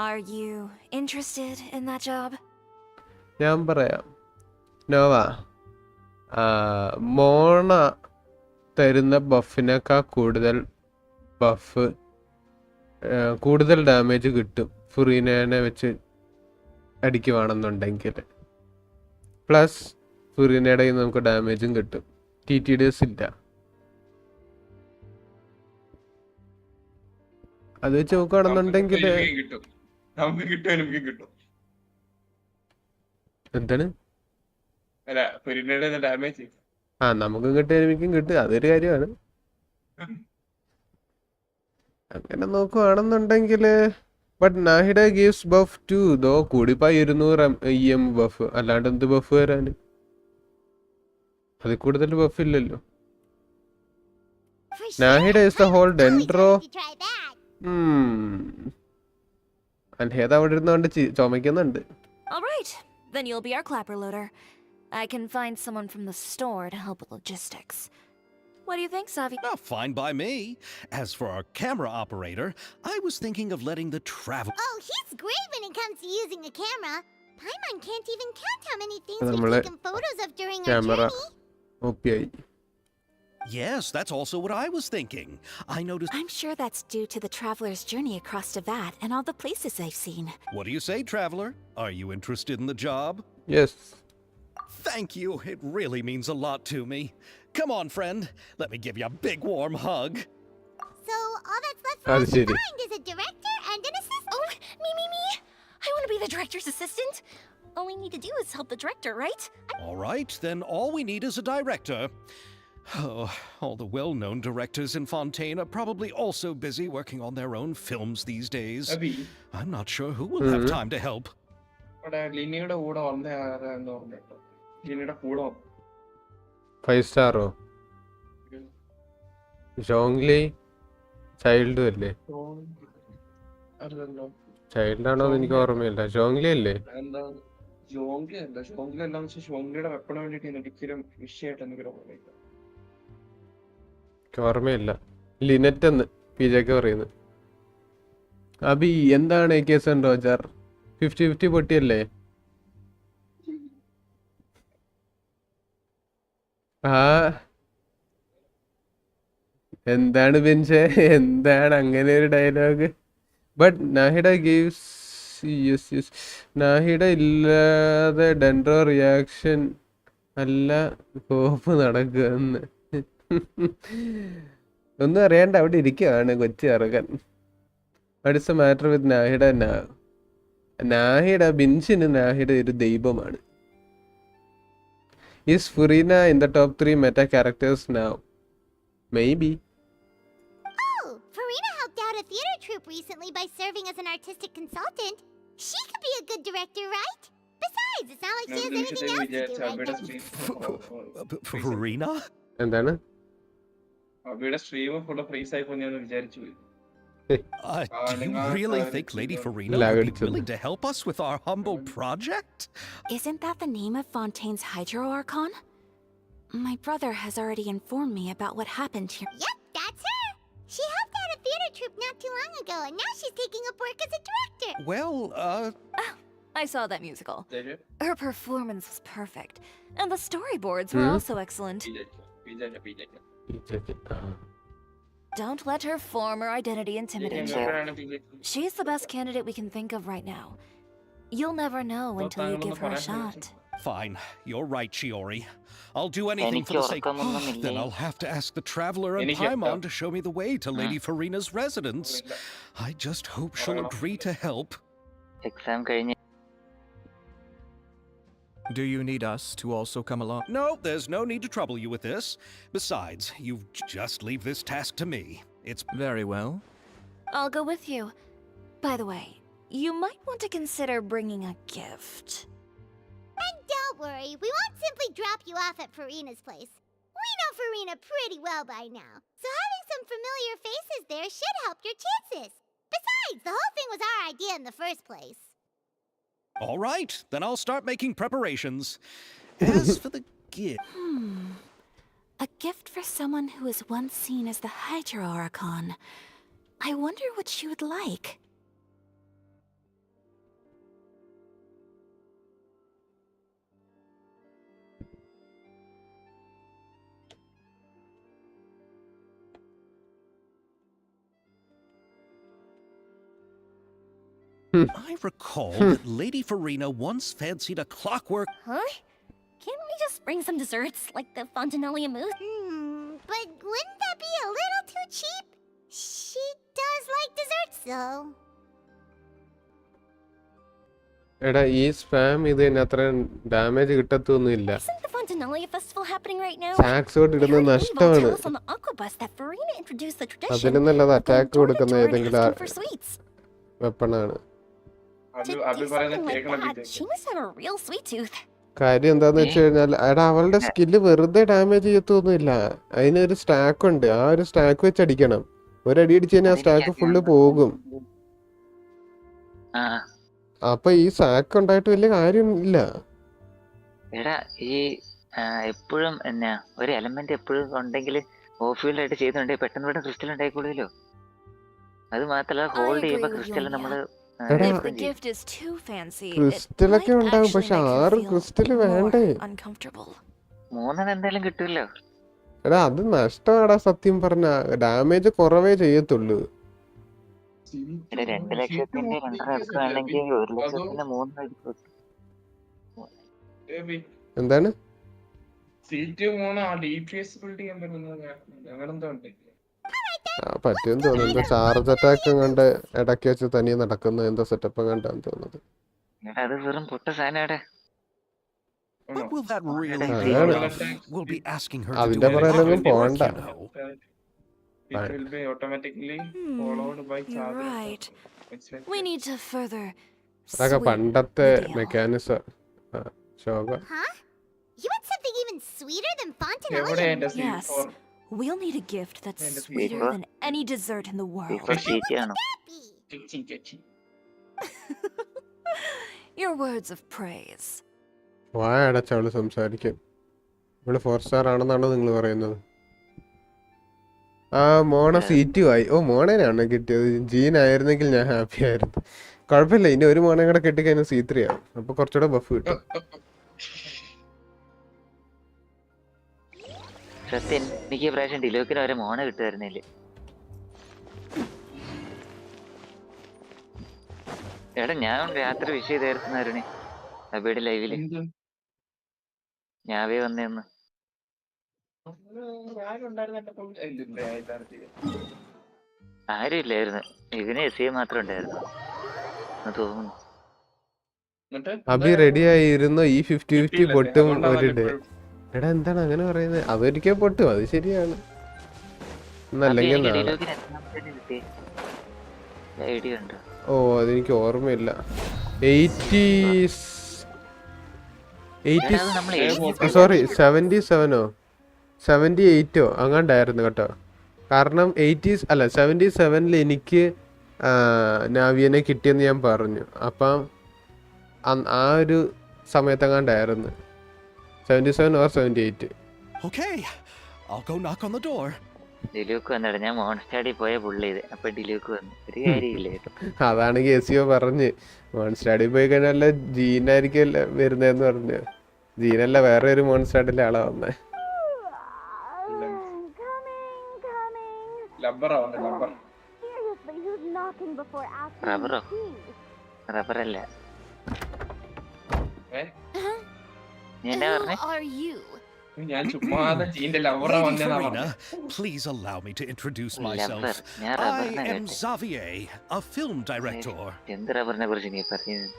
Are you interested in that job? ഞാൻ പറയാം. നോവ, മോണ തരുന്ന ബഫിനേക്കാൾ കൂടുതൽ ഡാമേജ് കിട്ടും ഫുറീനയെ വെച്ച് അടിക്കുവാണെന്നുണ്ടെങ്കിൽ. പ്ലസ് ഫുറീനയുടെ നമുക്ക് ഡാമേജും കിട്ടും. TTDs ഇല്ല. അത് വെച്ച് നോക്കുകയാണെന്നുണ്ടെങ്കിൽ നമുക്ക് കിട്ടും എനിക്കും കിട്ടും. എന്താണ്? അല്ല ഫെരിനയുടെ ഡാമേജ്. ആ നമുക്കും കിട്ടും എനിക്കും കിട്ടും, അതൊരു കാര്യമാണ്. അങ്ങനെ നോക്കുവാണെന്നുണ്ടെങ്കിൽ ബട്ട് നാഹിഡ ഗീവ്സ് ബഫ് ടു ദോ കൂടിപ്പോയി 200 EM ബഫ്, അല്ലാണ്ട് എന്ത് ബഫ് വരാൻ? അതിൽ കൂടുതൽ ബഫ് ഇല്ലല്ലോ. നാഹിഡ ഇസ് ദ ഹോൾ ഡെൻഡ്രോ. അൻഹേത അവിടെ ഇരുന്നുകൊണ്ട് ചുമക്കുന്നുണ്ട്. Alright, then you'll be our clapper loader. I can find someone from the store to help with logistics. What do you think, Savi? Oh, fine by me. As for our camera operator, I was thinking of letting the travel... Oh, he's great when it comes to using a camera. Paimon can't even count how many things Namale we've taken photos of during our camera journey. OPI. Yes, that's also what I was thinking. I noticed... I'm sure that's due to the traveler's journey across Teyvat and all the places they've seen. What do you say, traveler? Are you interested in the job? Yes. Thank you. It really means a lot to me. Come on, friend. Let me give you a big warm hug. So all that's left for us to find is a director and an assistant. Oh, me. I want to be the director's assistant. All we need to do is help the director, right? All right, then all we need is a director. Oh, all the well-known directors in Fontaine are probably also busy working on their own films these days. Abhi. I'm not sure who will have time to help. ലിനിയുടെ കൂടെ വന്ന ആരാന്ന് പറഞ്ഞിട്ടോ? ലിനിയുടെ കൂടെ 5 സ്റ്റാറോ? ജോങ്ലി child അല്ലേ? അല്ലല്ലോ, child ആണോ എന്ന് എനിക്ക് ഓർമ്മയില്ല. ജോങ്ലി അല്ലേ? എന്താ ജോങ്ലി അല്ല, ജോങ്ലി എന്താന്ന് വെച്ചാൽ ജോങ്ലിയുടെ വെപ്പണ വേണ്ടിട്ട് ഒരിക്കലും വിഷയമായിട്ട് എനിക്ക് ഓർമ്മയില്ല. ഓർമ്മയില്ല. ലിനറ്റ് എന്ന് പിജൊക്കെ പറയുന്നത്. അബി എന്താണ് AK7 റോജർ? 50-50 പൊട്ടിയല്ലേ? ആ എന്താണ് ബെഞ്ച്, എന്താണ് അങ്ങനെ ഒരു ഡയലോഗ്? ബട്ട് നാഹിഡ ഗീവ്സ് യെസ് നാഹിഡ ഇല്ലാതെ ഡെൻഡ്രോ റിയാക്ഷൻ അല്ല കോപ്പ് നടക്കുമെന്ന്. ഒന്നും അറിയാണ്ട് അവിടെ ഇരിക്കുകയാണ് കൊച്ചു ഇറങ്ങാൻ. അടുത്ത മാറ്റർ വിത്ത് നാഹിഡ. നാഹിഡ ബിൻസിന് നാഹിഡ ഒരു ദൈവമാണ്. Is Furina in the top 3 meta characters now? Maybe. Oh, Furina helped out a theater troupe recently by serving as an artistic consultant. She could be a good director, right? Besides, it's not like she has anything else to do right now. Furina? എന്താണ്? അബിയുടെ stream full freeze ആയി പോയി വിചാരിച്ചു. Do you really think Lady Furina would be willing to help us with our humble project? Isn't that the name of Fontaine's Hydro Archon? My brother has already informed me about what happened here. Yep, that's her. She helped out a theater troupe not too long ago, and now she's taking up work as a director. Well, I saw that musical. Her performance was perfect, and the storyboards were also excellent. Don't let her form or identity intimidate you. She's the best candidate we can think of right now. You'll never know until you give her a shot. Fine. You're right, Shiori. I'll do anything for the sake... Then I'll have to ask the Traveler and Paimon to show me the way to Lady Furina's residence. I just hope she'll agree to help. Exam കഴിഞ്ഞ് Do you need us to also come along? No, there's no need to trouble you with this. Besides, you just leave this task to me. It's... Very well. I'll go with you. By the way, you might want to consider bringing a gift. And don't worry, we won't simply drop you off at Furina's place. We know Furina pretty well by now, so having some familiar faces there should help your chances. Besides, the whole thing was our idea in the first place. All right, then I'll start making preparations. As for the gift... A gift for someone who was once seen as the Hydro Archon. I wonder what she would like. I recall that Lady Furina once fancied a clockwork... Huh? Can't we just bring some desserts, like the Fontinalia mousse? But wouldn't that be a little too cheap? She does like desserts, though. എടാ ഈ spam ഇത് തന്നെ അത്രയും damage കിട്ടത്തൊന്നുമില്ല. Isn't the Fontinalia festival happening right now? സാക്സോട്ട് ഇടുന്ന I heard Eve will നഷ്ടമാണ്. tell us on the Aquabus that Furina introduced the tradition അതിനും നല്ലത് of attack going door to കൊടുക്കുന്ന door and ഏതെങ്കിലും asking for sweets. വെപ്പണാണ്. To do something like that, she must have a real sweet tooth. കാര്യം എന്താന്ന് വെച്ച് കഴിഞ്ഞാൽ എടാ അവളുടെ സ്കില്ല് വെറുതെ ഡാമേജ് ചെയ്യത്തൊന്നുമില്ല. അതിനൊരു സ്റ്റാക്ക് ഉണ്ട്. ആ ഒരു സ്റ്റാക്ക് വെച്ച് അടിക്കണം. ഒരടി അടിച്ച് കഴിഞ്ഞാൽ ആ സ്റ്റാക്ക് ഫുള്ള് പോകും. അപ്പൊ ഈ സാക്ക് ഉണ്ടായിട്ട് വലിയ കാര്യമില്ല. എടാ ഈ എപ്പോഴും എന്നാ ഒരു എലമെന്റ് എപ്പോഴും ഉണ്ടെങ്കിൽ ഓഫ് ഫീൽഡ് ആയിട്ട് ചെയ്യുന്നുണ്ടെങ്കിൽ പെട്ടെന്ന് പെട്ടെന്ന് ക്രിസ്റ്റൽ ഉണ്ടായിക്കൂടല്ലോ. അത് മാത്രല്ല ഹോൾഡ് ചെയ്യുമ്പോ ക്രിസ്റ്റൽ നമ്മള് ക്രിസ്റ്റലൊക്കെ ഉണ്ടാവും, പക്ഷെ 6 ക്രിസ്റ്റല് വേണ്ടേ? 3 എന്തായാലും കിട്ടുമല്ലോ. എടാ അത് നഷ്ടമാടാ സത്യം പറഞ്ഞ. ഡാമേജ് കുറവേ ചെയ്യത്തുള്ളൂ. 2 ലക്ഷത്തിന്റെ 2.5 എടുക്കുകയാണെങ്കിൽ 1 ലക്ഷത്തിന്റെ 3 എടുക്കും. എന്താണ് പറ്റുമെന്ന് തോന്നുന്നു. എന്തോ ചാർജ് അറ്റാക്ക് കണ്ട് ഇടയ്ക്ക് വെച്ച് തനിയെ നടക്കുന്ന എന്തോ സെറ്റപ്പ് കണ്ടാന്ന് തോന്നുന്നത്. അത് വെറും പൊട്ട സാധനം. What will that really Ah, be? yeah. We'll be asking her to അതിന്റെ do പുറകെ anything ഒന്നും work, പോണ്ട. you know. It will be automatically followed by You're charger. right. We need to further അതൊക്കെ sweeten പണ്ടത്തെ the deal. Mechanism. Shobha Huh? You want something even sweeter than Fontinalia? എവിടെ എന്റെ Yes. We'll need a gift that's And the sweeter paper. than any dessert in the world. ഇപ്പൊ ഷീറ്റാണോ? Your words of praise. വായ അടച്ചവള് സംസാരിക്കും. ഇവള് 4 star ആണെന്നാണോ നിങ്ങൾ പറയുന്നത്? ആ മോണ സീറ്റും ആയി. ഓ മോണേനാണ് കിട്ടിയത്. ജീൻ ആയിരുന്നെങ്കിൽ ഞാൻ ഹാപ്പി ആയിരുന്നു. കുഴപ്പമില്ല, ഇനി ഒരു മോണയും കൂടെ കെട്ടിക്കഴിഞ്ഞാൽ C3 ആവും. അപ്പൊ കുറച്ചുകൂടെ ബഫ് കിട്ടും. സത്യം എനിക്ക് ഈ പ്രാവശ്യം ഡിലോക്കിന് വരെ മോണ കിട്ടുമായിരുന്നില്ല. എടാ ഞാൻ രാത്രി വിഷ് ചെയ്തായിരുന്നു അബിയുടെ ലൈവില്. ഞാവേ വന്നേന്ന് ആരും ഇല്ലായിരുന്നു. ഇതിന് SE മാത്രം ഉണ്ടായിരുന്നു തോന്നുന്നു. അബി റെഡി ആയിരുന്നു. ഈ 50-50 പൊട്ടും ഒരു ഡേ. എടാ എന്താണ് അങ്ങനെ പറയുന്നത്? അതൊരിക്കൽ പൊട്ടും, അത് ശരിയാണ്. എന്നല്ലെങ്കിൽ നാളെ. ഐഡിയ ഉണ്ട്. ഓ അതെനിക്ക് ഓർമ്മയില്ല. 77 78 അങ്ങാണ്ടായിരുന്നു കേട്ടോ. കാരണം 77 എനിക്ക് നാവിയനെ കിട്ടിയെന്ന് ഞാൻ പറഞ്ഞു. അപ്പം ആ ഒരു സമയത്തെങ്ങാണ്ടായിരുന്നു 77 or 78. Okay, I'll go knock on the door. ഡിലൂക്ക് വന്നിട ഞാൻ മോൺസ്റ്റാഡിൽ പോയ പുള്ളി ഇത്. അപ്പൊ ഡിലൂക്ക് വന്നു. ഒരു കാര്യമില്ലായിരുന്നു. അതാണെങ്കിൽ SEO പറഞ്ഞ് മോൺസ്റ്റാഡിൽ പോയി കഴിഞ്ഞാൽ ജീനായിരിക്കും വരുന്നതെന്ന് പറഞ്ഞു. ജീനല്ല, വേറെ ഒരു മോൺസ്റ്റാഡിലെ ആളാ വന്നേ. റബ്ബറോ? റബ്ബറല്ല. ഞാൻ ചുമ്മാതെ ജീന്റെ ലവറ വന്നേന്നാ Furina, പറഞ്ഞത്. please allow me to introduce Lover. myself. ഞാൻ I റബ്ബറിനെ am കേട്ടെ. Xavier, a film director. എന്ത് റബ്ബറിനെ കുറിച്ച് നീ പറയുന്നത്?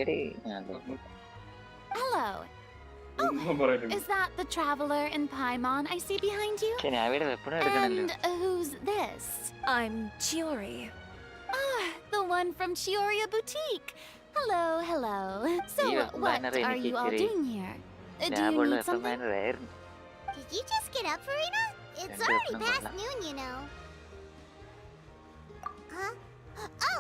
എടീ Hello. ഒന്നും പറയരുത്. Is that the traveler in Paimon I see behind you? ഞാവിയുടെ വെപ്പണം എടുക്കണല്ലോ. And who's this? I'm Chiori. Ah, the one from Chioria Boutique. Hello, hello. So, what are you all doing here? Do you need something? Did you just get up, Furina? It's already past noon, you know. Huh? Oh,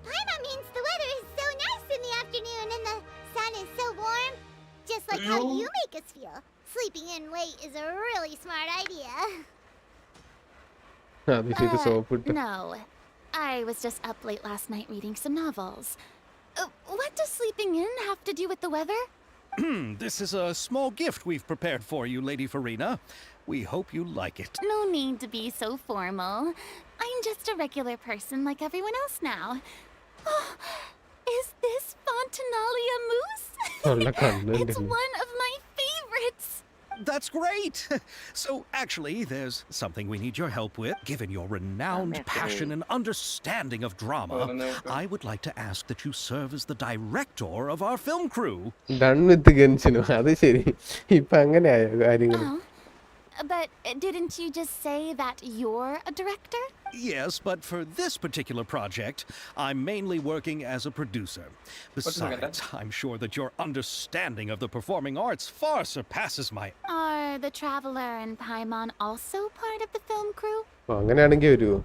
Paimon means the weather is so nice in the afternoon and the sun is so warm. Just like how you make us feel. Sleeping in late is a really smart idea. No. I was just up late last night reading some novels. What does sleeping in have to do with the weather? This is a small gift we've prepared for you, Lady Furina. We hope you like it. No need to be so formal. I'm just a regular person like everyone else now. Oh, is this Fontinalia mousse? It's one of my favorites. That's great! So, actually, there's something we need your help with. Given your renowned passion and understanding of drama, I would like to ask that you serve as the director of our film crew. Done with the Genshin. അത് ശരി. ഇപ്പൊ അങ്ങനെയായോ കാര്യങ്ങൾ? Oh, but didn't you just say that you're a director? Yes, but for this particular project, I'm mainly working as a producer. Besides, I'm sure that your understanding of the performing arts far surpasses my... Are the Traveler and Paimon also part of the film crew? അങ്ങനെയാണെങ്കിൽ വരുമോ?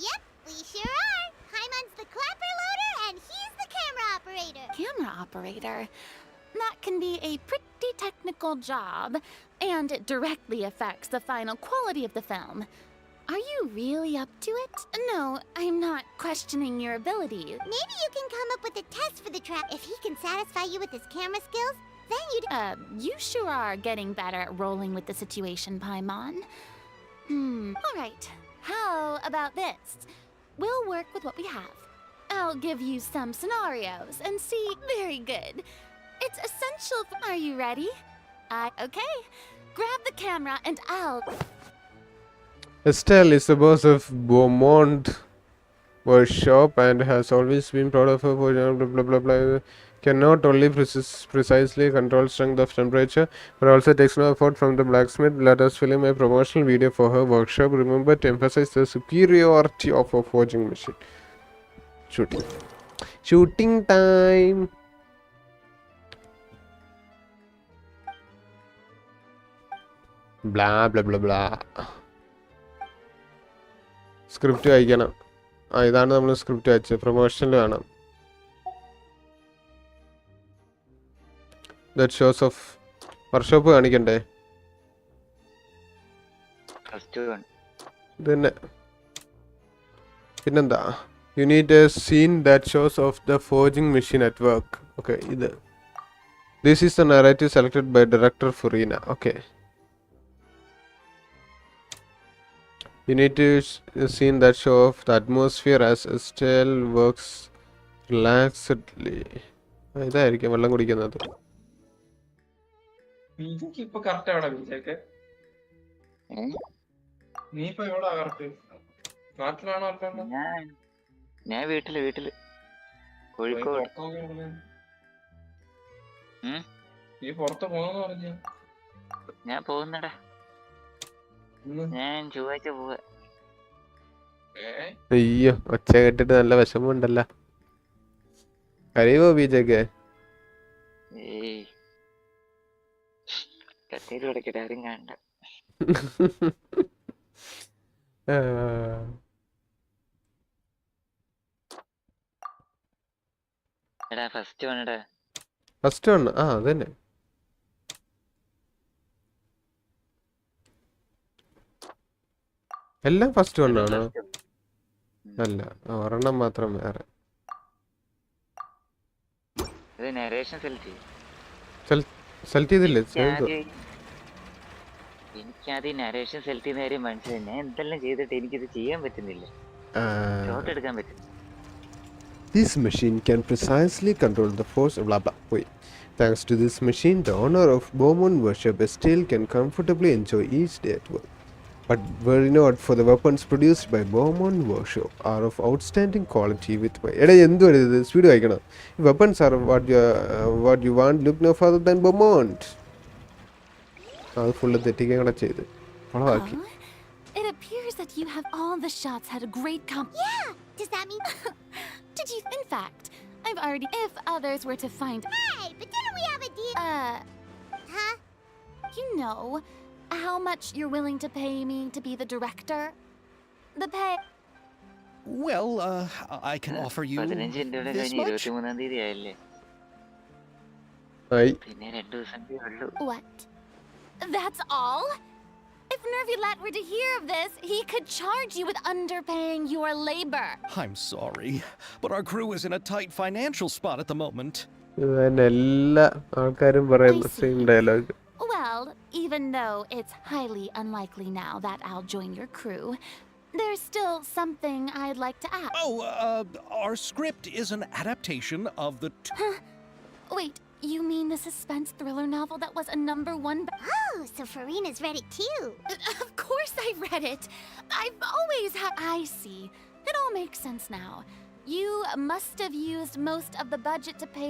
Yep, we sure are. Paimon's the clapper loader and he's the camera operator. Camera operator? That can be a pretty technical job, and it directly affects the final quality of the film. Are you really up to it? No, I'm not questioning your ability. Maybe you can come up with a test for the trap. If he can satisfy you with his camera skills, then you'd... You sure are getting better at rolling with the situation, Paimon. Alright. How about this? We'll work with what we have. I'll give you some scenarios and see... Very good. It's essential... Are you ready? Okay. Grab the camera and I'll... Estelle is the boss of Beaumont workshop and has always been proud of her for blah blah blah blah. Can not only precisely control strength of temperature, but also takes no effort from the blacksmith. Let us film a promotional video for her workshop. Remember to emphasize the superiority of a forging machine. Shooting time. Blah blah blah blah. Script വായിക്കണം. ഇതാണ് നമ്മൾ script വായിച്ചത്. പ്രൊമോഷനിൽ വേണം. That shows of workshop കാണിക്കണ്ടേ? ഇതന്നെ. പിന്നെന്താ? You need a scene that shows of the forging machine at work. Okay, ഇത്. This is the narrative selected by director Furina. Okay. You need to scene that show off the atmosphere as Estelle works relaxedly. ഇതായിരിക്കും വെള്ളം കുടിക്കുന്നത്. ഇപ്പൊ correct ആണോ ബീജൊക്കെ? നീ ഇപ്പൊ എവിടാ correct? നാട്ടിലാണോ അല്ലാണ്ടോ? ഞാൻ വീട്ടില് കോഴിക്കോട്. നീ പുറത്ത് പോണെന്ന് പറഞ്ഞ? ഞാൻ പോകുന്നടാ. ഞാൻ ചൊവ്വാഴ്ച പോവാ. അയ്യോ, ഒച്ച കേട്ടിട്ട് നല്ല വിഷമമുണ്ടല്ലോ. അറിയുമോ ബീജൊക്കെ? കത്തേരി കൊടുക്കട്ടെ, ആരും കാണണ്ട. എടാ ഫസ്റ്റ് വണ്ണടാ. First one? ആ അതന്നെ. എല്ലാം ഫസ്റ്റ് വണ്ണാണോ? അല്ല, ഒരെണ്ണം മാത്രം വേറെ. സെലക്ട് ചെയ്തില്ലേ? എനിക്കാദ്യം നരേഷൻ സെലക്ട് ചെയ്യുന്ന കാര്യം മനസ്സിലായി. ഞാൻ എന്തെല്ലാം ചെയ്തിട്ട് എനിക്കിത് ചെയ്യാൻ പറ്റുന്നില്ല. ഷോട്ട് എടുക്കാൻ പറ്റും. This machine can precisely control the force blah blah. Wait. Thanks to this machine, the owner of Beaumont workshop still can comfortably enjoy each day at work. But were you not for the weapons produced by Beaumont workshop are of outstanding quality with my... എടാ എന്തുവാണ് ഇത്? Speed വായിക്കണം. Weapons are what you want. Look no further than Beaumont. അത് full തെറ്റിക്കാൻ കൂടെ ചെയ്ത് വളവാക്കി. It appears that you have all the shots had a great Yeah! Does that mean... Did you... In fact, I've already... If others were to find... Hey, but didn't we have a deal? Huh? You know how much you're willing to pay me to be the director? The pay... Well, I can offer you this much. What? That's all? If Nervilat were to hear of this, he could charge you with underpaying your labor. I'm sorry, but our crew is in a tight financial spot at the moment. എല്ലാ ആൾക്കാരും പറയുന്ന same dialogue. Well, even though it's highly unlikely now that I'll join your crew, there's still something I'd like to ask. Oh, our script is an adaptation of the... Wait, You mean the suspense thriller novel that was a #1? Oh, so Furina's read it too. Of course I read it. I've always had. I see. It all makes sense now. You must have used most of the budget to pay.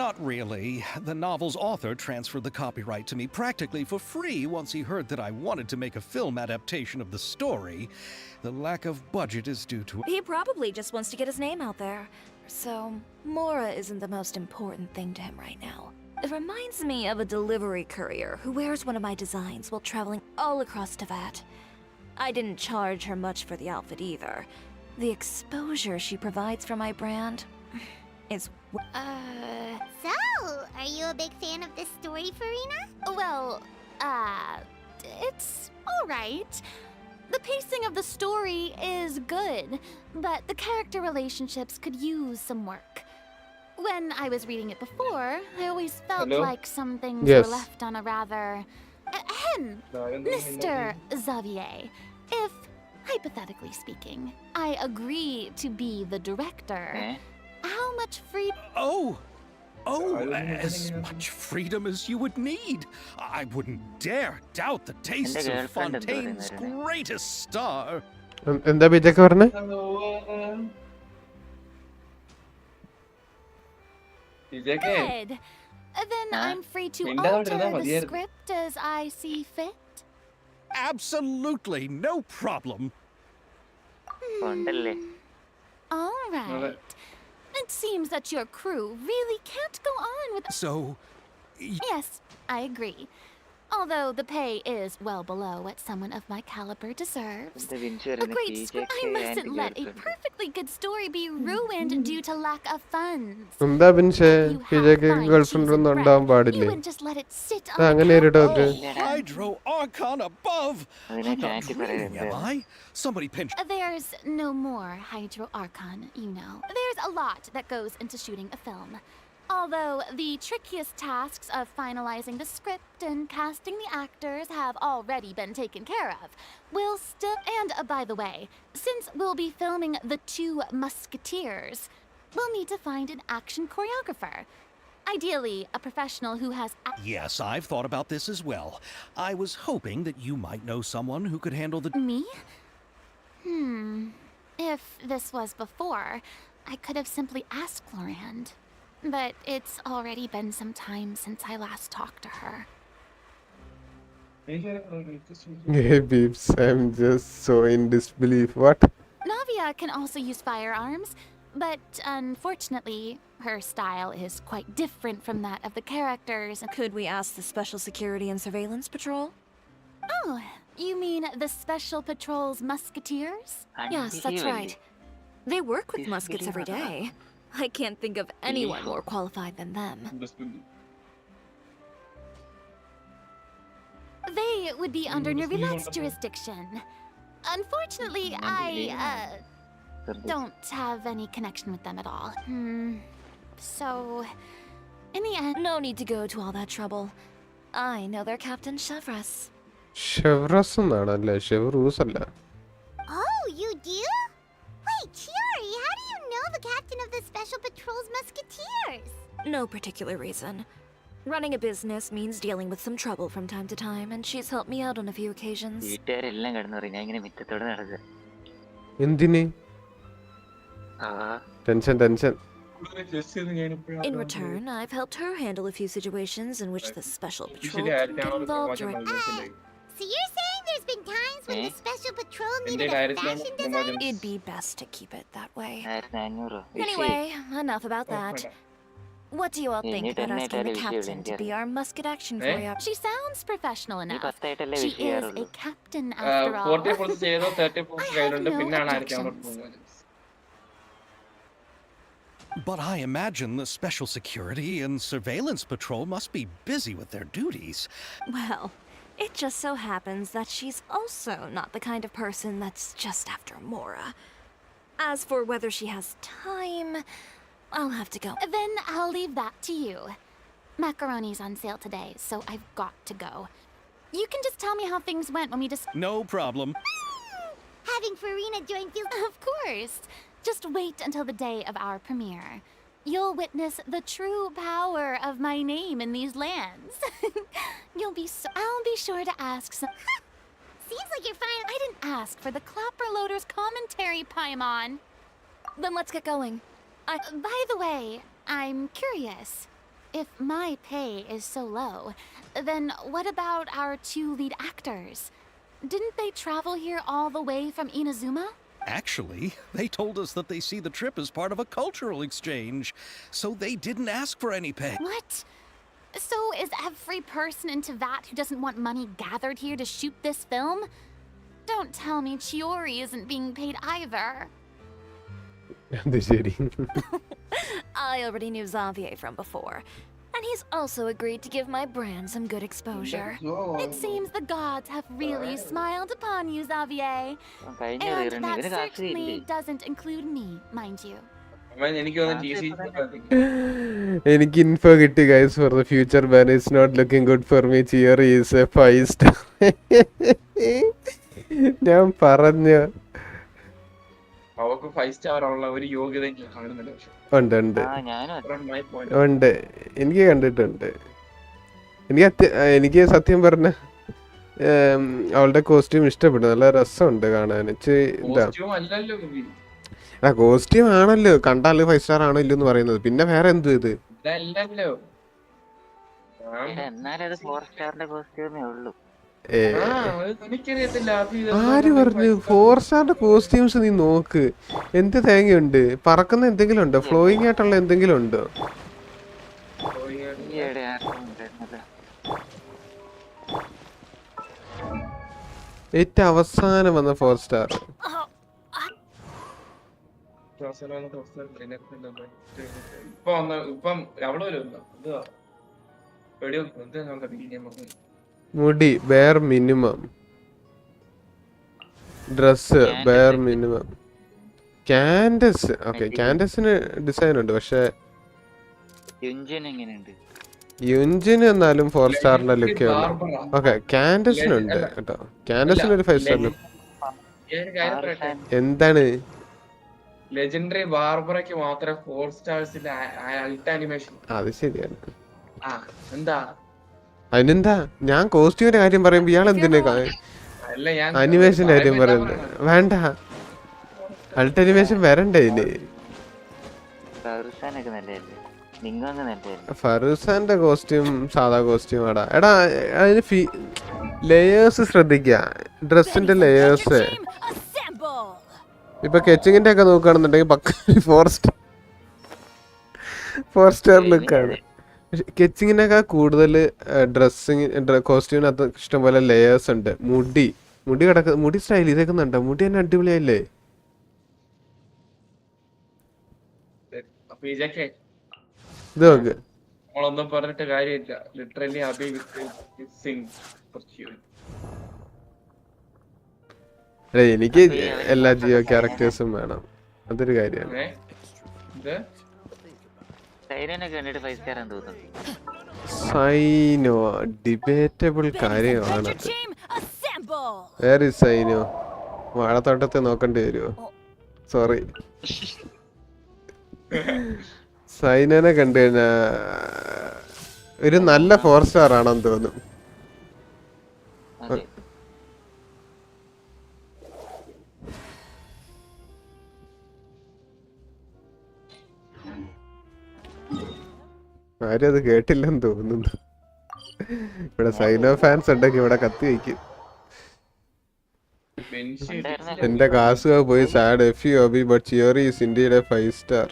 Not really. The novel's author transferred the copyright to me practically for free once he heard that I wanted to make a film adaptation of the story. The lack of budget is due to... He probably just wants to get his name out there. So, Mora isn't the most important thing to him right now. It reminds me of a delivery courier who wears one of my designs while traveling all across Teyvat. I didn't charge her much for the outfit either. The exposure she provides for my brand is... So, are you a big fan of this story, Furina? Well, it's alright. The pacing of the story is good, but the character relationships could use some work. When I was reading it before, I always felt like some things were left on a rather... Mr. Xavier, if, hypothetically speaking, I agree to be the director, how much freedom... Oh, as much freedom as you would need. I wouldn't dare doubt the tastes of Fontaine's greatest star. എന്താ ബിജൊക്കെ പറഞ്ഞേ? Good. Then I'm free to alter the script as I see fit. Absolutely, no problem. All right. It seems that your crew really can't go on with... So... Yes, I agree. Although the pay is well below what someone of my caliber deserves. A great script. I mustn't let a perfectly good story be ruined due to lack of funds. എന്താ ബിൻഷേ പിജെക്ക് girlfriend ഒന്നും ഉണ്ടാവാൻ പാടില്ലേ? You wouldn't just let it sit on അങ്ങനെ ഒരു doctor. Hydro Archon above. I'm not dreaming, am I? Somebody pinch. There's no more Hydro Archon, you know. There's a lot that goes into shooting a film. Although the trickiest tasks of finalizing the script and casting the actors have already been taken care of, we'll still... And by the way, since we'll be filming The Two Musketeers, we'll need to find an action choreographer. Ideally, a professional who has... Yes, I've thought about this as well. I was hoping that you might know someone who could handle the... Me? If this was before, I could have simply asked Florand. But it's already been some time since I last talked to her. Hey beeps, I'm just so in disbelief. What? Navia can also use firearms, but unfortunately, her style is quite different from that of the characters. Could we ask the Special Security and Surveillance Patrol? Oh, you mean the Special Patrol's Musketeers? Yes, that's right. They work with muskets every day. I can't think of anyone more qualified than them. They would be under Nervilat's jurisdiction. Unfortunately, I don't have any connection with them at all. So, in the end... No need to go to all that trouble. I know their captain, Chevres. Chevres എന്നാണല്ലേ, Chevrus അല്ല. Oh, you do? Wait, Chiori, how do you know the captain of the Special Patrol's Musketeers? No particular reason. Running a business means dealing with some trouble from time to time, and she's helped me out on a few occasions. എന്തിന്? Tension. In return, I've helped her handle a few situations in which the Special Patrol can get involved directly. So you're saying there's been times when the Special Patrol needed a fashion designer? It'd be best to keep it that way. Anyway, enough about that. What do you all think about asking the captain to be our musket action choreographer? She sounds professional enough. She is a captain after all. I have no objections. But I imagine the Special Security and Surveillance Patrol must be busy with their duties. Well, it just so happens that she's also not the kind of person that's just after Mora. As for whether she has time, I'll have to go. Then I'll leave that to you. Macaroni's on sale today, so I've got to go. You can just tell me how things went when we just... No problem. Having Furina join feels... Of course. Just wait until the day of our premiere. You'll witness the true power of my name in these lands. I'll be sure to ask some. Seems like you're fine. I didn't ask for the Clapper Loader's commentary, Paimon. Then let's get going. By the way, I'm curious. If my pay is so low, then what about our 2 lead actors? Didn't they travel here all the way from Inazuma? Actually, they told us that they see the trip as part of a cultural exchange, so they didn't ask for any pay. What? So is every person in Teyvat who doesn't want money gathered here to shoot this film? Don't tell me Chiori isn't being paid either. അത് ശരി. I already knew Xavier from before, and he's also agreed to give my brand some good exposure. It seems the gods have really smiled upon you, Xavier. And that certainly doesn't include me, mind you. എനിക്ക് എനിക്ക് info കിട്ടി guys for the future ban it's not looking good for me. Chiori is a 5 star. ഞാൻ പറഞ്ഞു അവർക്ക് 5 star ഉള്ള ഒരു യോഗ്യത കാണുന്നില്ല. ഉണ്ട് എനിക്ക് കണ്ടിട്ടുണ്ട്. എനിക്ക് സത്യം പറഞ്ഞ അവളുടെ കോസ്റ്റ്യൂം ഇഷ്ടപ്പെട്ടു. നല്ല രസമുണ്ട് കാണാൻ. കോസ്റ്റ്യൂം ആണല്ലോ കണ്ടാല് 5 സ്റ്റാർ ആണോ ഇല്ലെന്ന് പറയുന്നത്. പിന്നെ വേറെ എന്തു ഇത്? ആര് പറഞ്ഞു 4 സ്റ്റാറിന്റെ കോസ്റ്റ്യൂംസ്? നീ നോക്ക് എന്ത് തേങ്ങയുണ്ട്. പറക്കുന്ന എന്തെങ്കിലും ഉണ്ടോ? ഫ്ലോയിങ് ആയിട്ടുള്ള എന്തെങ്കിലും ഉണ്ടോ? ഏറ്റവും അവസാനം വന്ന 4 സ്റ്റാർ മുടി bare minimum, dress bare minimum, Candace. Okay, ക്യാൻഡസിന് ഡിസൈൻ ഉണ്ട്. പക്ഷെ യുഞ്ചിന് എന്നാലും 4 സ്റ്റാറിന്റെ ലുക്കേ ഉള്ളൂ. ഓക്കെ, ക്യാൻഡസിനുണ്ട് കേട്ടോ. ക്യാൻഡസിന് ഒരു 5 സ്റ്റാർ ലുക്ക്. എന്താണ് ലെജൻഡറി ബാർബറയ്ക്ക് മാത്രമേ 4 സ്റ്റാർസിന്റെ അൾട്ട് ആനിമേഷൻ. അത് ശരിയാണ്. എന്താ അതിനെന്താ? ഞാൻ കോസ്റ്റ്യൂമിന്റെ കാര്യം പറയുമ്പോ ഇയാൾ എന്തിനാ അനിമേഷന്റെ കാര്യം പറയുന്നത്? വേണ്ട, അൾട്ട് അനിമേഷൻ വരണ്ടേ ഇതിന്? ഫറൂസാന്റെ കോസ്റ്റ്യൂം സാധാ കോസ്റ്റ്യൂം ആടാ. എടാ അതിന് ലേയേഴ്സ് ശ്രദ്ധിക്ക, ഡ്രസ്സിന്റെ ലേയേഴ്സ്. ഇപ്പൊ കെച്ചിങ്ങിന്റെ ഒക്കെ നോക്കുകയാണെന്നുണ്ടെങ്കിൽ പക്ക 4 സ്റ്റാർ ലുക്കാണ്. കെച്ചിങ്ങിനൊക്കെ കൂടുതൽ ഡ്രസ്സിങ് കോസ്റ്റ്യൂമിനകത്ത് ഇഷ്ടംപോലെ ലേയേഴ്സ് ഉണ്ട്. മുടി സ്റ്റൈൽ ഇതേക്കുന്നുണ്ടോ? മുടി തന്നെ അടിപൊളിയല്ലേ? ഇത് നോക്ക്. നമ്മളൊന്നും പറഞ്ഞിട്ട് കാര്യമില്ല. ലിറ്ററലി എനിക്ക് എല്ലാ ജിയോ ക്യാരക്ടേഴ്സും വേണം. അതൊരു കാര്യമാണ്. സൈനോ ഡിബേറ്റബിൾ കാര്യമാണ്. വേറെ സൈനോ വാഴത്തോട്ടത്തെ നോക്കേണ്ടി വരുമോ? സോറി, സൈനനെ കണ്ടു കഴിഞ്ഞാ ഒരു നല്ല 4 സ്റ്റാർ ആണെന്ന് തോന്നും. ആരും അത് കേട്ടില്ലെന്ന് തോന്നുന്നു. ഇവിടെ സൈനോ ഫാൻസ് ഉണ്ടെങ്കിൽ ഇവിടെ കത്തി വയ്ക്കും. എന്റെ കാസുക പോയി സാഡ് എഫ് യു ഒബി ബട്ട് ചിയോറി ഈസ് ഇന്ത്യയുടെ 5 സ്റ്റാർ.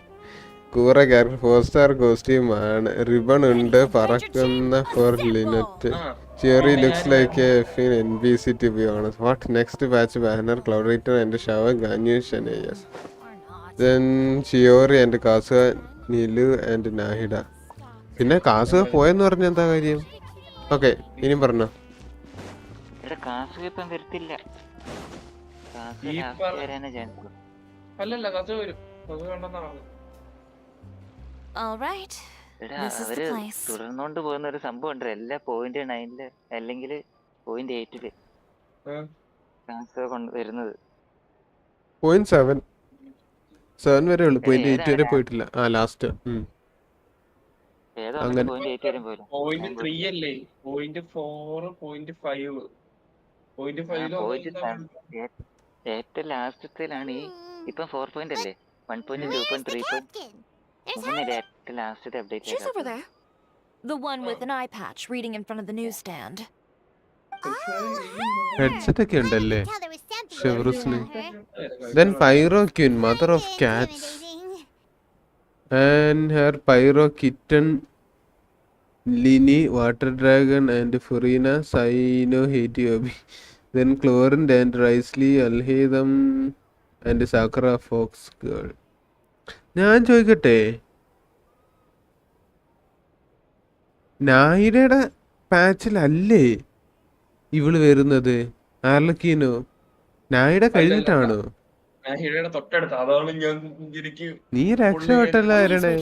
കൂറ ക്യാരക്ടർ 4 സ്റ്റാർ കോസ്റ്റ്യൂം ആണ്. റിബൺ ഉണ്ട്, പറക്കുന്ന for Lynette. Chiori looks like a F in NBC to be honest. What next batch banner Cloud Rater and Shower Ganesh and yes. Then Chiori and Kasuga, Nilu and Nahida. പിന്നെ കാസുക പോയെന്ന് പറഞ്ഞ എന്താ കാര്യം? Okay, ഇനിയും പറഞ്ഞോ. തുടർന്നോണ്ട് പോകുന്ന ഒരു സംഭവം ഉണ്ട്. എല്ലാ .9 അല്ലെങ്കിൽ .8 കാസുക വരുന്നത്. 0.7 7 വരെ ഉള്ളു, 0.8 വരെ പോയിട്ടില്ല. ആ ലാസ്റ്റ് ഏതോ അങ്ങനെ 0.8 വരും പോലും. 0.3 അല്ലേ, 0.4 0.5 0.5 ഏറ്റവും ലാസ്റ്റത്തിലാണ് ഈ ഇപ്പം 4 അല്ലേ, 1.2 3 ഏറ്റവും ലാസ്റ്റത്തെ update. She's over there. The one with an eye patch reading in front of the newsstand. Headset ഒക്കെ ഉണ്ടല്ലേ ഷെവറൂസിന്. Then Pyro Queen, mother of cats, and her Pyro Kitten, Lini, Water Dragon, and Furina, Saino, Hetiobi. Then Chlorine and Risley, Alhedam, and Sakura Fox Girl. ഞാൻ ചോദിക്കട്ടെ, നായിരയുടെ പാച്ചിലല്ലേ ഇവള് വരുന്നത്? ആർലക്കീനോ നായിയുടെ കഴിഞ്ഞിട്ടാണോ? തൊട്ടടുത്ത്. അതാണ് ഞാൻ നീ രക്ഷപ്പെട്ടല്ലായിരുന്നേ.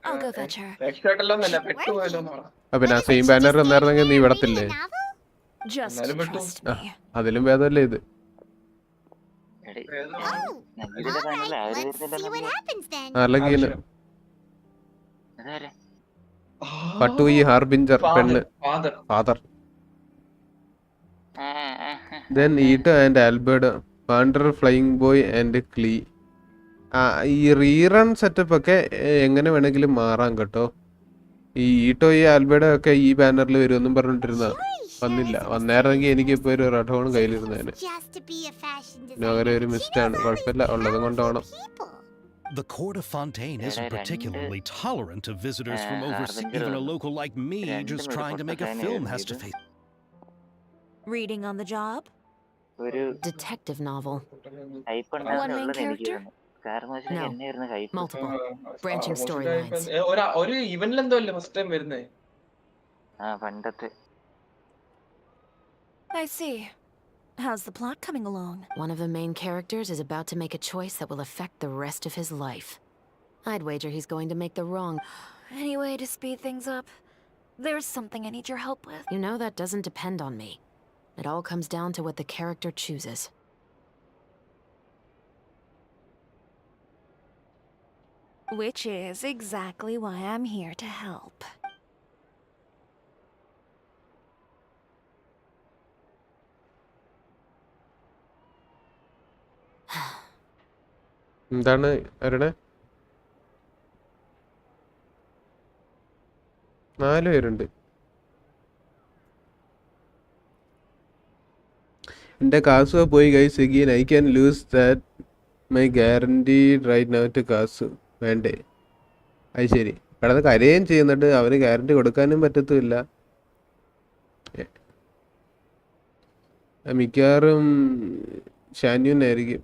I'll go fetch her. രക്ഷപ്പെട്ടല്ലോന്നല്ല, പെട്ടുപോയല്ലോന്ന് പറ. അപ്പൊ ഞാൻ സെയിം ബാനർ വന്നായിരുന്നെങ്കിൽ നീ വിടത്തില്ലേ? Just trust me. അതിലും ഭേദമല്ലേ ഇത്? ആർലക്കീനോ പട്ടു, ഈ ഹാർബിഞ്ചർ പെണ്ണ്, father. Then Ito and Albert, Wander, Flying Boy and Klee. ഈ റീറൺ സെറ്റപ്പ് ഒക്കെ എങ്ങനെ വേണമെങ്കിലും മാറാം കേട്ടോ. ഈ ഈട്ടോ ഈ ആൽബേഡോ ഒക്കെ ഈ ബാനറിൽ വരുമെന്നും പറഞ്ഞിട്ടിരുന്ന വന്നില്ല. വന്നായിരുന്നെങ്കിൽ എനിക്ക് ഇപ്പൊ ഒരു റെഡ് ഹോൺ കയ്യിലിരുന്നേന്. അങ്ങനെ ഒരു മിസ്റ്റാണ്, കുഴപ്പമില്ല, ഉള്ളതും കൊണ്ടോണം. The court of Fontaine isn't particularly tolerant of visitors from overseas. Even a local like me, just trying to make a film, has to face. Reading on the job? Detective novel. One main character? No. Multiple. Branching storylines. ഒരു ഇവന്റിൽ എന്തോ അല്ലേ first time വരുന്നേ? പണ്ടത്തെ. I see. How's the plot coming along? One of the main characters is about to make a choice that will affect the rest of his life. I'd wager he's going to make the wrong. Any way to speed things up? There's something I need your help with. You know, that doesn't depend on me. It all comes down to what the character chooses. Which is exactly why I'm here to help. എന്താണ് അവരുടെ 4 പേരുണ്ട്. എൻ്റെ കാസു പോയി guys again. I can lose that my guaranteed right now to കാസു. വേണ്ടേ? അത് ശരി, കിടന്ന് കരയുകയും ചെയ്യുന്നുണ്ട്, അവന് ഗ്യാരണ്ടി കൊടുക്കാനും പറ്റത്തുമില്ല. മിക്കവാറും ഷാന്യൂനായിരിക്കും.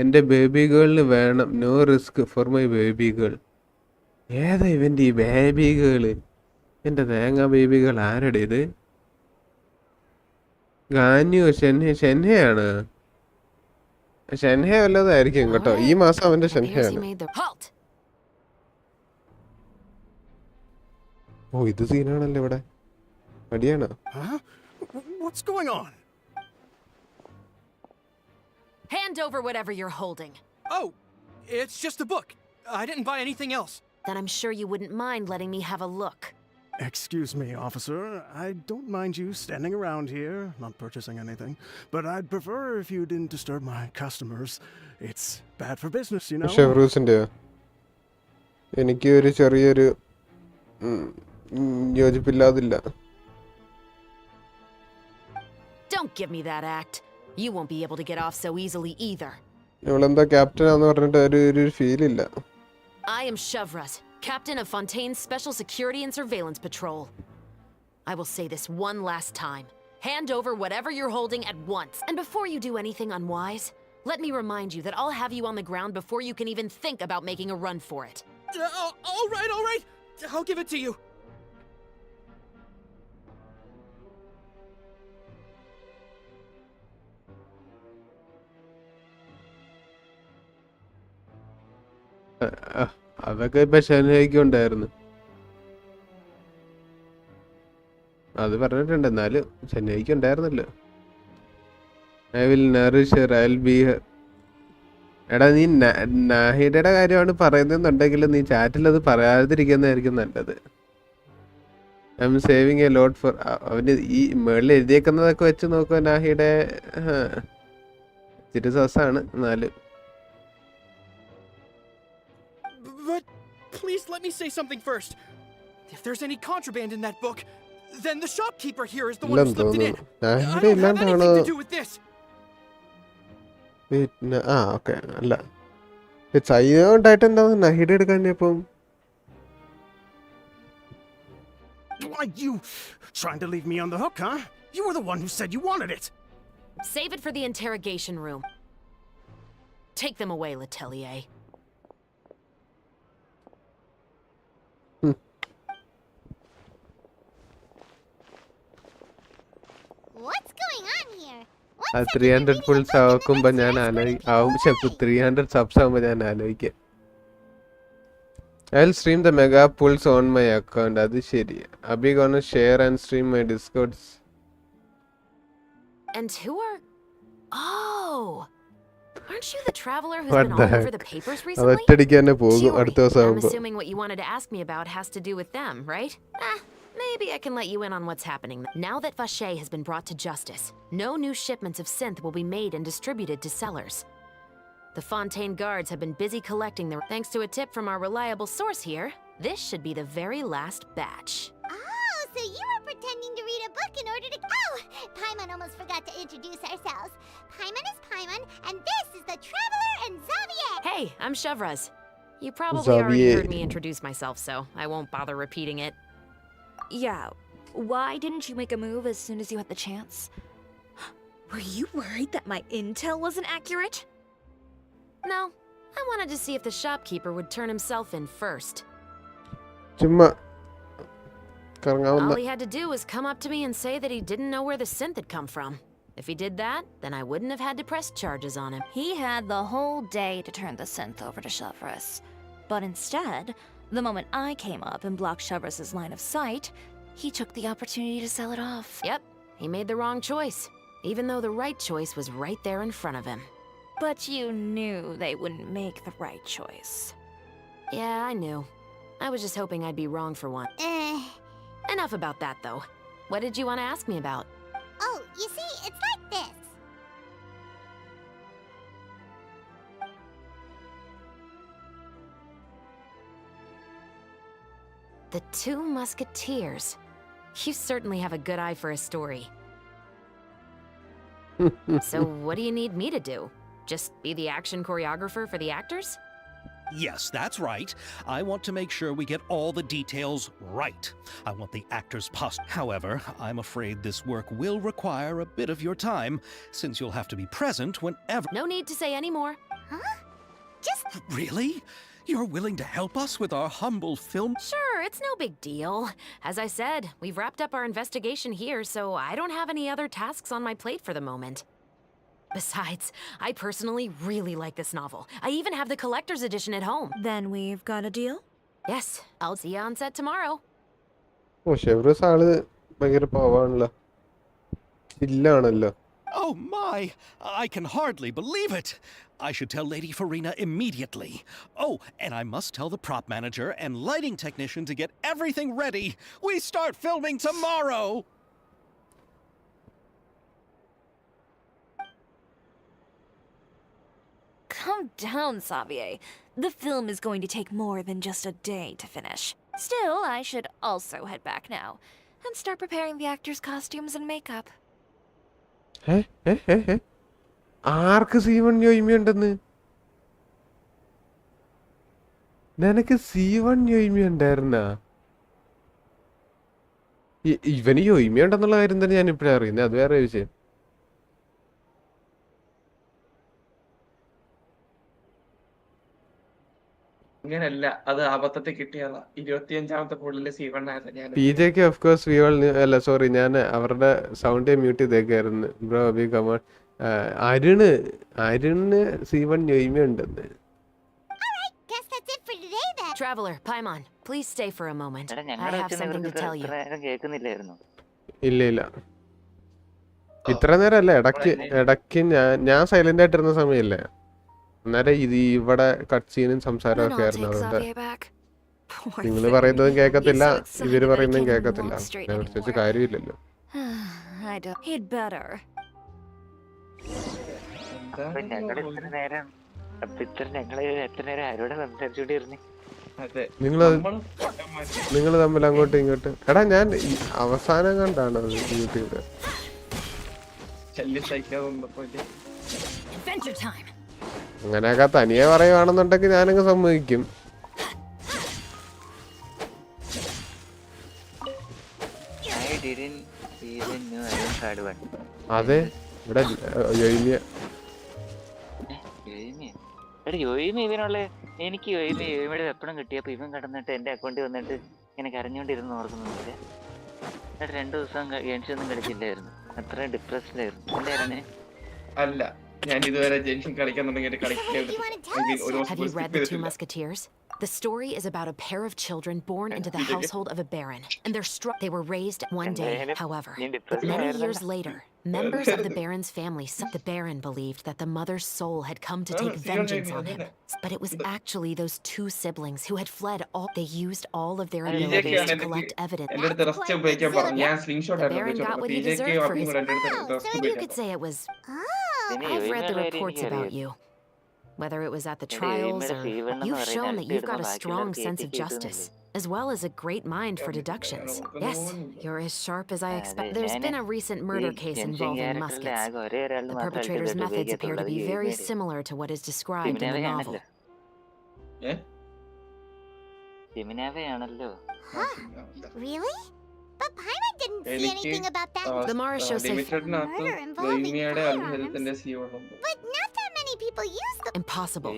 എൻ്റെ ബേബി ഗേളിന് വേണം, no risk for my baby girl. ഏതാ ഇവൻ്റെ ഈ ബേബി ഗേള്? എൻ്റെ തേങ്ങ ബേബി ഗേൾ ആരുടെ ഇത്? ഗാന്യു ഷെൻഹയാണ്. ഷെൻഹ വല്ലതായിരിക്കും കേട്ടോ. ഈ മാസം അവൻ്റെ ഷെൻഹയാണ്. ഓ, ഇത് സീനാണല്ലോ ഇവിടെ. അടിയാണോ? What's going on? Hand over whatever you're holding. Oh, it's just a book. I didn't buy anything else. Then I'm sure you wouldn't mind letting me have a look. Excuse me, officer. I don't mind you standing around here, not purchasing anything. But I'd prefer if you didn't disturb my customers. It's bad for business, you know. ഷെവറൂസിൻ്റെയോ? എനിക്ക് ഒരു ചെറിയൊരു യോജിപ്പില്ലാതില്ല. Don't give me that act. You won't be able to get off so easily either. ഇവളെന്താ ക്യാപ്റ്റനാന്ന് പറഞ്ഞിട്ട് ഒരു ഫീലില്ല. I am Chevras, captain of Fontaine's Special Security and Surveillance Patrol. I will say this one last time. Hand over whatever you're holding at once. And before you do anything unwise, let me remind you that I'll have you on the ground before you can even think about making a run for it. All right. I'll give it to you. അതൊക്കെ ഇപ്പൊ ഷെൻഹയ്ക്ക് ഉണ്ടായിരുന്നു, അത് പറഞ്ഞിട്ടുണ്ട്. എന്നാലും ഷെൻഹയ്ക്ക് ഉണ്ടായിരുന്നല്ലോ. I will nourish her, I'll be her. എടാ നീ നാഹിഡയുടെ കാര്യമാണ് പറയുന്നതെന്നുണ്ടെങ്കിൽ നീ ചാറ്റിൽ അത് പറയാതിരിക്കുന്നതായിരിക്കും നല്ലത്. I M saving a lot four അവന് ഈ മേളിൽ എഴുതിയേക്കുന്നതൊക്കെ വെച്ച് നോക്കുക നാഹിയുടെ ഇച്ചിരി സസാണ്. എന്നാലും But please let me say something first. If there's any contraband in that book, then the shopkeeper here is the one who ഇല്ലെന്ന് slipped it in. തോന്നുന്നു. I നാഹിഡ don't have ഇല്ലാണ്ടാണ്. anything to do with this. പിന്നെ okay അല്ല ചൈനണ്ടായിട്ട് എന്താ നാഹിഡ എടുക്കാൻ ഇപ്പം? Why, you trying to leave me on the hook, huh? You were the one who said you wanted it. Save it for the interrogation room. Take them away, Letelier. What's going on here? ആ 300 fools ആക്കുമ്പോ ഞാൻ 300 subs ആകുമ്പോ ഞാൻ ആലോചിക്കാം. I'll stream the mega pulls on my account. അത് ശരി. Abhi gonna share and stream my discords. And who are... Oh! Aren't you the traveler who's What been the all over heck? the papers അത് recently? ഒറ്റയടിക്ക് തന്നെ പോകും അടുത്ത ദിവസം I'm ആകുമ്പോ. assuming what you wanted to ask me about has to do with them, right? Maybe I can let you in on what's happening. Now that Vache has been brought to justice, no new shipments of synth will be made and distributed to sellers. The Fontaine guards have been busy collecting them. Thanks to a tip from our reliable source here, this should be the very last batch. Oh, so you were pretending to read a book in order to... Oh, Paimon almost forgot to introduce ourselves. Paimon is Paimon, and this is the Traveler and Xavier. Hey, I'm Chevraz. You probably already Xavier. heard me introduce myself, so I won't bother repeating it. Yeah, why didn't you make a move as soon as you had the chance? Were you worried that my intel wasn't accurate? No, I wanted to see if the shopkeeper would turn himself in first. ചുമ്മാ കറങ്ങാവുന്ന. All he had to do was come up to me and say that he didn't know where the synth had come from. If he did that, then I wouldn't have had to press charges on him. He had the whole day to turn the synth over to Chevras. But instead, the moment I came up and blocked Chevras' line of sight, he took the opportunity to sell it off. Yep, he made the wrong choice, even though the right choice was right there in front of him. But you knew they wouldn't make the right choice. Yeah, I knew. I was just hoping I'd be wrong for one. Enough about that, though. What did you want to ask me about? Oh, you see, it's like this. The Two Musketeers. You certainly have a good eye for a story. So what do you need me to do? Just be the action choreographer for the actors? Yes, that's right. I want to make sure we get all the details right. I want the actors However, I'm afraid this work will require a bit of your time, since you'll have to be present whenever... No need to say any more. Huh? Just... Really? You're willing to help us with our humble film? Sure, it's no big deal. As I said, we've wrapped up our investigation here, so I don't have any other tasks on my plate for the moment. Besides, I personally really like this novel. I even have the collector's edition at home. Then we've got a deal? Yes, I'll see you on set tomorrow. ഓ ഷെവ്രസ് ആള് ഭയങ്കര പാവാണല്ലോ. ഇല്ലാണല്ലോ. Oh my! I can hardly believe it! I should tell Lady Furina immediately. Oh, and I must tell the prop manager and lighting technician to get everything ready. We start filming tomorrow! Calm down, Xavier. The film is going to take more than just a day to finish. Still, I should also head back now and start preparing the actors' costumes and makeup. Arc C1 യോയിമയുണ്ടെന്ന്? നിനക്ക് C1 യോയിമയുണ്ടായിരുന്ന? ഇവന് യോയിമയുണ്ടെന്നുള്ള കാര്യം തന്നെ ഞാൻ ഇപ്പഴാ അറിയുന്നത്. അത് വേറെ വിഷയം. ഇങ്ങനല്ല, അത് അബദ്ധത്തിൽ കിട്ടിയതാ. 25ാമത്തെ കൂടുതൽ C1 ആയിരുന്നു ഞാൻ. PJക്ക് ഓഫ് കോഴ്സ് വി ഓൾ അല്ല സോറി ഞാൻ അവരുടെ സൗണ്ട് മ്യൂട്ട് ചെയ്തേക്കായിരുന്നു. Bro be come on. Arun C1 യോയിമയുണ്ടെന്ന്. Guess that's it for today then. Traveler, Paimon, please stay for a moment. I have something to tell you. കേൾക്കുന്നില്ലായിരുന്നു. ഇല്ല ഇത്ര നേരം അല്ല, ഇടയ്ക്ക് ഞാൻ സൈലന്റ് ആയിട്ടിരുന്ന സമയല്ലേ. അന്നേരം ഇത് ഇവിടെ കട്ട് സീനും സംസാരവും Then ഒക്കെ I'll ആയിരുന്നു. take അതുകൊണ്ട് Xavier back. Poor നിങ്ങൾ thing. പറയുന്നതും കേൾക്കത്തില്ല, He's so excited ഇവര് I പറയുന്നതും can't even കേൾക്കത്തില്ല. walk straight അതിനെ കുറിച്ച് anymore. കാര്യമില്ലല്ലോ. I don't. He'd better. അപ്പൊ ഞങ്ങൾ ഇത്ര നേരം എത്ര നേരം ആരോടെ സംസാരിച്ചോണ്ടിരുന്നു? നിങ്ങൾ തമ്മിൽ അങ്ങോട്ടും ഇങ്ങോട്ടും. എടാ ഞാൻ അവസാനം കണ്ടാണ് യൂട്യൂബില്. Adventure time. അങ്ങനെയൊക്കെ തനിയെ പറയുവാണെന്നുണ്ടെങ്കിൽ ഞാനങ്ങ് സമ്മതിക്കും. അതെ ഇവിടെ ഇവനുള്ള എനിക്ക് യോയിമയുടെ വെപ്പണം കിട്ടിയപ്പോ ഇവൻ കടന്നിട്ട് എന്റെ അക്കൗണ്ടിൽ വന്നിട്ട് ഇങ്ങനെ കരഞ്ഞോണ്ടിരുന്ന് ഓർക്കുന്നില്ല. 2 ദിവസം ഗെൻഷൊന്നും കളിച്ചില്ലായിരുന്നു. അത്രയും ഡിപ്രസ്ഡായിരുന്നു. എന്തായിരുന്നു? അല്ല, ഞാൻ ഇതുവരെ ജെൻഷിൻ കളിക്കാൻ തുടങ്ങിയിട്ട് Have you read The Two Musketeers? The story is about a pair of children born into the household of a baron, and they were raised one day, however. Many years later, members of the baron's family, the baron believed that the mother's soul had come to take vengeance on him. But it was actually those 2 siblings who had fled all. They used all of their abilities to collect evidence. The baron got what he deserved for his... So you could say it was... I've read the reports about you. Whether it was at the trials or... You've shown that you've got a strong sense of justice, as well as a great mind for deductions. Yes, you're as sharp as I expect. There's been a recent murder case involving muskets. The perpetrator's methods appear to be very similar to what is described in the novel. Huh? Really? But Paimon didn't see anything about that. The Mara show say Murder involving firearms. But not that many people use them. impossible.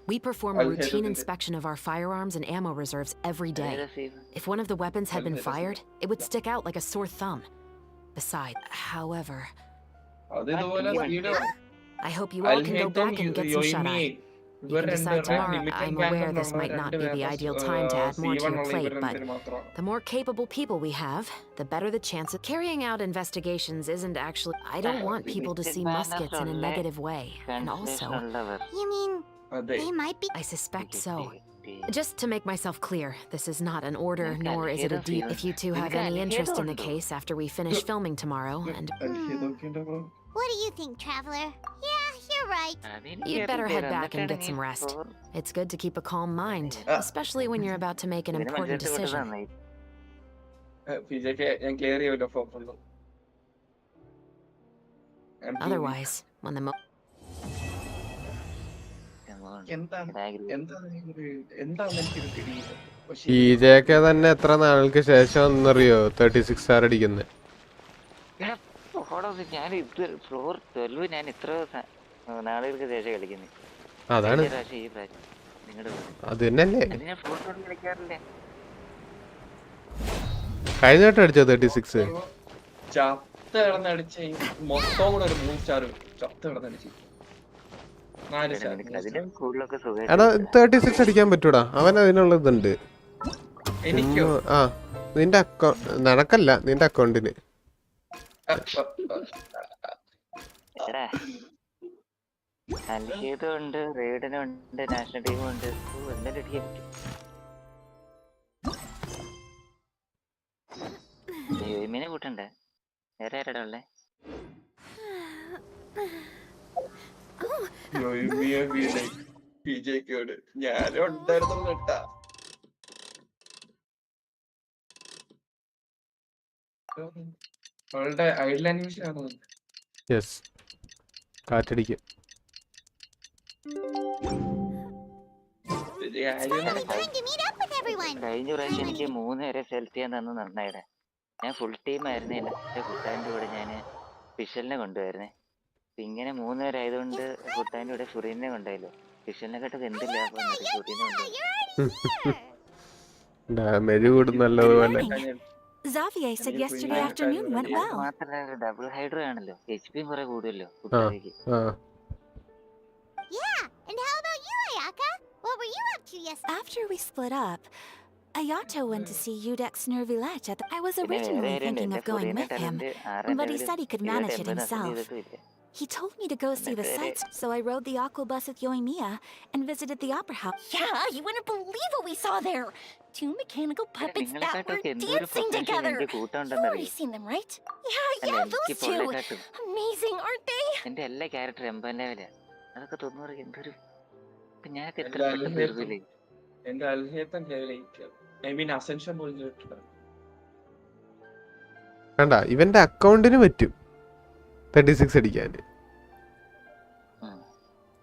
We perform a routine inspection of our firearms and ammo reserves every day. If one of the weapons had been fired, it would stick out like a sore thumb. Besides, however, I hope you all can go back and get some shut-eye. You can decide tomorrow. I'm aware this might not be the ideal time to add more to your plate, but the more capable people we have, the better the chance of carrying out investigations isn't actually... I don't want people to see muskets in a negative way, and also... You mean they might be... I suspect so. Just to make myself clear, this is not an order, nor is it a deal. If you two have any interest in the case after we finish filming tomorrow, and... What do you think, Traveler? Yeah, you're right. You'd better head back and get some rest. It's good to keep a calm mind, especially when you're about to make an important decision. Otherwise, when the ഇതൊക്കെ തന്നെ എത്ര നാൾക്ക് ശേഷം എന്നറിയോ 36 star അടിക്കുന്നത്. ഞാൻ ഇത് floor 12 ഞാൻ ഇത്ര നാളുകൾക്ക് ശേഷം കളിക്കുന്നത്. അതാണ് അത് തന്നെയല്ലേ കഴിഞ്ഞ വട്ടം അടിച്ചോ 36 ചത്ത് കിടന്നടിച്ച് മൊത്തം കൂടെ ഒരു 3 സ്റ്റാർ ചത്ത് കിടന്നടിച്ച് 4 സ്റ്റാർ. എടാ 36 അടിക്കാൻ പറ്റൂടാ, അവൻ അതിനുള്ള ഇതുണ്ട്. ആ നിന്റെ അക്കൗണ്ട് നടക്കല്ല, നിന്റെ അക്കൗണ്ടിന്. ഉണ്ട്, റെയ്ഡിനുണ്ട്, നാഷണൽ ടീമുണ്ട്, എന്തായാലും അടിക്കാൻ പറ്റും. യോയിമിനെ കൂട്ടണ്ടേ? വേറെ ആരാടാ ഉള്ളേ? ഞാനും ഉണ്ടായിരുന്നു കേട്ടാ. അവളുടെ ഐഡൽ അനിമേഷൻ ആണോ? യെസ്, കാറ്റടിക്കും. കഴിഞ്ഞ പ്രാവശ്യം എനിക്ക് 3 പേരെ സെലക്ട് ചെയ്യാൻ തന്നു നന്നായിടെ. ഞാൻ ഫുൾ ടീം ആയിരുന്നു. എന്റെ കൂട്ടാൻ്റെ കൂടെ ഞാൻ ഫിഷലിനെ കൊണ്ടുപോയിരുന്നേ. ഇങ്ങനെ 3 പേരായതുകൊണ്ട് കൂട്ടാൻ്റെ കൂടെ ഫുറീനെ കൊണ്ടായല്ലോ. ഫിഷലിനെ കേട്ടത് എന്തില്ല ഫുറീനെ കൊണ്ടുപോയി. ഡാമേജ് കൂടുന്നല്ലതുപോലെ. Xavier said yesterday afternoon went well. മാത്രമല്ല ഡബിൾ ഹൈഡ്രോ ആണല്ലോ, HP കുറെ കൂടുമല്ലോ കുട്ടികൾക്ക്. Yeah, and how about you, Ayaka? What were you up to yesterday? After we split up, Ayato went to see Udex Nervilech at the... I was originally thinking of going with him, but he said he could manage it himself. He told me to go see the sights, so I rode the aqua bus with Yoimiya and visited the opera house. Yeah, you wouldn't believe what we saw there. 2 mechanical puppets that were dancing together. You've already seen them, right? Yeah, those two. Amazing, aren't they? എന്റെ എല്ലാ character 80 ലെവലാ. അതൊക്കെ തൊണ്ണൂറ് എന്തൊരു ഞാനൊക്കെ എത്ര പെട്ടെന്ന് തീർന്നില്ലേ. എന്റെ അൽഹേത്തൻ ലെവൽ 8. ഐ മീൻ അസെൻഷൻ പോലും ചെയ്തിട്ടില്ല. കണ്ട ഇവന്റെ അക്കൗണ്ടിന് പറ്റും 36 അടിക്കാൻ.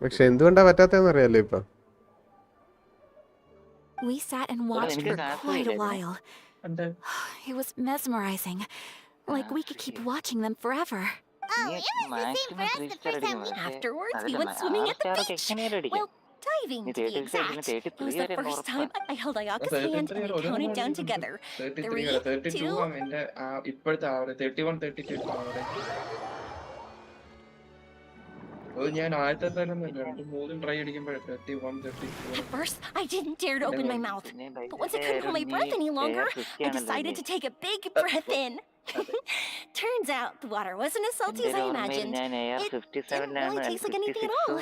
പക്ഷെ എന്തുകൊണ്ടാ പറ്റാത്തതെന്ന് അറിയാലോ ഇപ്പൊ. We sat and watched for quite a while. It was mesmerizing. Like we could keep watching them forever. Oh, it was the same for us the first time we... Afterwards, we went swimming at the beach. Well, diving to be exact. It was the first time I held Ayaka's hand and we counted down together. 3, 2... ഇപ്പോഴത്തെ 31, 32 ഞാൻ ആദ്യത്തെ തന്നെ മൂന്നും try അടിക്കുമ്പോഴേ 31, 32. At first, I didn't dare to open my mouth. But once I couldn't hold my breath any longer, I decided to take a big breath in. Turns out the water wasn't as salty as I imagined. It didn't really taste like anything at all.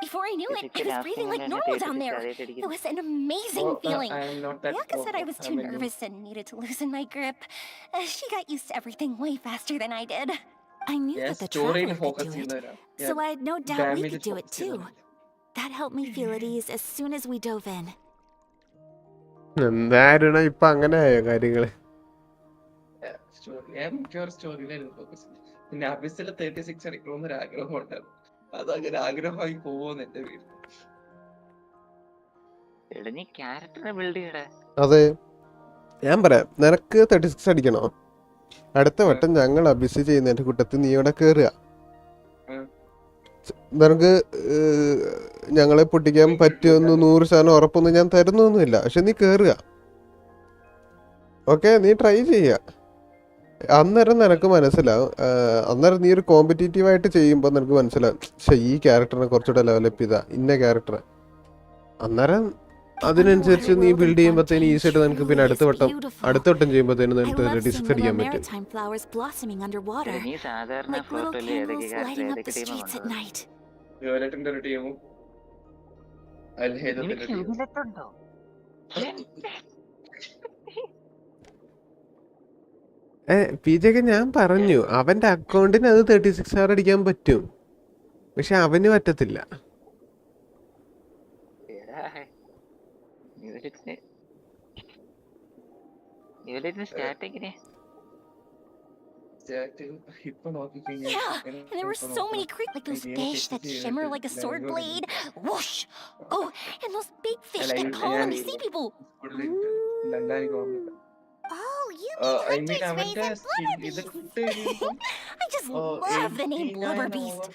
Before I knew it, I was breathing like normal down there. It was an amazing feeling. Ayaka said I was too nervous and needed to loosen my grip. She got used to everything way faster than I did. I knew that the traveler could do it, so I had no doubt we could do it too. That helped me feel at ease as soon as we dove in. എന്തായിരുന്നു ഇപ്പൊ അങ്ങനെയായോ കാര്യങ്ങള്? പിന്നെ അബിസിൽ 36 അടിക്കണമെന്നൊരു ആഗ്രഹം ഉണ്ടായിരുന്നു. അതങ്ങനെ ആഗ്രഹമായി പോവോന്ന് എന്റെ വീട്. അതെ ഞാൻ പറയാം, നിനക്ക് 36 അടിക്കണോ? അടുത്ത വട്ടം ഞങ്ങൾ അബിസ് ചെയ്യുന്നതിന്റെ കൂട്ടത്തിൽ നീ ഇവിടെ കേറുക. നിനക്ക് ഞങ്ങളെ പൊട്ടിക്കാൻ പറ്റുമെന്ന് 100% ഉറപ്പൊന്നും ഞാൻ തരുന്നൊന്നുമില്ല. പക്ഷെ നീ കേറുക, ഓക്കെ? നീ ട്രൈ ചെയ്യുക. അന്നേരം നിനക്ക് മനസ്സിലാവും. അന്നേരം നീ ഒരു കോമ്പറ്റീറ്റീവായിട്ട് ചെയ്യുമ്പോൾ നിനക്ക് മനസ്സിലാവും, പക്ഷെ ഈ ക്യാരക്ടറിനെ കുറച്ചുകൂടെ ഡെവലപ്പ് ചെയ്താ ഇന്ന ക്യാരക്ടർ. അന്നേരം അതിനനുസരിച്ച് നീ ബിൽഡ് ചെയ്യുമ്പോഴത്തേന് ഈസി ആയിട്ട് നിനക്ക് പിന്നെ അടുത്ത വട്ടം ചെയ്യുമ്പോഴത്തേന് നിനക്ക് 36 അടിക്കാൻ പറ്റും. ഒരു ടീമും PJ ഞാൻ പറഞ്ഞു അവന്റെ അക്കൗണ്ടിന് അത് 36 hour അടിക്കാൻ പറ്റും, പക്ഷെ അവന് പറ്റത്തില്ല. Yeah, and there were so many creatures, like those fish that shimmer like a sword blade. Whoosh! Oh, and those big fish that call on the sea people. Oh, you mean Hunter's Rays and Blubber Beast. I just love the name Blubber Beast.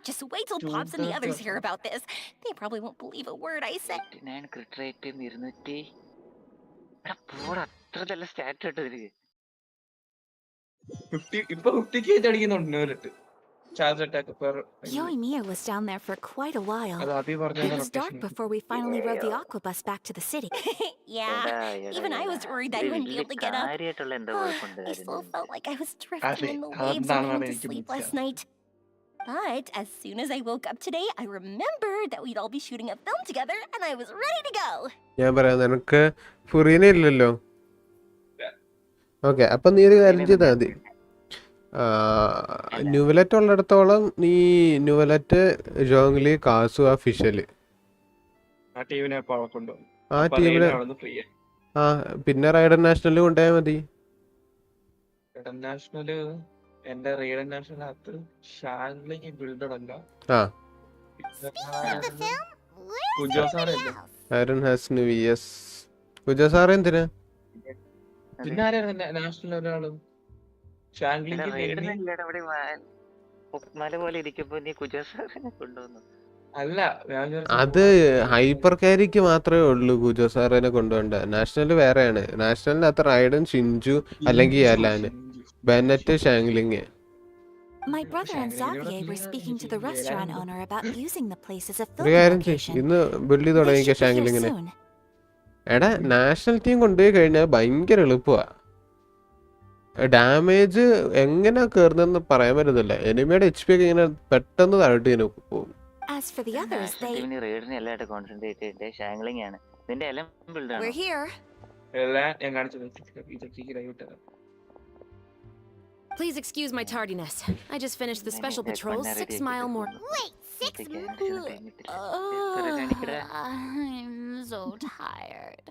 Just wait till Pops and the others hear about this. They probably won't believe a word I said. Yoimiya was down there for quite a while. It was dark before we finally rode the aqua bus back to the city. Yeah, even I was worried that I wouldn't be able to get up. I still felt like I was drifting in the waves when I went to sleep last night. But as soon as I woke up today, I remembered that we'd all be shooting a film together, and I was ready to go. ഞാൻ പറയാം, നിനക്ക് ഫുറീന ഇല്ലല്ലോ. Okay, അപ്പം നീ ഒരു കാര്യം ചെയ്താൽ മതി. ന്യൂവലറ്റ് ഉള്ളിടത്തോളം നീ ന്യൂവലറ്റ്, ജോങ്ലി, കാസു, ആ ഫിഷല് ആ ടീമിനെ പിന്നെ റൈഡൻ നാഷണല് കൊണ്ടുപോയാൽ മതി. നാഷണല് എന്റെ റൈഡൻ നാഷണലിനകത്ത് ഷാൻലിങ് ബിൽഡഡ് അല്ല. Iron has new yes. Kujou Sara എന്തിനാ? പിന്നെ ആരായിരുന്നു നാഷണൽ ഒരാളും? അത് ഹൈപ്പർ ക്യാരിക്ക് മാത്രമേ ഉള്ളൂ കുജോ സാറിനെ കൊണ്ടുപോണ്ട. നാഷണല് വേറെയാണ്. നാഷണലിനകത്ത് റൈഡൻ, ഷിൻജു അല്ലെങ്കിൽ യാലാന്, Bennett, ഷാങ്ലിങ്. My brother and Xavier were speaking to the restaurant owner about using the place as a filming location. ഇന്ന് ബിൽഡ് തുടങ്ങിയ ഷാങ്ലിങ്ങിന്. എടാ നാഷണൽ ടീം കൊണ്ടുപോയി കഴിഞ്ഞാൽ ഭയങ്കര എളുപ്പമാ. ഡാമേജ് എങ്ങനെ കയറുന്നെന്ന് പറയാൻ പറ്റുന്നില്ല. എനിമിയുടെ HP ഒക്കെ ഇങ്ങനെ പെട്ടെന്ന് താഴോട്ട് ഇങ്ങനെ പോകും. As for the others, they... റെയ്ഡിനെ എല്ലായിട്ട് കോൺസെൻട്രേറ്റ് ചെയ്തിട്ട് ഷാംഗ്ലിംഗ് ആണ്. ഇതിന്റെ എല്ലാം ബിൽഡ് ആണ്. We're here. എല്ലാം ഞാൻ കാണിച്ചു. Please excuse my tardiness. I just finished the special patrol 6 mile more. Wait, 6 I'm so tired.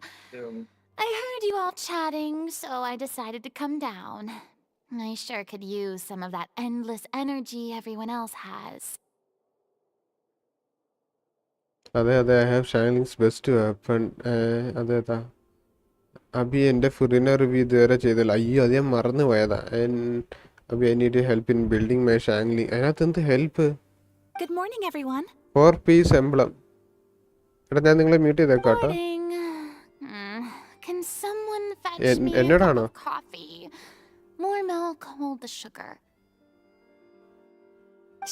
I heard you all chatting, so I decided to come down. I sure could use some of that endless energy everyone else has. അതെ I have Shining's best weapon. അതെ അബി എൻ്റെ ഫുറിന review ഇതുവരെ ചെയ്തില്ല. അയ്യോ അത് ഞാൻ മറന്നു പോയതാ. Abi I need help in building my Shangling. അതിനകത്ത് എന്ത് help? Good morning, everyone. 4 piece emblem. എടാ ഞാൻ നിങ്ങളെ മ്യൂട്ട് ചെയ്തേക്കാം കേട്ടോ. Can someone fetch me a cup of coffee? More milk, hold the sugar.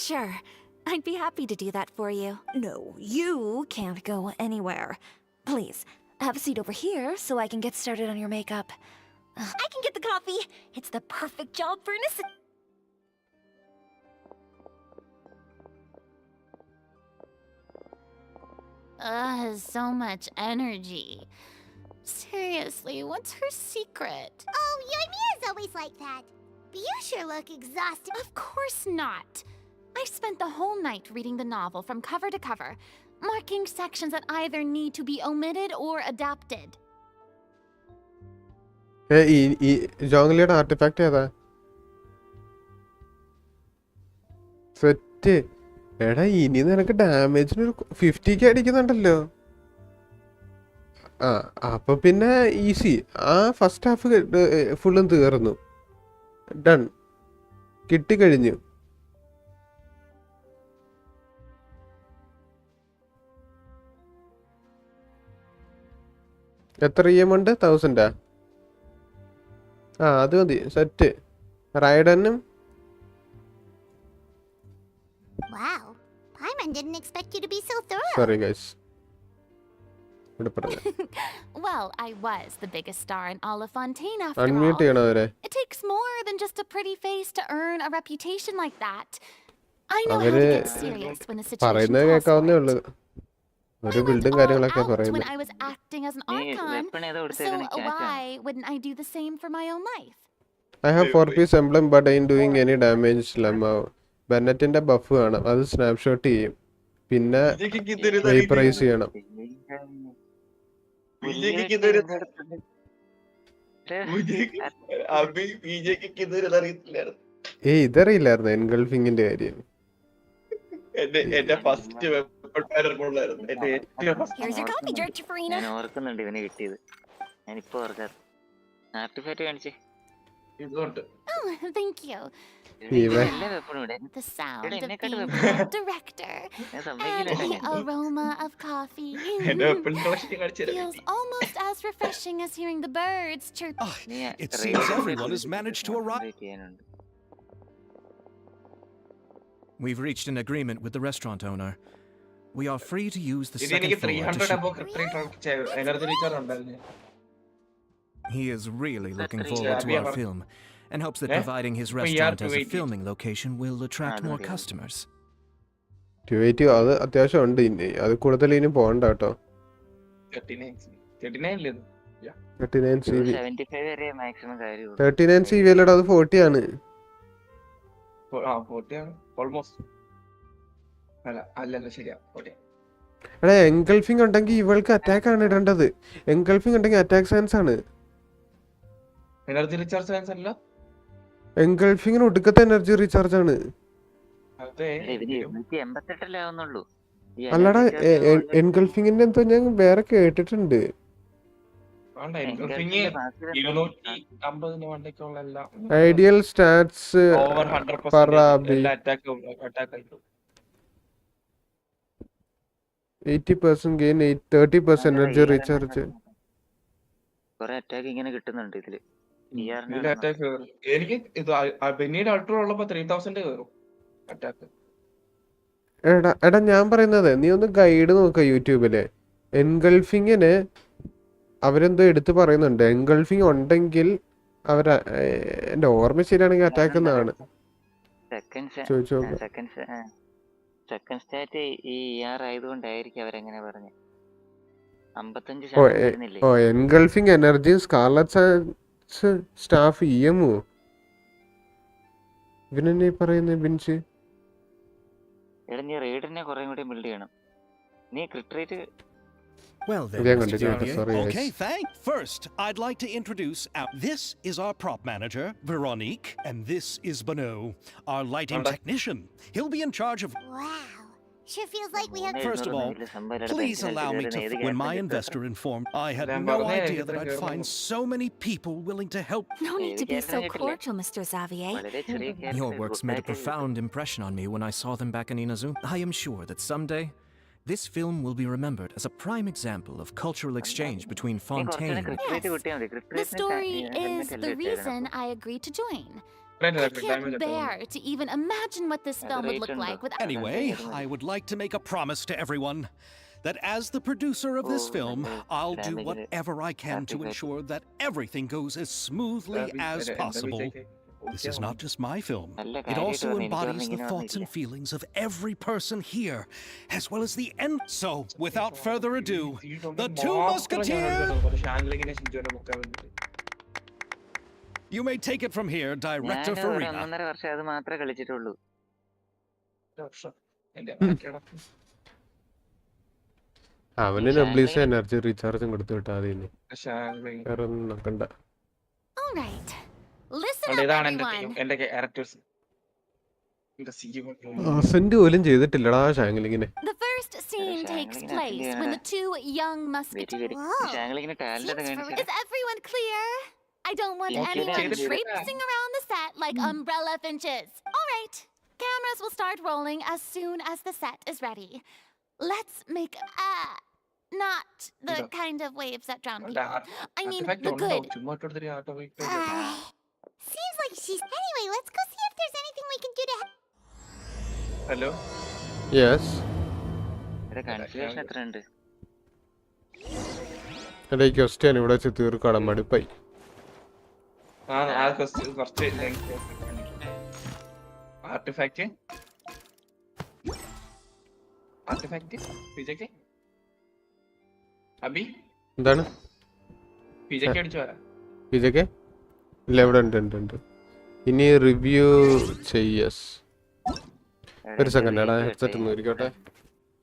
Sure. I'd be happy to do that for you. No, you can't go anywhere. Please, have a seat over here so I can get started on your makeup. I can get the coffee. It's the perfect job for an assistant. So much energy. Seriously, what's her secret? Oh, Yoimiya's always like that. But you sure look exhausted. Of course not. I spent the whole night reading the novel from cover to cover, marking sections that either need to be omitted or adapted. ഈ ജോങ്ലിയുടെ artefact ഏതാ? Set. എടാ ഇനി നിനക്ക് ഡാമേജിന് 50k അടിക്കുന്നുണ്ടല്ലോ. അപ്പൊ പിന്നെ easy. ആ first half ഫുള്ളും തീർന്നു. ഡൺ. കിട്ടിക്കഴിഞ്ഞു. എത്ര EM ഉണ്ട്? 1000. അത് മതി. Set. റൈഡനും. Wow, Paimon didn't expect you to be so thorough. Sorry guys. Well, I was the biggest star in all of Fontaine after Unmute all. ചെയ്യണം അവരെ. It takes more than just a pretty face to earn a reputation like that. I know how to get serious when a situation പറയുന്നത് calls കേൾക്കാവുന്നേ for ഉള്ളൂ. it. ഒരു I went ബിൽഡും all കാര്യങ്ങളൊക്കെ out പറയുന്നത്. when I was acting as an archon, so why wouldn't I do the same for my own life? I have 4 piece emblem but ain't doing any damage. ബെന്നറ്റിന്റെ buff കാണാം. അത് snapshot ചെയ്യും. പിന്നെ vaporise ചെയ്യണം. ഇതറിയില്ലായിരുന്നു എൻഗൾഫിങ്ങിന്റെ കാര്യം. Here's your coffee, Director Furina. ഞാൻ ഓർക്കുന്നുണ്ട് ഇവന് കിട്ടിയത്. ഞാനിപ്പോ ഓർക്കാറ്. ആർട്ടിഫാക്റ്റ് കാണിച്ചേ. Oh, thank you. The sound of being a director and the aroma of coffee feels almost as refreshing as hearing the birds chirp. It seems everyone has managed to arrive. We've reached an agreement with the restaurant owner. We are free to use the second floor to shoot. He is really looking forward to our film and hopes that providing his restaurant as a filming location will attract more customers. 280 അത് അത്യാവശ്യം ഉണ്ട്. ഇനി അത് കൂടുതൽ ഇനി പോകണ്ട കേട്ടോ. 39 CV 39 CV അല്ലടാ, അത് 40 ആണ്. എടാ എൻഗൾഫിംഗ് ഉണ്ടെങ്കിൽ ഇവൾക്ക് അറ്റാക്ക് ആണ് ഇടേണ്ടത്. എൻഗൾഫിംഗ് ഉണ്ടെങ്കിൽ അറ്റാക്ക് സയൻസ് ആണ്. എൻഗൾഫിങ്ങിന് ഒടുക്കത്തെ എനർജി റീചാർജ് ആണ്. അല്ലടാ എൻഗൾഫിങ്ങിന്റെ എന്തോ ഞാൻ വേറെ കേട്ടിട്ടുണ്ട്. Ideal stats 80% gain 30% energy recharge. കുറെ അറ്റാക്ക് ഇങ്ങനെ കിട്ടുന്നുണ്ട് ഇതില്. എനിക്ക് പിന്നീട് അൾട്രോ ഉള്ളപ്പോ 3000 കയറും അറ്റാക്ക്. എടാ ഞാൻ പറയുന്നത് നീ ഒന്ന് ഗൈഡ് നോക്ക യൂട്യൂബില്. എൻഗൾഫിങ്ങിന് അവരെന്തോ എടുത്ത് പറയുന്നുണ്ട്. എൻഗൾഫിങ് ഉണ്ടെങ്കിൽ അവരെ എന്റെ ഓർമ്മ ശരിയാണെങ്കിൽ അറ്റാക്ക് എന്നാണ് ചോദിച്ചു നോക്കാം. സെക്കൻഡ് സ്റ്റാറ്റ് ഈ ER ആയതുകൊണ്ടായിരിക്കും അവരെങ്ങനെ പറഞ്ഞു. 55 ഓ ശതമാനം വരുന്നില്ലേ? Engulfing energy scarlet staff EMO ഇവനെന്നെ പറയുന്ന ബിൻസ്. എടാ നീ റെയ്ഡിനെ കുറേ കൂടി ബിൽഡ് ചെയ്യണം. നീ ക്രിട്രേറ്റ് Well then, Again, Mr. continue. Xavier. Sorry, Okay, guys. thanks. First, I'd like to introduce this is our prop manager, Veronique, and this is Bono, our lighting technician. He'll be in charge of... Wow. Sure feels like we have. First of all, please allow me to... When my investor informed, I had no idea that I'd find so many people willing to help. No need to be so cordial, Mr. Xavier. Your works made a profound impression on me when I saw them back in Inazuma. I am sure that someday, this film will be remembered as a prime example of cultural exchange between Fontaine and... The story is the reason I agreed to join. I can't bear to even imagine what this film would look like without... Anyway, I would like to make a promise to everyone that as the producer of this film, I'll do whatever I can to ensure that everything goes as smoothly as possible. This is not just my film. It also embodies the thoughts and feelings of every person here, as well as the end. So, without further ado, the two musketeers... You may take it from here, Director Furina. അവന് നബ്ലീസ് energy റീചാർജും കൊടുത്തു വിട്ടാ അതിന് വേറെ ഒന്നും നോക്കണ്ട. All right. Listen up, everyone. Assent പോലും ചെയ്തിട്ടില്ലടാ ഷാങ്ലിങ്ങിനെ. The first scene takes place when the two young musketeers... Is everyone clear? I don't want anyone traipsing around the set like umbrella finches. All right. Cameras will start rolling as soon as the set is ready. Let's make not the kind of waves that drown people. I mean the good. Seems like she's. Anyway, let's go see if there's anything we can do to help. Hello? Yes. എടാ ഈ question ഇവിടെ വെച്ച് തീർക്കണം, മടുപ്പായി. Artefact Abi എന്താണ് പിജക്കെ? ഇല്ല, ഇവിടെ ഉണ്ട്. ഇനി റിവ്യൂ ചെയ്യസ്. ഒരു സെക്കൻഡ് എടാ, ഹെഡ്സെറ്റ് ഒന്ന് ഇരിക്കട്ടെ.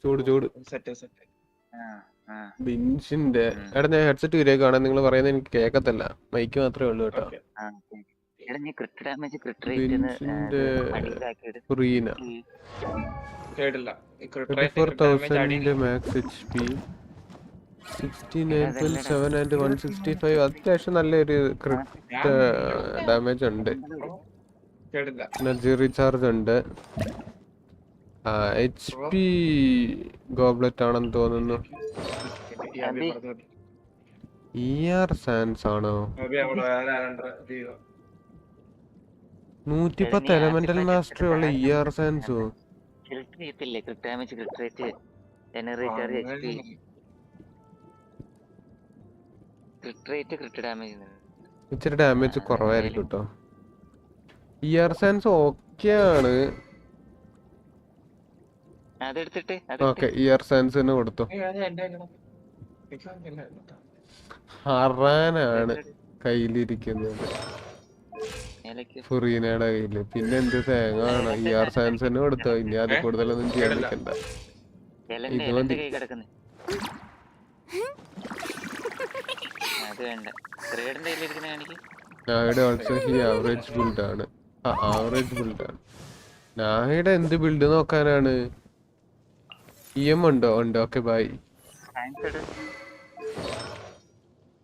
ചൂട് ബിൻസിന്റെ എടാ, ഞാൻ ഹെഡ്സെറ്റ് ഇരിക്കുകയാണ്. നിങ്ങൾ പറയുന്നത് എനിക്ക് കേക്കത്തില്ല, മൈക്ക് മാത്രമേ ഉള്ളൂ കേട്ടോ. ബിൻസിന്റെ ഫുറീന 34,000 മാക്സ് HP, 69.7 and 165. അത്യാവശ്യം നല്ലൊരു ക്രിട്ട് ഡാമേജ് ഉണ്ട്. എനർജി റീചാർജ് ഉണ്ട്. HP ഗോബ്ലറ്റ് ആണെന്ന് തോന്നുന്നു. ER സാൻസ് ആണോ? 110 എലമെന്റൽ മാസ്റ്ററി ഉള്ള ER സാൻസോ? ഇച്ചിരി ഡാമേജ് കുറവായിരിക്കും കേട്ടോ. ER സാൻസ് ഓക്കെയാണ്. ഓക്കെ, ER സാൻസ് തന്നെ കൊടുത്തു. ഹറാനാണ് കയ്യിലിരിക്കുന്നത്, ഫുറീനയുടെ കയ്യില്. പിന്നെ എന്ത് തേങ്ങാണ്? ER സാൻസ് തന്നെ കൊടുത്തോ. ഇനി അത് കൂടുതലൊന്നും ചെയ്യാൻ നിൽക്കണ്ട. ഇത് മതി. നായുടെ ഓൾസോ ഹി ആവറേജ് ബിൽഡ് ആണ്. ആവറേജ് ബിൽഡ് ആണ്. നായുടെ എന്ത് ബിൽഡ് നോക്കാനാണ്? EM ഉണ്ടോ? ഉണ്ട്. Okay, by.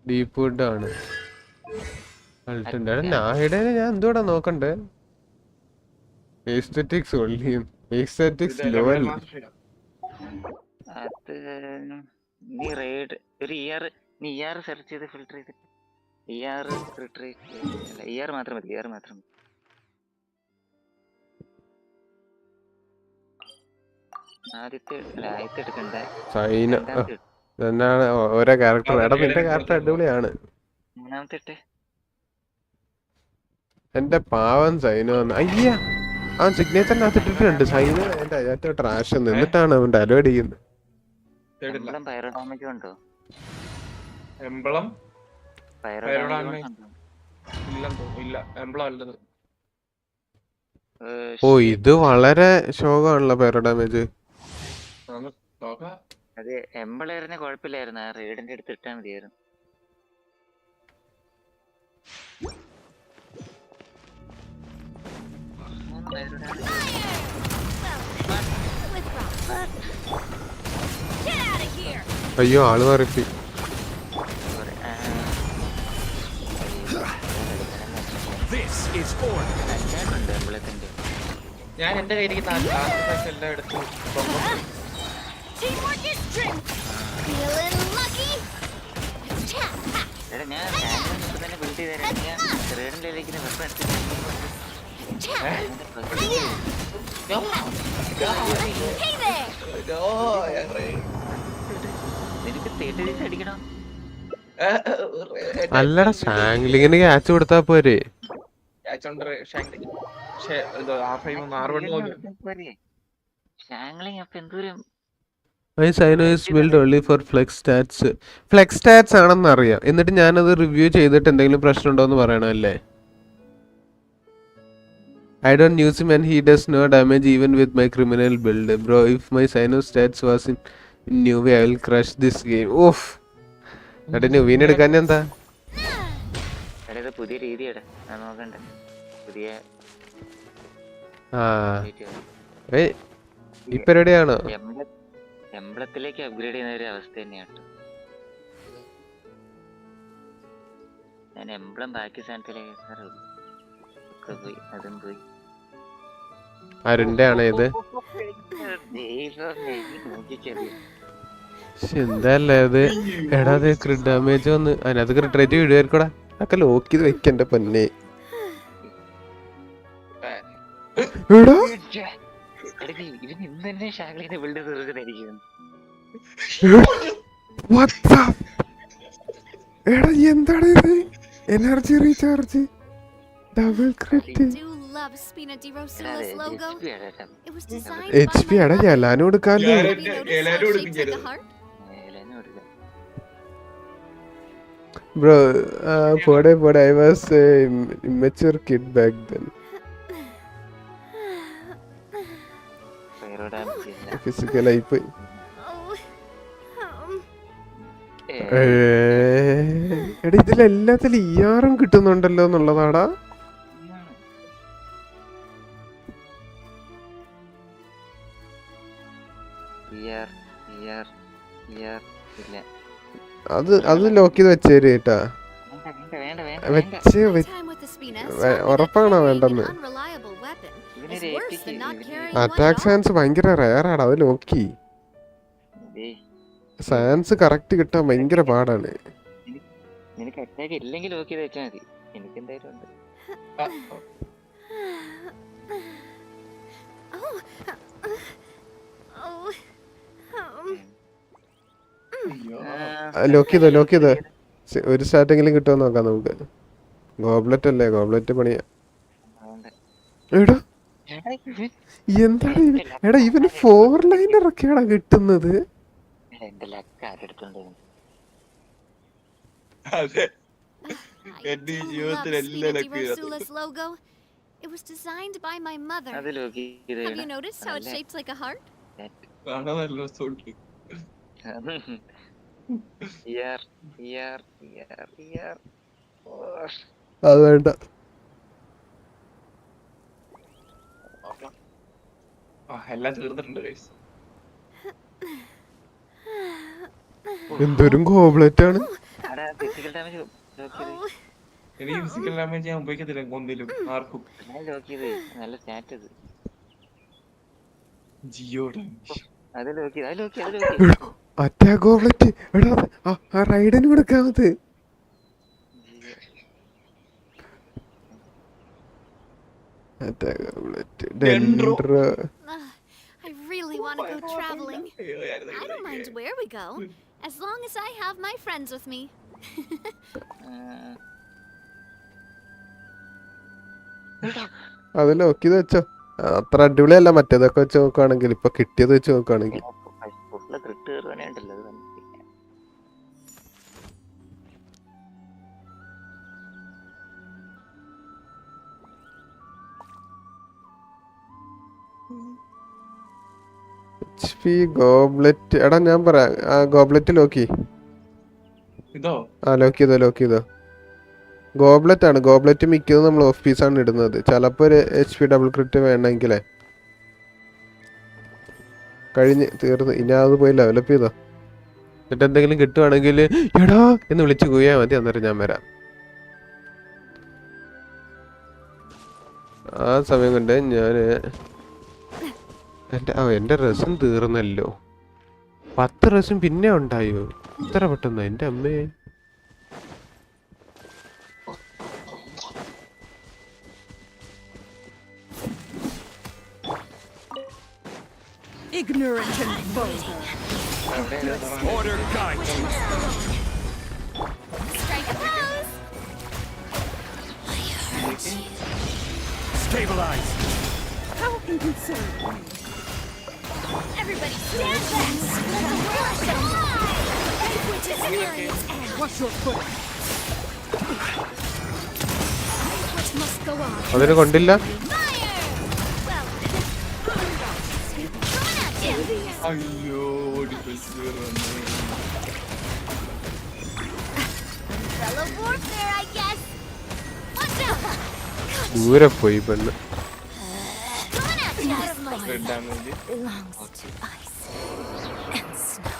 ഡീപ്പ് വുഡ് ആണ്. അൾട്ടുണ്ട്. നായുടെ ഞാൻ എന്തുകൂടാ നോക്കണ്ടേ? Aesthetics only. എസ്തെറ്റിക്സ് ലോ അല്ലേ? നീ ER സെർച്ച് ചെയ്ത് ഫിൽട്ടർ ചെയ്തിട്ട് ER മാത്രം മതി. ആദ്യത്തെ എടുക്കണ്ടേ? സൈന എന്നാണ് ഓരോ ക്യാരക്ടർ. എടാ, നിന്റെ ക്യാരക്ടർ അടിപൊളിയാണ്. മൂന്നാമത്തെ എന്റെ പാവൻ സൈനോ അയ്യ അവൻ സിഗ്നേച്ചറിനകത്ത് ഇട്ടിട്ടുണ്ട് സൈനോ എന്റെ ഏറ്റവും ട്രാഷ് എന്നിട്ടാണ് അവൻ ഡയലോഗ് അടിക്കുന്നത്. എംബ്ലം പൈറോ ഡാമേജ് ഉണ്ടോ? Emblem pyro pyro damage damage ഉണ്ടോ? ഇല്ലെന്ന് തോന്നുന്നു. ഇല്ല, എംബ്ലം അല്ലത്. ഓ ഇത് വളരെ ശോകമാണല്ലോ പൈറോ ഡാമേജ്. നോക്കാം. അത് എംബ്ലായിരുന്നെ കുഴപ്പമില്ലായിരുന്നു, ആ റെയ്ഡിന്റെ അടുത്ത് ഇട്ടാ മതിയായിരുന്നു. അയ്യോ ആള് മാറിപ്പോയി. എംബ്ലത്തിന്റെ ഞാൻ എന്റെ കയ്യിലേക്ക് എല്ലാം എടുത്തു. എടാ ഞാൻ തന്നെ ബിൽഡ് ചെയ്തേരാ. ഞാൻ റെയ്ഡിലേക്ക് വെപ്പൺ നിനക്ക് തേട്ട് അടിക്കണം. അല്ലടാ ഷാംഗ്ലിങ്ങിന് ക്യാച്ച് കൊടുത്താ പോരെ. ഷാംഗ്ലിങ് അപ്പൊ എന്തോരം My Sino is built only for flex stats. Flex stats ആണെന്ന് അറിയാം. എന്നിട്ട് ഞാനത് റിവ്യൂ ചെയ്തിട്ട് എന്തെങ്കിലും പ്രശ്നമുണ്ടോന്ന് പറയണല്ലേ. I don't use him and he does no damage even with my criminal build. Bro, if my Sino stats was in new way, I will crush this game. Oof. എന്നിട്ട് ന്യൂവിനെ എടുക്കാൻ എന്താ? അതായത് പുതിയ രീതിയാണ് നോക്കണ്ടേ. പുതിയ ഈ പരിപാടിയാണോ? എംബ്ലത്തിലേക്ക് അപ്ഗ്രേഡ് ചെയ്യുന്ന ഒരു അവസ്ഥ തന്നെയാണ്. ഞാൻ എംബ്ലം ബാക്കി സ്ഥാനത്തിലേക്ക് പോയി, അതും പോയി. ആരുടെ ആണ് ഇത്? എന്തല്ലേ അത്? എടാ അത് ക്രിട്ട് ഡാമേജ് വന്ന് അതിനകത്ത് ക്രിട്ട് റേറ്റ് വീഴുമായിരിക്കൂടാ. അതൊക്കെ ലോക്ക് ചെയ്ത് വെക്കണ്ട പൊന്നെ. എടാ എടാ എന്താണ് ഇത്? എനർജി റീചാർജ് ഡബിൾ ക്രിറ്റ് HP എടാ എല്ലാനും എടുക്കാല്ലോ. Bro, but I was a immature kid back then. Physical ആയിപ്പോയി. എടാ ഇതിലെല്ലാത്തിലും ER കിട്ടുന്നുണ്ടല്ലോ എന്നുള്ളതാടാ. അത് ലോക്ക് ചെയ്ത് വെച്ചേര് കേട്ടാ. ഉറപ്പാണോ വേണ്ടെന്ന്? അറ്റാക്ക് സാൻസ് ഭയങ്കര റയറാടാ. അത് ലോക്കി സാൻസ് കറക്റ്റ് കിട്ടാൻ ഭയങ്കര പാടാണ്. നിനക്ക് അറ്റാക്ക് ഇല്ലെങ്കിൽ ലോക്ക് ചെയ്ത് വെച്ചാൽ മതി. എനിക്ക് എന്തായാലും ഉണ്ട്. ലോക്ക് ചെയ്തോ. ഒരു സ്റ്റാർട്ടെങ്കിലും കിട്ടുമോ നോക്കാം നമുക്ക്. ഗോബ്ലറ്റ് അല്ലേ, ഗോബ്ലറ്റ് പണിയാ. എടാ എന്താണ് എടാ ഇവന് 4 ലൈനർ ഒക്കെയാടാ കിട്ടുന്നത്. It was designed by my mother. Have you noticed how it's shaped like a heart? അത് വേണ്ട. എല്ലാം തീർന്നിട്ടുണ്ട് ഗൈസ്. എന്തൊരു ഗോബ്ലറ്റ് ആണ്. എനിക്ക് ഫിസിക്കൽ ഡാമേജ് ഞാൻ ഉപയോഗിക്കത്തില്ല ഒന്നിലും ആർക്കും. നല്ല സ്റ്റാറ്റ് അത്. Geo attack goblet. എടാ ആ റൈഡന് കൊടുക്കാമത്. Attack goblet dendro. I really want to go traveling. I don't mind where we go, as long as I have my friends with me. അത് ലോക്ക് ചെയ്ത് വെച്ചോ. അത്ര അടിപൊളിയല്ല മറ്റേതൊക്കെ വെച്ച് നോക്കുകയാണെങ്കിൽ. ഇപ്പൊ കിട്ടിയത് വെച്ച് നോക്കുകയാണെങ്കിൽ ഫുള്ള് ക്രിട്ട് കയറുവാനേ ഉണ്ടല്ലോ അത് തന്നെ. HP goblet. എടാ ഞാൻ പറയാം, ആ ഗോബ്ലെറ്റ് ലോക്കി. ഇതോ? ആ ലോക്ക് ചെയ്തോ. ഗോബ്ലെറ്റ് ആണ്. ഗോബ്ലെറ്റ് മിക്കതും നമ്മൾ ഓഫ് പീസാണ് ഇടുന്നത്. ചിലപ്പോൾ ഒരു HP ഡബിൾ ക്രിറ്റ് വേണമെങ്കിലേ. കഴിഞ്ഞ് തീർന്ന്. ഇനി അത് പോയി ലെവലപ്പ് ചെയ്തോ. എന്നിട്ട് എന്തെങ്കിലും കിട്ടുവാണെങ്കിൽ എടാ എന്ന് വിളിച്ച് പോയാൽ മതി. അന്നേരം ഞാൻ വരാം. ആ സമയം കൊണ്ട് ഞാൻ എൻ്റെ റെസും തീർന്നല്ലോ. 10 റെസും പിന്നെ ഉണ്ടായോ ഇത്ര പെട്ടെന്ന്? എൻ്റെ അമ്മേ. Ignorant and vulgar. Order guide. Strike a pose! Stabilize. How inconsiderate. Everybody stand back! Let the world shine! Which is experience and Watch your foot. which must go on. അതിന് കൊണ്ടില്ല. Fire! Well, coming at you! അയ്യോ defence Fellow warfare, I guess! Watch out! ദൂരെ പോയി പെണ്ണ്. Coming at you! Red damage. belongs to ice and snow.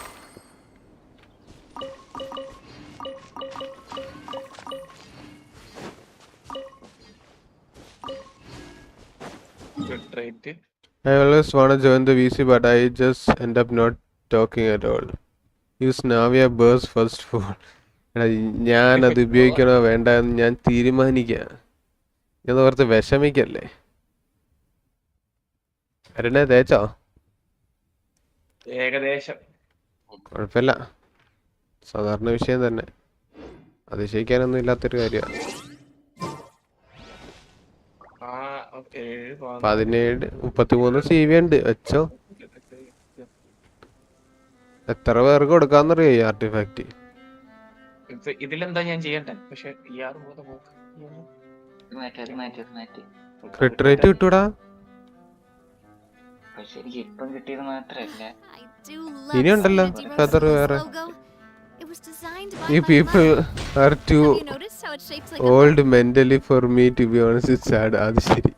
Red right. I always want to join the VC but I just end up not talking at all. Use Navia burst first of all. എടാ ഞാനത് ഉപയോഗിക്കണോ വേണ്ട എന്ന് ഞാൻ തീരുമാനിക്കാം. ഞാൻ ഓർത്ത് വിഷമിക്കല്ലേ. അരുണേ തേച്ചോ? ഏകദേശം. കുഴപ്പമില്ല, സാധാരണ വിഷയം തന്നെ. അതിശയിക്കാനൊന്നും ഇല്ലാത്തൊരു കാര്യമാണ്. 17 33 CV ഉണ്ട്. വെച്ചോ. എത്ര പേർക്ക് കൊടുക്കാന്നറിയോ ഈ ആർട്ടിഫാക്റ്റ്? ഇതിലെന്താ ഞാൻ ചെയ്യണ്ടേ? പക്ഷെ ക്രിട്ട് റേറ്റ് കിട്ടൂടാ. പക്ഷെ എനിക്ക് ഇപ്പം കിട്ടിയത് മാത്രല്ല, ഇനിയുണ്ടല്ലോ ഫെദർ വേറെ. It was designed by ഈ my people mother. Are to Have you noticed how it's shaped like a old mentally for me to be honest. It's sad. അത് ശരി.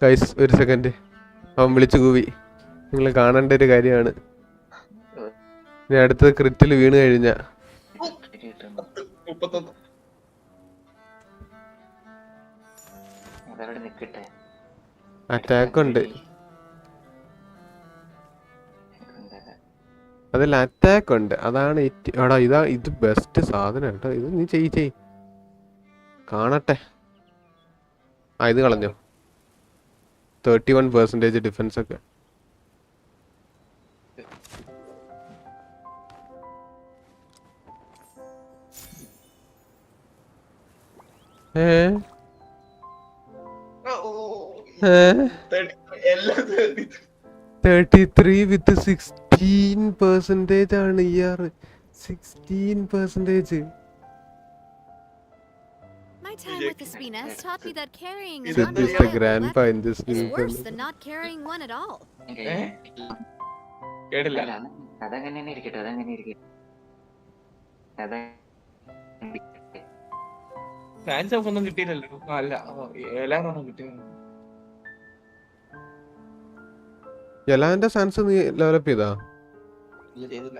ഗൈസ് ഒരു സെക്കൻഡ്, അവൻ വിളിച്ചു കൂവി. നിങ്ങൾ കാണേണ്ട ഒരു കാര്യമാണ്. ഇനി അടുത്തത് ക്രിറ്റിൽ വീണ് കഴിഞ്ഞ അതവിടെ നിക്കട്ടെ. അറ്റാക്ക് ഉണ്ട്. അതിൽ അറ്റാക്ക് ഉണ്ട്. അതാണ് എടാ ഇത് ബെസ്റ്റ് സാധനം കേട്ടോ. ഇത് നീ ചെയ്യ് കാണട്ടെ. ഇത് കളഞ്ഞോ. 31% ഡിഫൻസ് ഒക്കെ. ഏ 33 വിത്ത് 16% ആണ് year. 16%. My time with the Spinas taught me that carrying an Sid is the unreliable grandpa weapon in this is new worse film. than not carrying one at all. കേടില്ല. അതങ്ങനെ തന്നെ ഇരിക്കട്ടെ. ഫാൻസ് ഓഫ് ഒന്നും കിട്ടിയില്ലല്ലോ. അല്ല 7 കിട്ടിയത്. ജലാന്റെ sans നീ develop ചെയ്താ? ഇല്ല, ചെയ്തില്ല.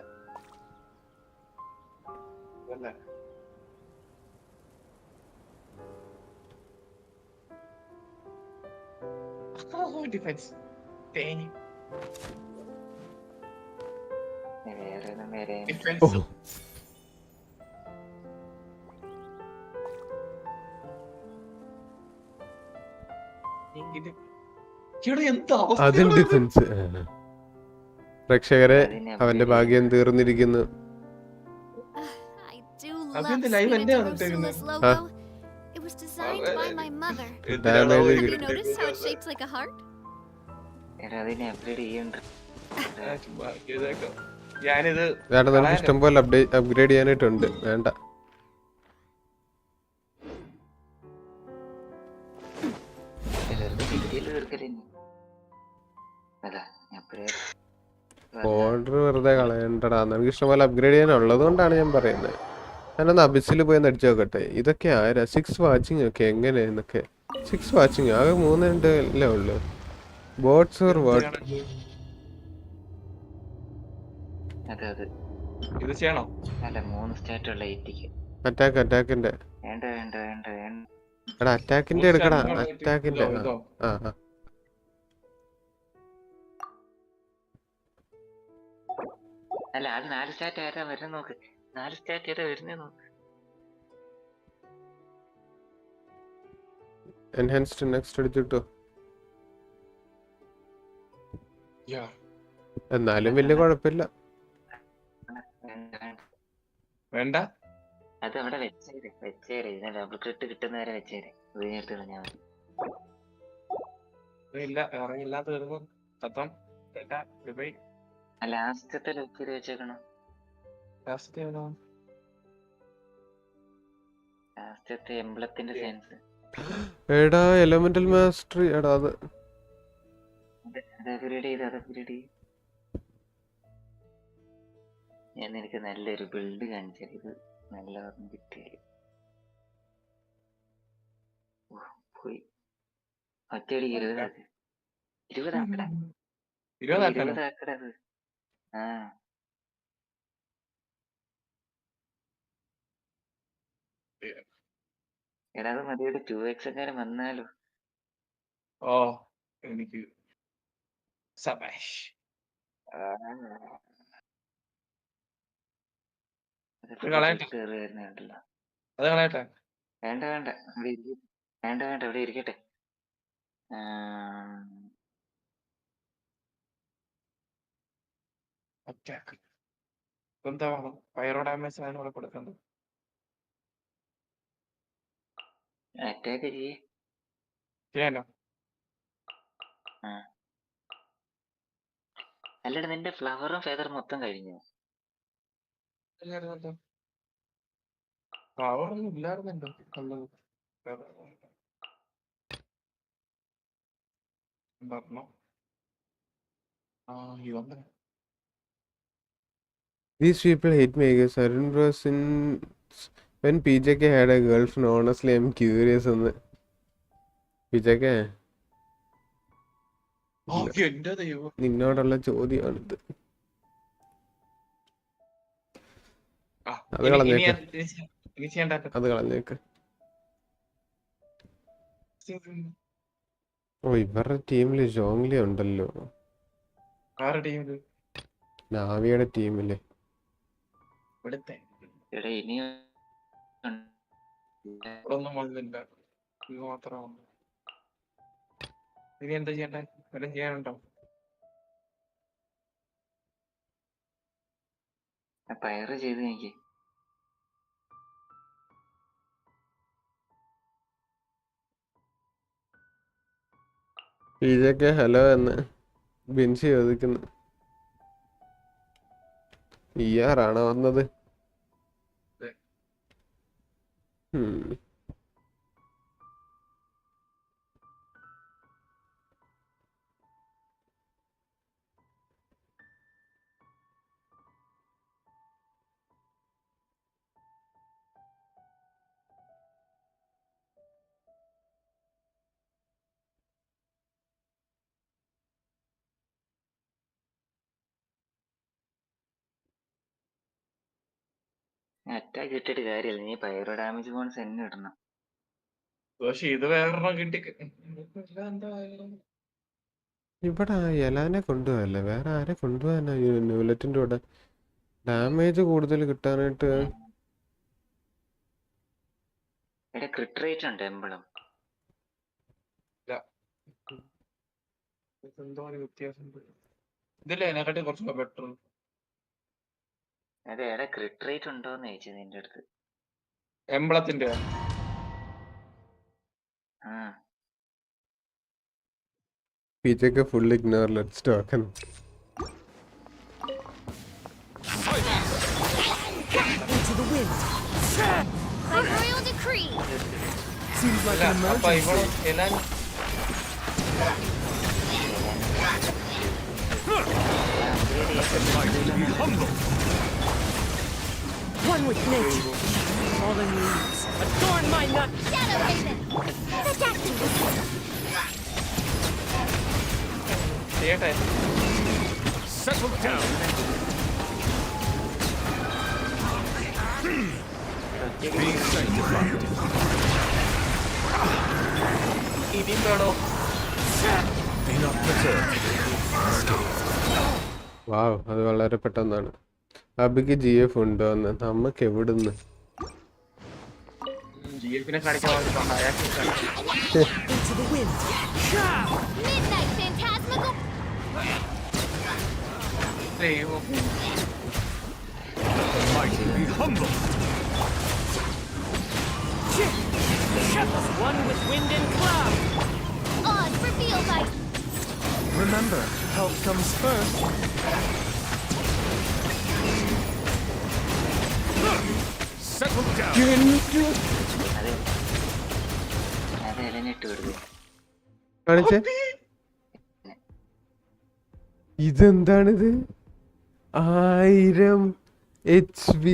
ഡിഫൻസ് തേഞ്ഞ്. ഡിഫൻസ് അതും ഡിഫൻസ്. പ്രേക്ഷകരെ, അവന്റെ ഭാഗ്യം തീർന്നിരിക്കുന്നു. I do love Sweet Jerusalem's logo. It was designed by my mother. Damage Have you noticed how it's shaped like a heart? എടാ അതിനെ അപ്ഗ്രേഡ് ചെയ്യണ്ട. ഞാനിത് വേണ്ട, നമുക്ക് ഇഷ്ടംപോലെ അപ്ഗ്രേഡ് ചെയ്യാനായിട്ടുണ്ട്. വേണ്ട. ഓർഡർ വെറുതെ കളയണ്ടടാ. നമുക്ക് ഇഷ്ടംപോലെ അപ്ഗ്രേഡ് ചെയ്യാനുള്ളത് കൊണ്ടാണ് ഞാൻ പറയുന്നത്. ഞാനൊന്ന് അബിസിൽ പോയി അടിച്ചു നോക്കട്ടെ. ഇതൊക്കെ ആരാ 6 വാച്ചിങ് ഒക്കെ എങ്ങനെയെന്നൊക്കെ. 6 വാച്ചിങ് ആകെ 3 അല്ലേ ഉള്ളു. Bots or what? ഇത് ചെയ്യണോ? അല്ല 3 സ്റ്റാറ്റ് ഉള്ള 80ക്ക്. അറ്റാക്കിന്റെ വേണ്ട വേണ്ട വേണ്ട വേണ്ട. എടാ അറ്റാക്കിന്റെ എടുക്കടാ. അറ്റാക്കിന്റെ അല്ല അത് 4 സ്റ്റാറ്റ് ആരാ വരുന്നത് നോക്ക്. 4 സ്റ്റാറ്റ് ഏതാ വരുന്നേ നോക്ക്. എൻഹാൻസ്ഡ് നെക്സ്റ്റ് അടിച്ചിട്ടോ. എന്നാലും വലിയ കുഴപ്പമില്ല. വേണ്ട, അത് അവിടെ വെച്ചേരെ. ഇതിനെ ഡബിൾ ക്രിട്ട് കിട്ടുന്നവരെ വെച്ചേരെ. ഇതിനെടുത്ത് കളഞ്ഞാൽ മതി. ഇല്ല, ഇറങ്ങില്ല, തീർന്നു. സത്യം. ലാസ്റ്റത്തെ ലോക്ക് വെച്ചേക്കണം. ലാസ്റ്റത്തെ എംബ്ലത്തിന്റെ സെൻസ്. എടാ എലമെന്റൽ മാസ്റ്ററി. എടാ അത് അപ്ഗ്രേഡ് ചെയ്ത് ഞാൻ നിനക്ക് നല്ലൊരു ബിൽഡ് കാണിച്ചത്. ഇത് നല്ല കിട്ടിയാല് പോയി ഒറ്റയടിക്ക് 20 ആക്കടത്. ആ എടാ അത് മതി. ഒരു 2x എങ്ങാനും വന്നാലോ. ഓ എനിക്ക് സബാഷ്. കേറുവായിരുന്നല്ലോ. അത് കളയട്ടെ. വേണ്ട വേണ്ട വേണ്ട വേണ്ട ഇവിടെ ഇരിക്കട്ടെ. അറ്റാക്ക് എന്താ വേണം? ഫയറോ ഡാമേജ് ആണ് ഇവിടെ കൊടുക്കുന്നത്. അറ്റാക്ക് ചെയ്യാനോ? അല്ലടാ നിന്റെ ഫ്ലവറും ഫെദറും മൊത്തം കഴിഞ്ഞു. ഫ്ലവറൊന്നും ഇല്ലായിരുന്നല്ലോ. These people hate me, I guess. Arun bro, since when PJK had a girlfriend, honestly, I'm curious on the PJK. നിന്നോടുള്ള ചോദ്യമാണിത്. അത് കളഞ്ഞേക്ക്. ഓ ഇവരുടെ ടീമില് ജോങ്ലി ഉണ്ടല്ലോ. നാവിയുടെ ടീമില്. ഇനി എന്താ ചെയ്യണ്ടേ? വല്ലതും ചെയ്യാനുണ്ടോ? പയറ് ചെയ്ത് എനിക്ക് PJK ഹലോ എന്ന് ബിൻസി ചോദിക്കുന്നു. ആണോ വന്നത്? അറ്റാക്ക് ഇട്ടിട്ട് കാര്യമില്ല. നീ പയറോ ഡാമേജ് ബോൺസ് എന്നെ ഇടണം. പക്ഷെ ഇത് വേറൊരെണ്ണം കിട്ടി. ഇവിടെ എലാനെ കൊണ്ടുപോയല്ലേ, വേറെ ആരെ കൊണ്ടുപോകാനാ? ന്യൂലറ്റിന്റെ കൂടെ ഡാമേജ് കൂടുതൽ കിട്ടാനായിട്ട്. ക്രിട്ട് റേറ്റ് ഉണ്ട് എംബിളും. എന്തോ ഒരു വ്യത്യാസമുണ്ട്. ഇതില്ലേ എന്നെക്കാട്ടി കുറച്ചുകൂടെ ബെറ്റർ. അതെ, എടാ ക്രിട്ട് റേറ്റ് ഉണ്ടോന്ന് ചോദിച്ചു നിന്റെ അടുത്ത്. എംബ്ലത്തിന്റെ ആ പീച്ചൊക്കെ full ignore. Let's talk. Into the wind. By royal decree. Seems like an അപ്പൊ ഇവിടെ emergency. എല്ലാം One with nature. Fallen leaves. Adorn my nut. Shadow Haven. ചെയ്യട്ടെ. Settle down. Be sanctified. ഇനിയും വേണോ? Be not perturbed. വാവ്, അത് വളരെ പെട്ടെന്നാണ്. അബിക്ക് GF ഉണ്ടോ എന്ന് നമുക്ക് എവിടുന്ന്? GF-നെ കാണിക്കാൻ വേണ്ടി അയാൾക്ക് Into the wind. Midnight phantasmical. ദൈവം. The mighty be humble. One with wind and cloud. Odds revealed by Remember, help comes first. Settle down. അത് അത് ഇലഞ്ഞിട്ട് വിടുക. കാണിച്ചേ, ഇതെന്താണിത്? 1000 HP.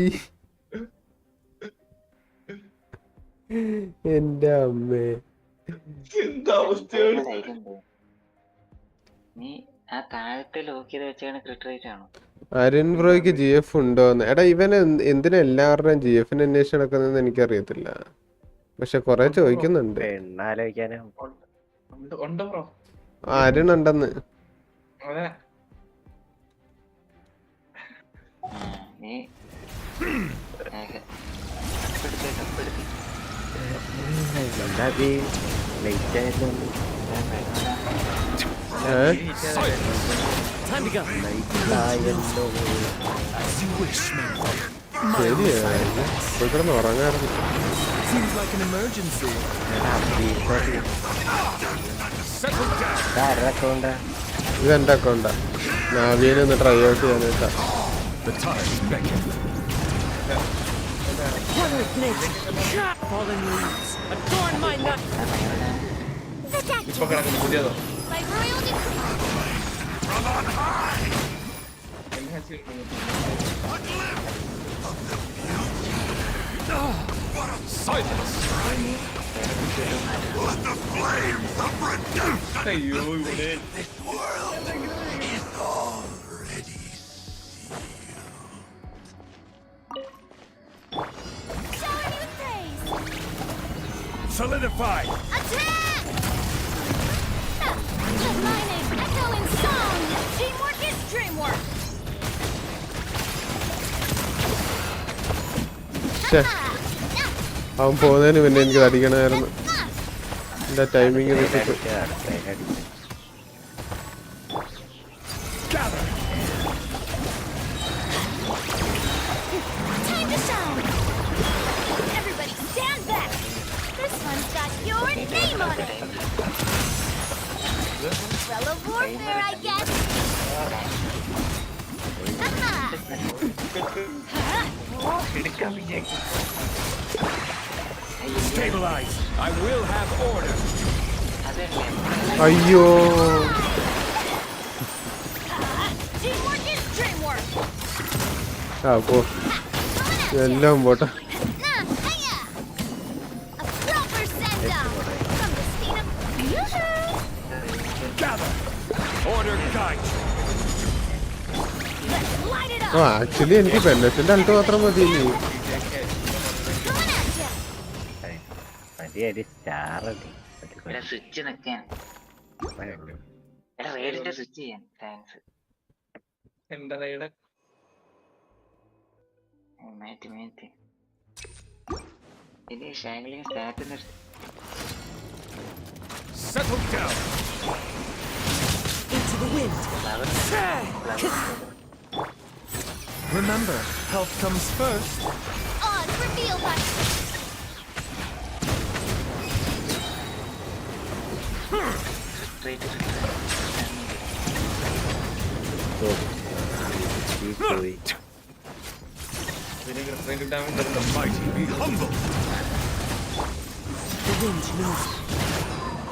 എന്റെ അമ്മേ, എന്താ അവസ്ഥയാണ്? ധൈര്യം ഉണ്ട്. നീ ആ താഴത്തെ ലോക്ക് ചെയ്ത് വെച്ചാണ് ക്രിട്ട് റേറ്റ് ആണോ? അരുൺ ബ്രോയ്ക്ക് GF ഉണ്ടോന്ന്. എടാ, ഇവൻ എന്തിനാ എല്ലാവരുടെയും GF-ന് അന്വേഷിച്ച് നടക്കുന്നതെന്ന് എനിക്കറിയത്തില്ല. പക്ഷെ കൊറേ ചോദിക്കുന്നുണ്ട്. എണ്ണാലോചിക്കാനും ഉണ്ട് ബ്രോ. അരുൺ ഉണ്ടെന്ന്. അതെ. നീ കപ്പെടുത്തി എന്താ ലേറ്റ് ആയിരുന്നു. Time to go. As you wish, man. ശരിയാ, പോയി കിടന്ന് ഉറങ്ങാറുണ്ട്. Seems like an emergency. Settle down. ആരുടെ അക്കൗണ്ടാ? ഇതെന്റെ അക്കൗണ്ടാ. നാവിയിൽ ഒന്ന് ട്രൈ ഔട്ട് ചെയ്യാനായിട്ടാ. The time beckon. One with nature. Fallen leaves. Adorn my nut. ഇപ്പൊ കിടക്കുന്നു പുതിയതോ? by royal decree. Enhance ചെയ്യുന്നു. Silence. അയ്യോ ഇവിടെ Shower me with praise. Solidify. Attack! The lineage echo in song. Teamwork is dreamwork. ശ്ശേ, അവൻ പോകുന്നതിന് പിന്നെ എനിക്ക് അടിക്കണമായിരുന്നു. എന്റെ ടൈമിങ് വെച്ചിട്ട് Time to shine. Everybody stand back. This one's got your name on it. Well of warfare, I guess. Stabilize. I will have order. അയ്യോ, Teamwork is dreamwork. ആ പോ, എല്ലാം പോട്ടെ. A proper send-off from the scene of... Gather. Order guide. Let's light it ആ up. Actually എനിക്ക് പെന്നസിന്റെ അൾട്ട് മാത്രം മതി. Coming at ya. മതിയടി star അടി. എടാ സ്വിച്ച് നിൽക്കാൻ. എടാ റേഡിന്റെ സ്വിച്ച് ചെയ്യാൻ. താങ്ക്സ്. എന്റെ റൈഡ് മാറ്റി ഇനി ഷാംഗ്ലിങ് സ്റ്റാറ്റിന് Settle down. Into the wind. Remember, health comes first. On reveal by Let the mighty be humble. The wind knows me.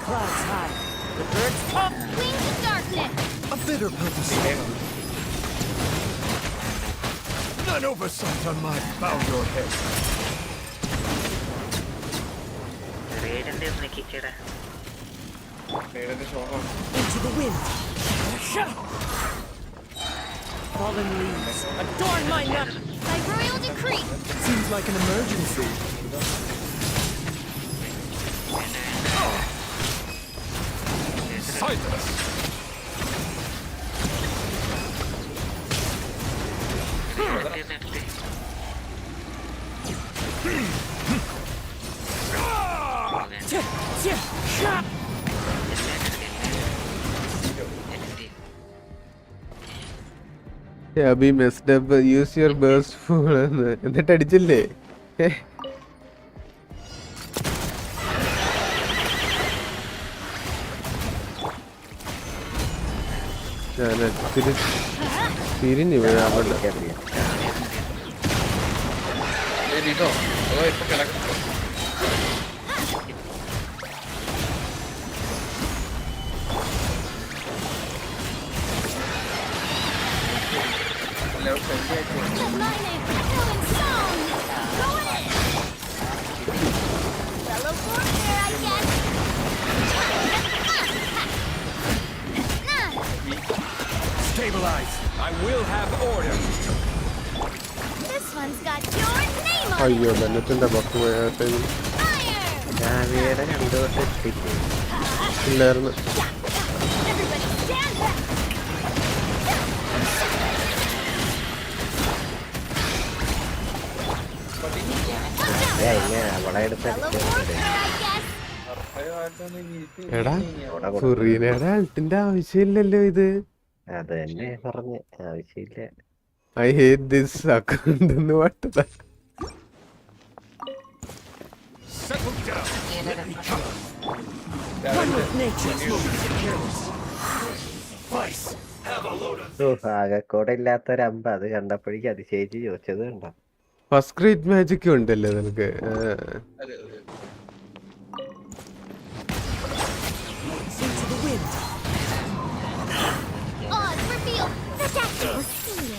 Clouds high. The birds come. wings of darkness. A bitter purpose. None oversight on my bow your head. Into the wind. Fallen leaves. Adorn my neck. By royal decree. Seems like an emergency. Silence. Yeah, be messed up. Use your burst full. എന്നിട്ട് അടിച്ചില്ലേ? ഞാൻ തിരിഞ്ഞു പോയി അവിടെ. ഇതോ അതോ ഇപ്പൊ കിടക്കും Stabilize. I will have order. This one's got your name on it. അയ്യോ ബെന്നറ്റിന്റെ പത്ത് പോയാട്ടെ ഇല്ലായിരുന്നു. Everybody stand back. എടാ ഫുറീനയുടെ അൾട്ടിന്റെ ആവശ്യമില്ലല്ലോ ഇത്. അത് തന്നെ പറഞ്ഞ ആവശ്യമില്ല. ഐ ഹേറ്റ് ദിസ് അക്കൗണ്ട് എന്ന് പറഞ്ഞതാ. ആകെക്കൂടെ ഇല്ലാത്തൊരമ്പ അത് കണ്ടപ്പോഴേക്കും അതിശയിച്ച് ചോദിച്ചത് കണ്ടോ. ഫസ്റ്റ് ഗ്രേഡ് മാജിക് ഉണ്ടല്ലോ നിനക്ക്. Into the wind. On reveal. The tactical seal.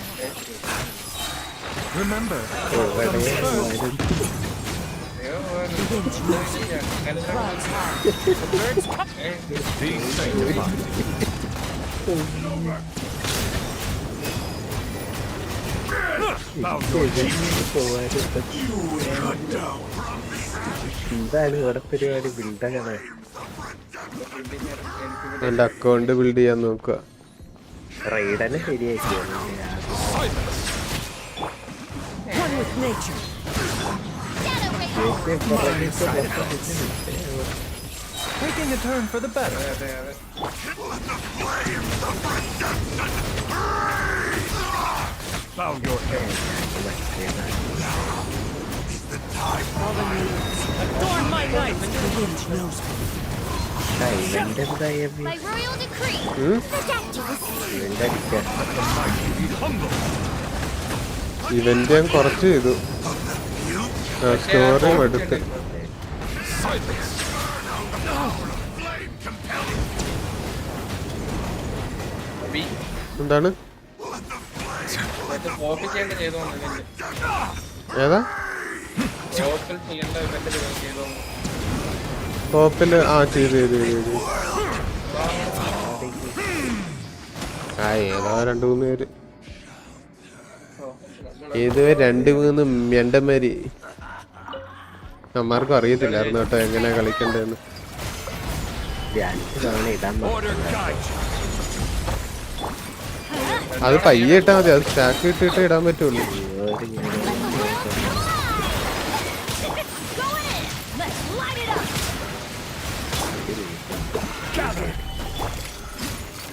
Remember, health comes first. The wind knows me. Clouds high. The birds come. Be sanctified. Bow your cheek. എന്താണ് ഇവിടെ പരിപാടി ബിൽഡാണ്. എന്റെ അക്കൗണ്ട് ബിൽഡ് ചെയ്യാൻ നോക്കുക. റൈഡനെ ശരിയാക്കി. One with nature. Taking a turn for the better. Bow your head. Fallen leaves. Adorn my knife. The wind knows me. By royal decree. The tactical seal. Event ഞാൻ കുറച്ച് ചെയ്തു. സ്റ്റോറിയും എടുത്ത്. എന്താണ് ഏതാ ടോപ്പില്? ആ ചെയ്തു. ആ ഏതാ 2-3 പേര്. ഇതുവരെ 2-3 മെണ്ടന്മാര്. നമ്മാർക്കും അറിയത്തില്ലായിരുന്നു കേട്ടോ എങ്ങനെയാ കളിക്കണ്ടെന്ന്. അത് പയ്യെ ഇട്ടാ മതി. അത് സ്റ്റാക്ക് ഇട്ടിട്ട് ഇടാൻ പറ്റുള്ളൂ.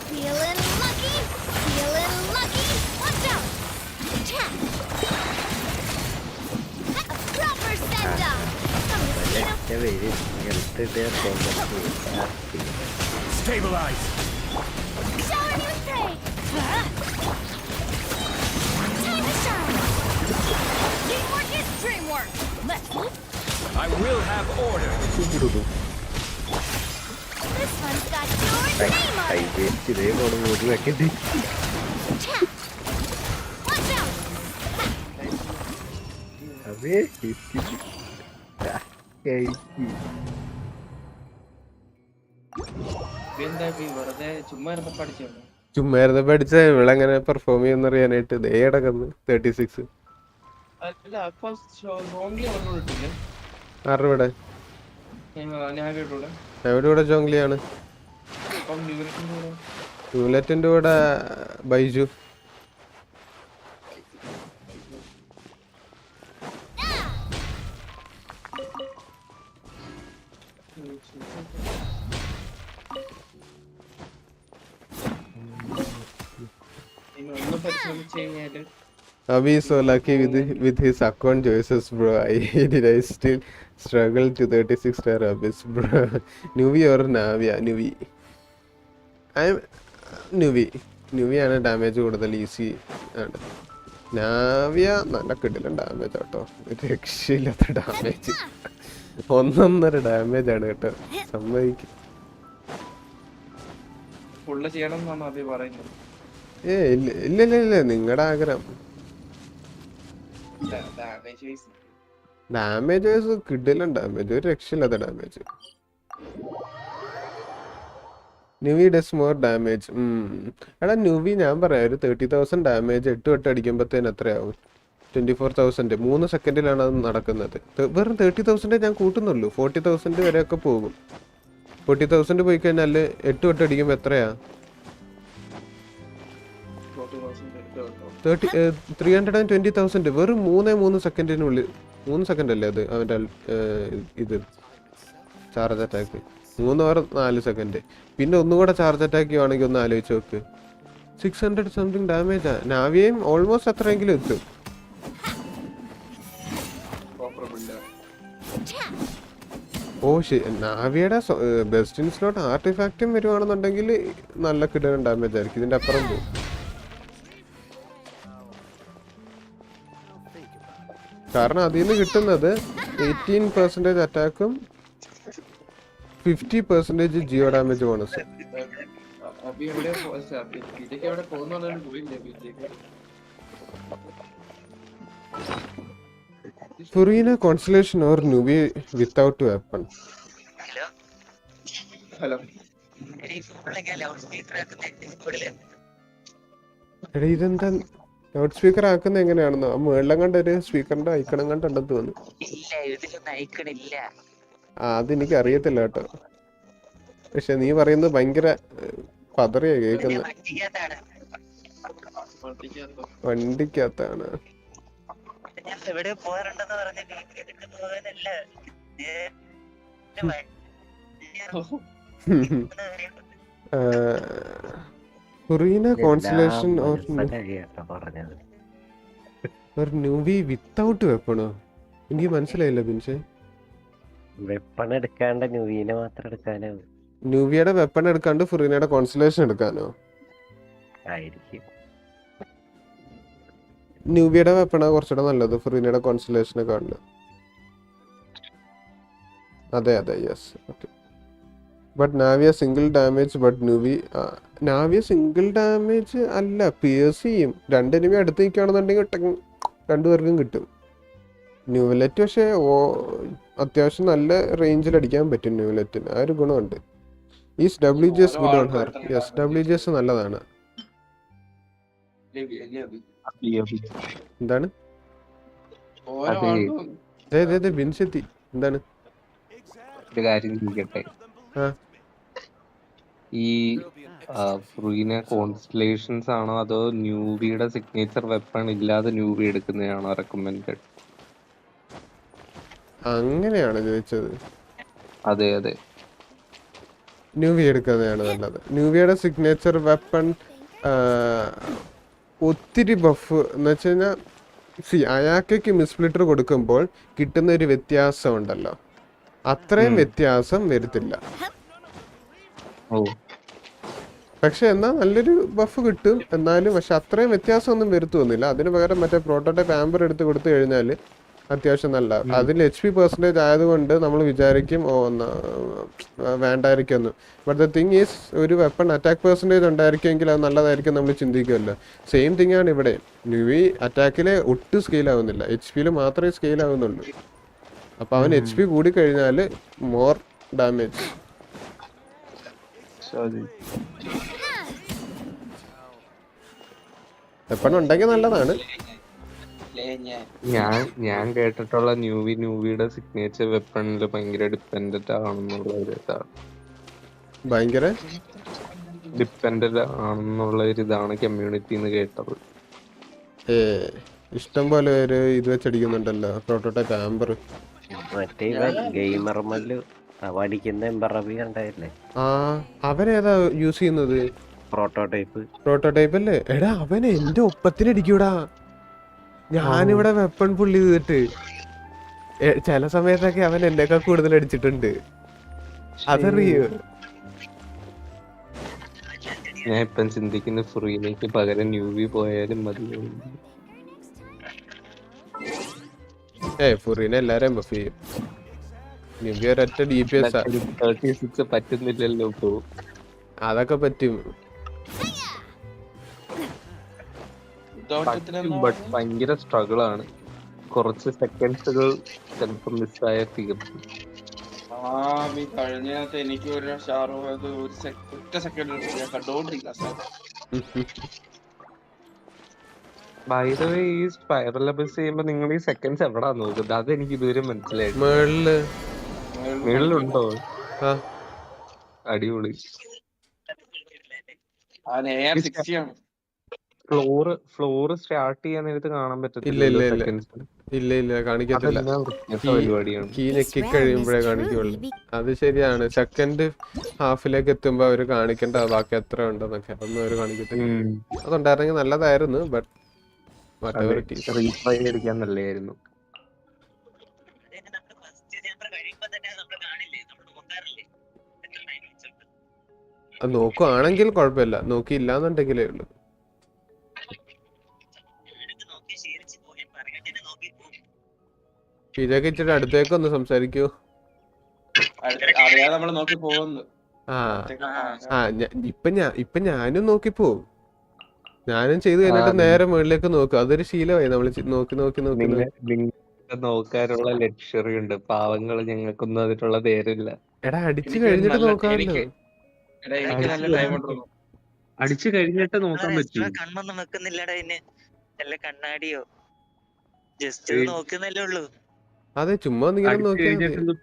Feeling Stabilize. Shower new strength! Time to shine! Teamwork is dreamwork. Let's move. I will have order. This one's got your name on it! Tap! Watch out! വെറുതെ ചുമ്മാ ഇരുന്ന് പഠിച്ചോ? ചുമ്മാരുന്ന് പഠിച്ച ഇവളെങ്ങനെ പെർഫോം ചെയ്യുന്നറിയാനായിട്ട് ദേ കിടക്കുന്നു 36. അല്ല അപ്പൊ സ്ട്രോങ്ലി വന്നോട്ടില്ലേ? ആരുടെ ഇവിടെ? എവിടെ കൂടെ ജോങ്ലിയാണ്? ന്യൂലറ്റിന്റെ കൂടെ Baiju. Abhi is so lucky with his account choices, bro. I still struggle to 36 star Abyss, bro. Nuvi or Navia? Nuvi. I'm Nuvi. Nuvi ആണ് ഡാമേജ് കൂടുതൽ ഈസി ആണ്. നാവിയ നല്ല കിടിലൻ ഡാമേജ് കേട്ടോ. രക്ഷയില്ലാത്ത ഡാമേജ്. 1.5 ഡാമേജ് ആണ് കേട്ടോ. സമ്മതിക്കും. ഫുള്ള് ചെയ്യണം എന്നാണ് അഭി പറയുന്നത്. ഇല്ല നിങ്ങളുടെ ആഗ്രഹം. ഡാമേജ് വൈസ് കിടിലൻ ഡാമേജ്, ഒരു രക്ഷയില്ലാത്ത damage. Neuvi does more damage. എടാ ന്യൂവി ഞാൻ പറയാം, ഒരു 30,000 ഡാമേജ് 8 വട്ടം അടിക്കുമ്പോഴത്തേന് എത്രയാവും? 24,000. 3 സെക്കൻഡിലാണ് അത് നടക്കുന്നത്. വെറും 30,000 ഞാൻ കൂട്ടുന്നുള്ളൂ. 40,000 വരെയൊക്കെ പോകും. 40,000 പോയി കഴിഞ്ഞാൽ 8 വട്ടം അടിക്കുമ്പോൾ എത്രയാ? 320,000. വെറും 3 സെക്കൻഡിനുള്ളിൽ. 3 സെക്കൻഡ് അല്ലേ അത് അവൻ്റെ ഇത് ചാർജ് അറ്റാക്ക്? 3 or 4 second. പിന്നെ ഒന്നുകൂടെ ചാർജ് അറ്റാക്ക് ചെയ്യുവാണെങ്കിൽ ഒന്ന് ആലോചിച്ച് നോക്ക്. 600 സംതിങ് ഡാമേജാ. നാവിയയും ഓൾമോസ്റ്റ് അത്രയെങ്കിലും എത്തും. ഓ ശരി, നാവിയുടെ ബെസ്റ്റ് ഇൻ സ്ലോട്ട് ആർട്ടിഫാക്റ്റും വരുവാണെന്നുണ്ടെങ്കിൽ നല്ല കിടന്ന ഡാമേജ് ആയിരിക്കും. ഇതിൻ്റെ അപ്പുറം പോകും. കാരണം അതിൽ നിന്ന് കിട്ടുന്നത് 18% അറ്റാക്കും 50% geo damage bonus. Furina constellation or Nubi without weapon? Hello. എടാ ഇതെന്താ ലൗഡ് സ്പീക്കർ ആക്കുന്നത് എങ്ങനെയാണെന്നോ? ആ മുകളിലും കണ്ട ഒരു സ്പീക്കറിന്റെ ഐക്കണും കണ്ടെന്ന് തോന്നുന്നു. അതെനിക്ക് അറിയത്തില്ല കേട്ടോ. പക്ഷെ നീ പറയുന്നത് ഭയങ്കര പതറിയാ കേൾക്കുന്നത്. വണ്ടിക്കകത്താണ്. Furina constellation or Nuvi without weapon? എനിക്ക് മനസ്സിലായില്ല ബിൻസെ. വെപ്പൺ എടുക്കാണ്ട് ന്യൂവിനെ മാത്രം എടുക്കാനോ? ന്യൂവിയുടെ വെപ്പൺ എടുക്കാണ്ട് ഫുറീനയുടെ കോൺസ്റ്റലേഷൻ എടുക്കാനോ? ആയിരിക്കും. ന്യൂവിയുടെ വെപ്പണാ കുറച്ചുകൂടെ നല്ലത് ഫുറീനയുടെ കോൺസ്റ്റലേഷനെ കാണില്ല. അതെ yes. Okay. But Navia single damage. But Navia single damage അല്ല, പിയേഴ്സ് ചെയ്യും. 2 എനിമി അടുത്ത് നിൽക്കുകയാണെന്നുണ്ടെങ്കിൽ 2 പേർക്കും കിട്ടും. ന്യൂവലെറ്റ് പക്ഷേ അത്യാവശ്യം നല്ല റേഞ്ചിൽ അടിക്കാൻ പറ്റും ന്യൂവലെറ്റിന്. ആ ഒരു ഗുണമുണ്ട്. Is WGS good on her? Yes, WGS നല്ലതാണ്. എന്താണ് ബിൻസെത്തി? എന്താണ് ഒരു കാര്യം ചോദിക്കട്ടെ? ഈ ഫ്രീന കോൺസ്റ്റലേഷൻസ് ആണോ അതോ ന്യൂവിയുടെ സിഗ്നേച്ചർ വെപ്പൺ ഇല്ലാതെ ന്യൂവി എടുക്കുന്നതാണോ റെക്കമെൻഡഡ്? അങ്ങനെയാണ് ചോദിച്ചത്. അതെ. ന്യൂവി എടുക്കുന്നതാണ് നല്ലത്. ന്യൂവിയുടെ സിഗ്നേച്ചർ വെപ്പൺ ഒത്തിരി ബഫ് എന്ന് വെച്ച് കഴിഞ്ഞാൽ അയാൾക്ക് മിസ്പ്ലിറ്റർ കൊടുക്കുമ്പോൾ കിട്ടുന്ന ഒരു വ്യത്യാസം ഉണ്ടല്ലോ. അത്രയും വ്യത്യാസം വരുത്തില്ല. പക്ഷെ എന്നാൽ നല്ലൊരു ബഫ് കിട്ടും. എന്നാലും പക്ഷെ അത്രയും വ്യത്യാസമൊന്നും വരുത്തുന്നില്ല. അതിന് പകരം മറ്റേ പ്രോട്ടോടൈപ്പ് ആംബർ എടുത്ത് കൊടുത്തു കഴിഞ്ഞാൽ അത്യാവശ്യം നല്ല, അതിൽ HP പെർസെൻറ്റേജ് ആയതുകൊണ്ട് നമ്മൾ വിചാരിക്കും വേണ്ടായിരിക്കുമെന്ന്. ബട്ട് ദ തിങ് ഈസ്, ഒരു വെപ്പൺ അറ്റാക്ക് പെർസെൻറ്റേജ് ഉണ്ടായിരിക്കുമെങ്കിൽ അത് നല്ലതായിരിക്കും നമ്മൾ ചിന്തിക്കുമല്ലോ. സെയിം തിങ് ആണ് ഇവിടെ. ന്യൂവി അറ്റാക്കിൽ ഒട്ടും സ്കെയിൽ ആവുന്നില്ല, HP മാത്രമേ സ്കെയിൽ ആവുന്നുള്ളൂ. അപ്പോൾ അവൻ HP കൂടിക്കഴിഞ്ഞാൽ മോർ ഡാമേജ്. വെപ്പൺ ഉണ്ടെങ്കിൽ നല്ലതാണ്. ഞാൻ കേട്ടിട്ടുള്ള ന്യൂവിയുടെ സിഗ്നേച്ചർ വെപ്പണിൽ ഭയങ്കര ഡിപ്പെൻഡന്റ് ആണെന്നുള്ള ഒരു ഇതാണ്. ഭയങ്കര ഡിപ്പെൻഡന്റ് ആണെന്നുള്ള ഒരു ഇതാണ് കമ്മ്യൂണിറ്റിന്ന് കേട്ടത്. ഇഷ്ടം പോലെ പേര് ഇത് വെച്ചടിക്കുന്നുണ്ടല്ലോ പ്രോട്ടോടൈപ്പ് ആംബർ. മറ്റേ ഗെയിമർമല്ല് അവടിക്കുന്ന എംബറബി കണ്ടായില്ലേ? അവനേതാ യൂസ് ചെയ്യുന്നത്? പ്രോട്ടോടൈപ്പ് അല്ലേ? എടാ അവൻ എന്റെ ഒപ്പത്തിനടിക്കൂടാ. ഞാനിവിടെ വെപ്പൺ പുള്ളി ചെയ്തിട്ട് ചില സമയത്തൊക്കെ അവൻ എന്നേക്കാൾ കൂടുതൽ അടിച്ചിട്ടുണ്ട്. അതറിയോ? ഞാൻ ഇപ്പം ചിന്തിക്കുന്ന ഫ്രീനയ്ക്ക് പകരം ന്യൂവി പോയാലും മതി. ഫുറീനെ എല്ലാരും ബഫ് ചെയ്യും. ന്യൂവി ഒരൊറ്റ DPS 36 പറ്റുന്നില്ലല്ലോ. അതൊക്കെ പറ്റും. ഭയങ്കര സ്ട്രഗിൾ ആണ്. കുറച്ച് സെക്കൻഡ്സുകൾ ചിലപ്പോൾ മിസ്സായ തീർന്നു. കഴിഞ്ഞതിനകത്ത് എനിക്ക് ഒരു ഷാറൂഖ് ഒറ്റ സെക്കൻഡ് കണ്ടോണ്ടിരിക്കാം. ബൈ ദ വേ, ഈ സ്പൈറൽ അബസ് ചെയ്യുമ്പോ നിങ്ങൾ ഈ സെക്കൻഡ്സ് എവിടാ നോക്കുന്നത്? അത് എനിക്ക് ഇതുവരെ മനസ്സിലായി. മേളിലുണ്ടോ? അടിപൊളി. ഫ്ലോർ സ്റ്റാർട്ട് ചെയ്യാൻ നേരത്ത് കാണാൻ പറ്റത്തില്ല. ഇല്ല കാണിക്കത്തില്ല. കീ ഞെക്കി കഴിയുമ്പോഴേ കാണിക്കുള്ളൂ. അത് ശരിയാണ്. സെക്കൻഡ് ഹാഫിലേക്ക് എത്തുമ്പോ അവര് കാണിക്കേണ്ട ബാക്കി എത്ര ഉണ്ടെന്നൊക്കെ അതൊന്നും അവര് കാണിക്കത്തില്ല. അതുണ്ടായിരുന്നെങ്കിൽ നല്ലതായിരുന്നു. ബട്ട് അടിക്കാൻ നല്ലായിരുന്നു. അത് നോക്കുവാണെങ്കിൽ കുഴപ്പമില്ല, നോക്കിയില്ലാന്നുണ്ടെങ്കിലേ ഉള്ളു. ഇതൊക്കെ ഇച്ചിരി അടുത്തേക്കൊന്ന് സംസാരിക്കൂ. ഇപ്പൊ ഞാനും നോക്കിപ്പോവും. ഞാനും ചെയ്ത് കഴിഞ്ഞിട്ട് നേരെ മുകളിലേക്ക് നോക്കും. അതൊരു ശീലമായി. നമ്മള് നോക്കി നോക്കാനുള്ള ലക്ഷറി ഉണ്ട്. പാവങ്ങള് ഞങ്ങൾക്കൊന്നും അതിനുള്ള നേരമില്ല. എടാ അടിച്ചു കഴിഞ്ഞിട്ട് നോക്കാമല്ലോ. അടിച്ചു കഴിഞ്ഞിട്ട് നോക്കാൻ പറ്റും. കണ്ണൊന്നും വെക്കുന്നില്ലടാ ഇതിന്. നല്ല കണ്ണാടിയോ ജസ്റ്റ് നോക്കുന്നല്ലേ ഉള്ളൂ. അതെ, ചുമ്മാ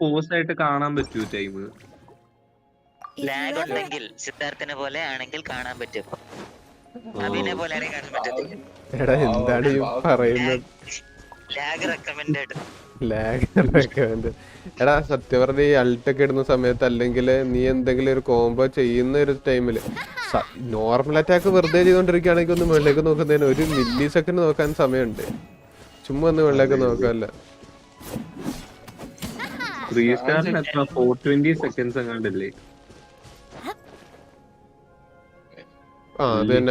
പോസ് ആയിട്ട് കാണാൻ പറ്റൂ ടൈം. ലാഗ് ഉണ്ടെങ്കിൽ സിദ്ധാർത്ഥനെ പോലെ ആണെങ്കിൽ കാണാൻ പറ്റും. അഭിനെ പോലെ കാണാൻ പറ്റത്തില്ല. എടാ എന്താണ് ഈ പറയുന്നത്? Lag recommended. എടാ സത്യം പറഞ്ഞ ഈ അൾട്ടൊക്കെ ഇടുന്ന സമയത്ത്, അല്ലെങ്കിൽ നീ എന്തെങ്കിലും ഒരു കോംബോ ചെയ്യുന്ന ഒരു ടൈമില് നോർമൽ അറ്റാക്ക് വെറുതെ ചെയ്തോണ്ടിരിക്കുകയാണെങ്കിൽ ഒന്ന് മുകളിലേക്ക് നോക്കുന്നതിന് 1 മില്ലി സെക്കൻഡ് നോക്കാൻ സമയമുണ്ട്. ചുമ്മാ ഒന്ന് മുകളിലേക്ക് നോക്കാല്ല. 3 സ്റ്റാറിന് എത്ര 420 സെക്കൻഡ്സ് എങ്ങാണ്ടല്ലേ?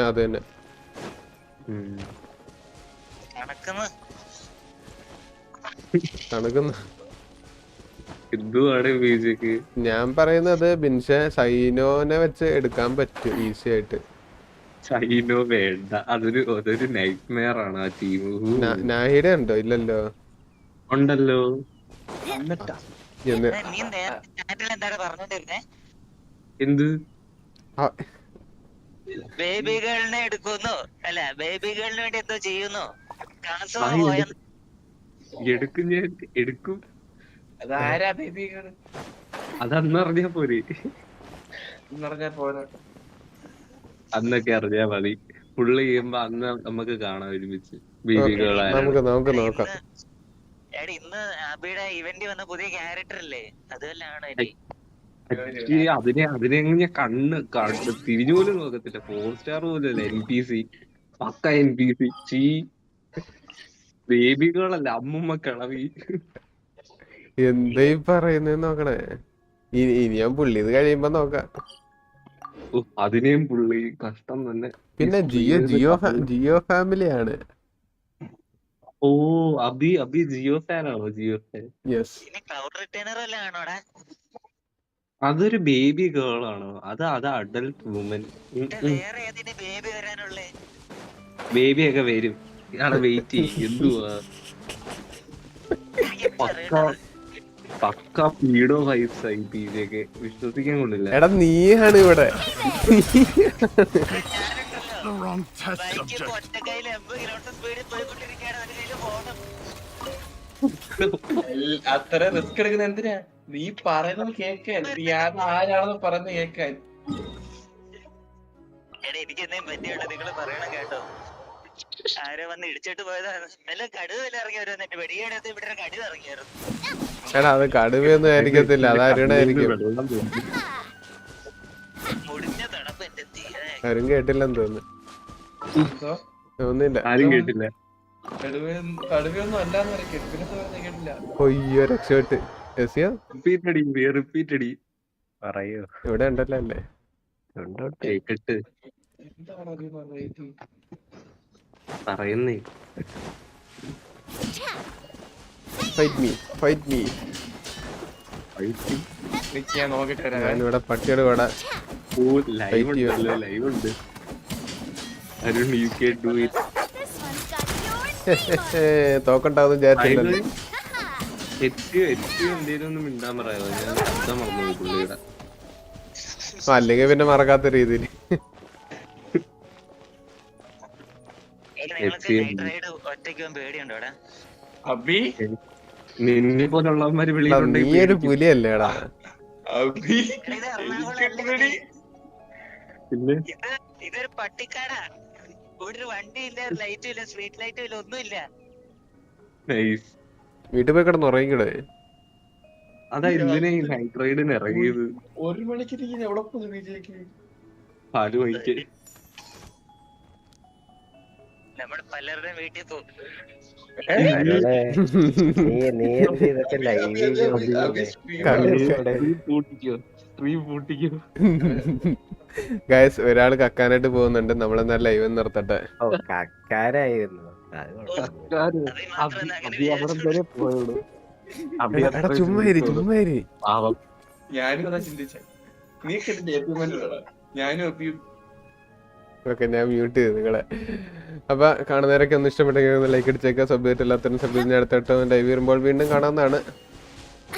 അത് തന്നെ കണക്കുന്ന. ഞാൻ പറയുന്നത് ബിൻഷെ സൈനോനെ വെച്ച് എടുക്കാൻ പറ്റും ഈസി ആയിട്ട്. സൈനോ വേണ്ട, അതൊരു നൈറ്റ്മെയർ ആണ് ആ ടീം. നാഹിയുടെ ഉണ്ടോ? ഇല്ലല്ലോ. ഉണ്ടല്ലോ. എന്ത് ബേബി ഗേളിനെ എടുക്കുന്നു? അല്ല, ബേബി ഗേളിന് വേണ്ടി എന്തോ ചെയ്യുന്നു. എടുക്കും. അതന്നറിഞ്ഞാ പോരെ? അന്നൊക്കെ അറിഞ്ഞാ മതി. ഫുള്ള് ചെയ്യുമ്പോ അന്ന് നമുക്ക് കാണാം ഒരുമിച്ച്. ബേബി ഗേൾ നമുക്ക് നോക്കാം. ഇന്ന് അബിയുടെ ഇവന്റ് വന്ന പുതിയ ക്യാരക്ടർ അല്ലേ? അതുമല്ലാണ് അതിനെ ഞാൻ കണ്ണ് തിരിഞ്ഞു പോലും നോക്കത്തില്ല. 4 സ്റ്റാർ പോലും അല്ല. NPC പക്ക NPC. ബേബി ഗേൾ അല്ല, അമ്മുമ്മ കിളവി. എന്താ ഈ പറയുന്നത് നോക്കണേ. ഇനി ഞാൻ പുള്ളി ഇത് കഴിയുമ്പോ നോക്കാം. അതിനെയും പുള്ളി കഷ്ടം തന്നെ. പിന്നെ ജിയോ ഫാമിലിയാണ്. ഓ അബി ജിയോ ഫാനാണോ? ജിയോ ഫാൻ. യെസ്. അതൊരു ബേബി ഗേൾ ആണോ? അത് അഡൽട്ട് വുമൻ. ബേബി ഒക്കെ വരും. ഇയാളെ വെയിറ്റ് ചെയ്യും. എന്തുവാ പക്ക പീഡോ വൈബ്സ് ആയി പീജൊക്കെ. വിശ്വസിക്കാൻ കൊള്ളില്ല. എടാ നീയാണ് ഇവിടെ. അത്ര റിസ്ക് എടുക്കുന്ന എന്തിനാ? നീ പറയുന്നത് കേക്കാൻ. നീ ആരാണെന്ന് പറയുന്നത് കേക്കാൻ. എനിക്ക് എന്തെങ്കിലും പറ്റിയുണ്ടോ? നിങ്ങൾ പറയണം കേട്ടോ. ആരോ വന്ന് ഇടിച്ചിട്ട് പോയതാണ്. എല്ലാം കടുവല്ല ഇറങ്ങി വരുന്നിട്ട് വെടിയാടത്ത് ഇവിടെ കടുവ ഇറങ്ങിയായിരുന്നു. എടാ അത് കടുവയൊന്നും ആയിരിക്കത്തില്ല, അത് അരുണായിരിക്കും. മുടിഞ്ഞ തണുപ്പ് എന്റെ തീരെ. ആരും കേട്ടില്ലെന്ന് തോന്നുന്നു. ഒന്നുമില്ല, ആരും കേട്ടില്ല. കടുവയൊന്നും അല്ലാന്ന് കേട്ടില്ല. ഒയ്യോ രക്ഷപ്പെട്ട്. റിപ്പീറ്റടി പറയൂ. ഇവിടെ ഉണ്ടല്ലോ അല്ലേ? കേക്കട്ട് പറയുന്നേ. ഞാൻ നോക്കിട്ട് വരാം. ഞാനിവിടെ പട്ടിയുടെ കൂടെ ലൈവ് ഉണ്ട്. Arun you can do it. തോക്കണ്ടാവുന്ന വിചാരിച്ചില്ലല്ലോ. എന്തേലും ഒന്നും മിണ്ടാൻ പറയാമോ? ഞാൻ ശബ്ദം മറന്നു പുള്ളിയുടെ. അല്ലെങ്കിൽ പിന്നെ മറക്കാത്ത രീതിയിൽ. നിന്നെ പോലുള്ളവന്മാര് നീ ഒരു പുലിയല്ലേടാ? ഇതൊരു പട്ടിക്കാടാ. ഒരു വണ്ടിയില്ല, ലൈറ്റും ഇല്ല, സ്ട്രീറ്റ് ലൈറ്റും ഇല്ല, ഒന്നുമില്ല. വീട്ടിൽ പോയി കിടന്ന് ഉറങ്ങിക്കൂടെ? അതാ എന്തിനാ ഈ നൈറ്റ് റൈഡിന് ഇറങ്ങിയത്? 1 മണിക്ക് എവിടെ പോകുന്നു ബിജെക്ക്? 4 മണിക്ക് നമ്മൾ പലരുടെ വീട്ടിൽ പോകും. ഗൈസ് ഒരാള് കക്കാനായിട്ട് പോകുന്നുണ്ട്. നമ്മളെന്നാ ലൈവ് നിർത്തട്ടെ. ചുമ്മാരി ഞാനും അതാ ചിന്തിച്ചേ. നീ ഞാനും ഓക്കെ, ഞാൻ മ്യൂട്ട് ചെയ്തു നിങ്ങളെ. അപ്പൊ കാണുന്നവരൊക്കെ ഒന്ന് ഇഷ്ടപ്പെട്ടെങ്കിൽ ലൈക്ക് അടിച്ചേക്കുക. സബ്ജക്റ്റ് എല്ലാത്തിനും സബ്ജക്റ്റ് ഞാൻ അടുത്തിട്ട് ലൈവ് വരുമ്പോൾ വീണ്ടും കാണാവുന്നതാണ്.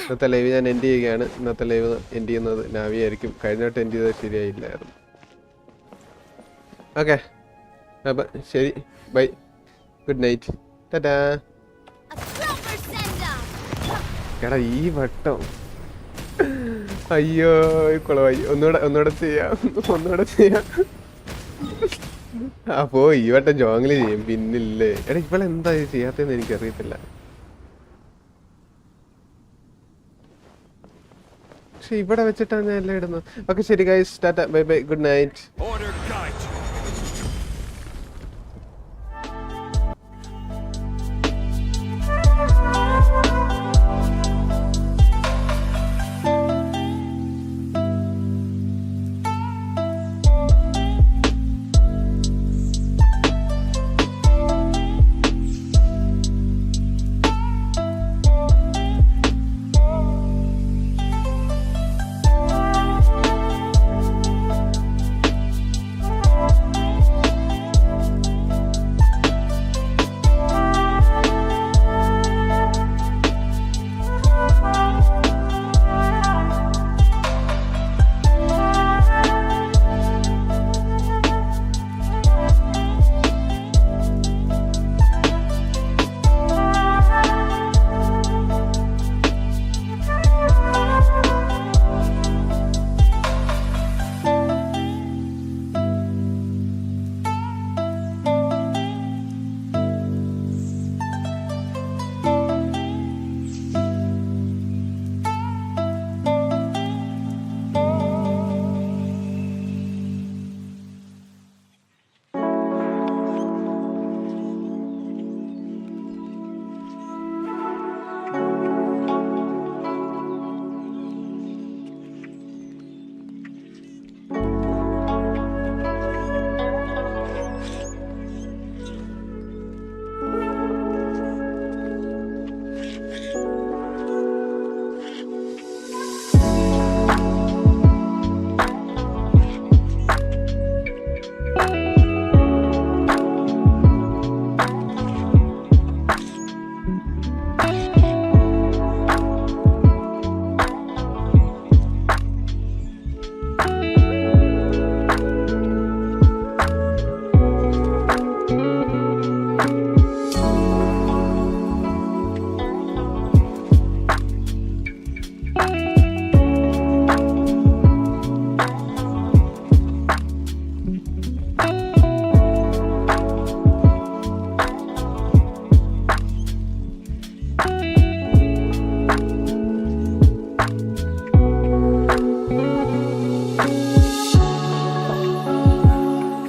ഇന്നത്തെ ലൈവ് ഞാൻ എൻഡ് ചെയ്യുകയാണ്. ഇന്നത്തെ ലൈവ് എൻഡ് ചെയ്യുന്നത് നാവി ആയിരിക്കും. കഴിഞ്ഞിട്ട് എൻഡ് ചെയ്തത് ശരിയായില്ലായിരുന്നു. ഓക്കെ, അപ്പൊ ശരി, ബൈ, ഗുഡ് നൈറ്റ്, ടാറ്റാ. എടാ ഈ വട്ടം അയ്യോ കുളമായി. ഒന്നുകൂടെ ചെയ്യാം. അപ്പോ ഈ വട്ടം ജോങ്ങില് ചെയ്യും. പിന്നില്ലേ എടാ ഇവളെന്താ ചെയ്യാത്തെന്ന് എനിക്കറിയത്തില്ല. പക്ഷെ ഇവിടെ വെച്ചിട്ടാണ് ഞാൻ എല്ലാം ഇടുന്നത്. ഓക്കെ ശരി guys, Tata, bye bye, good night.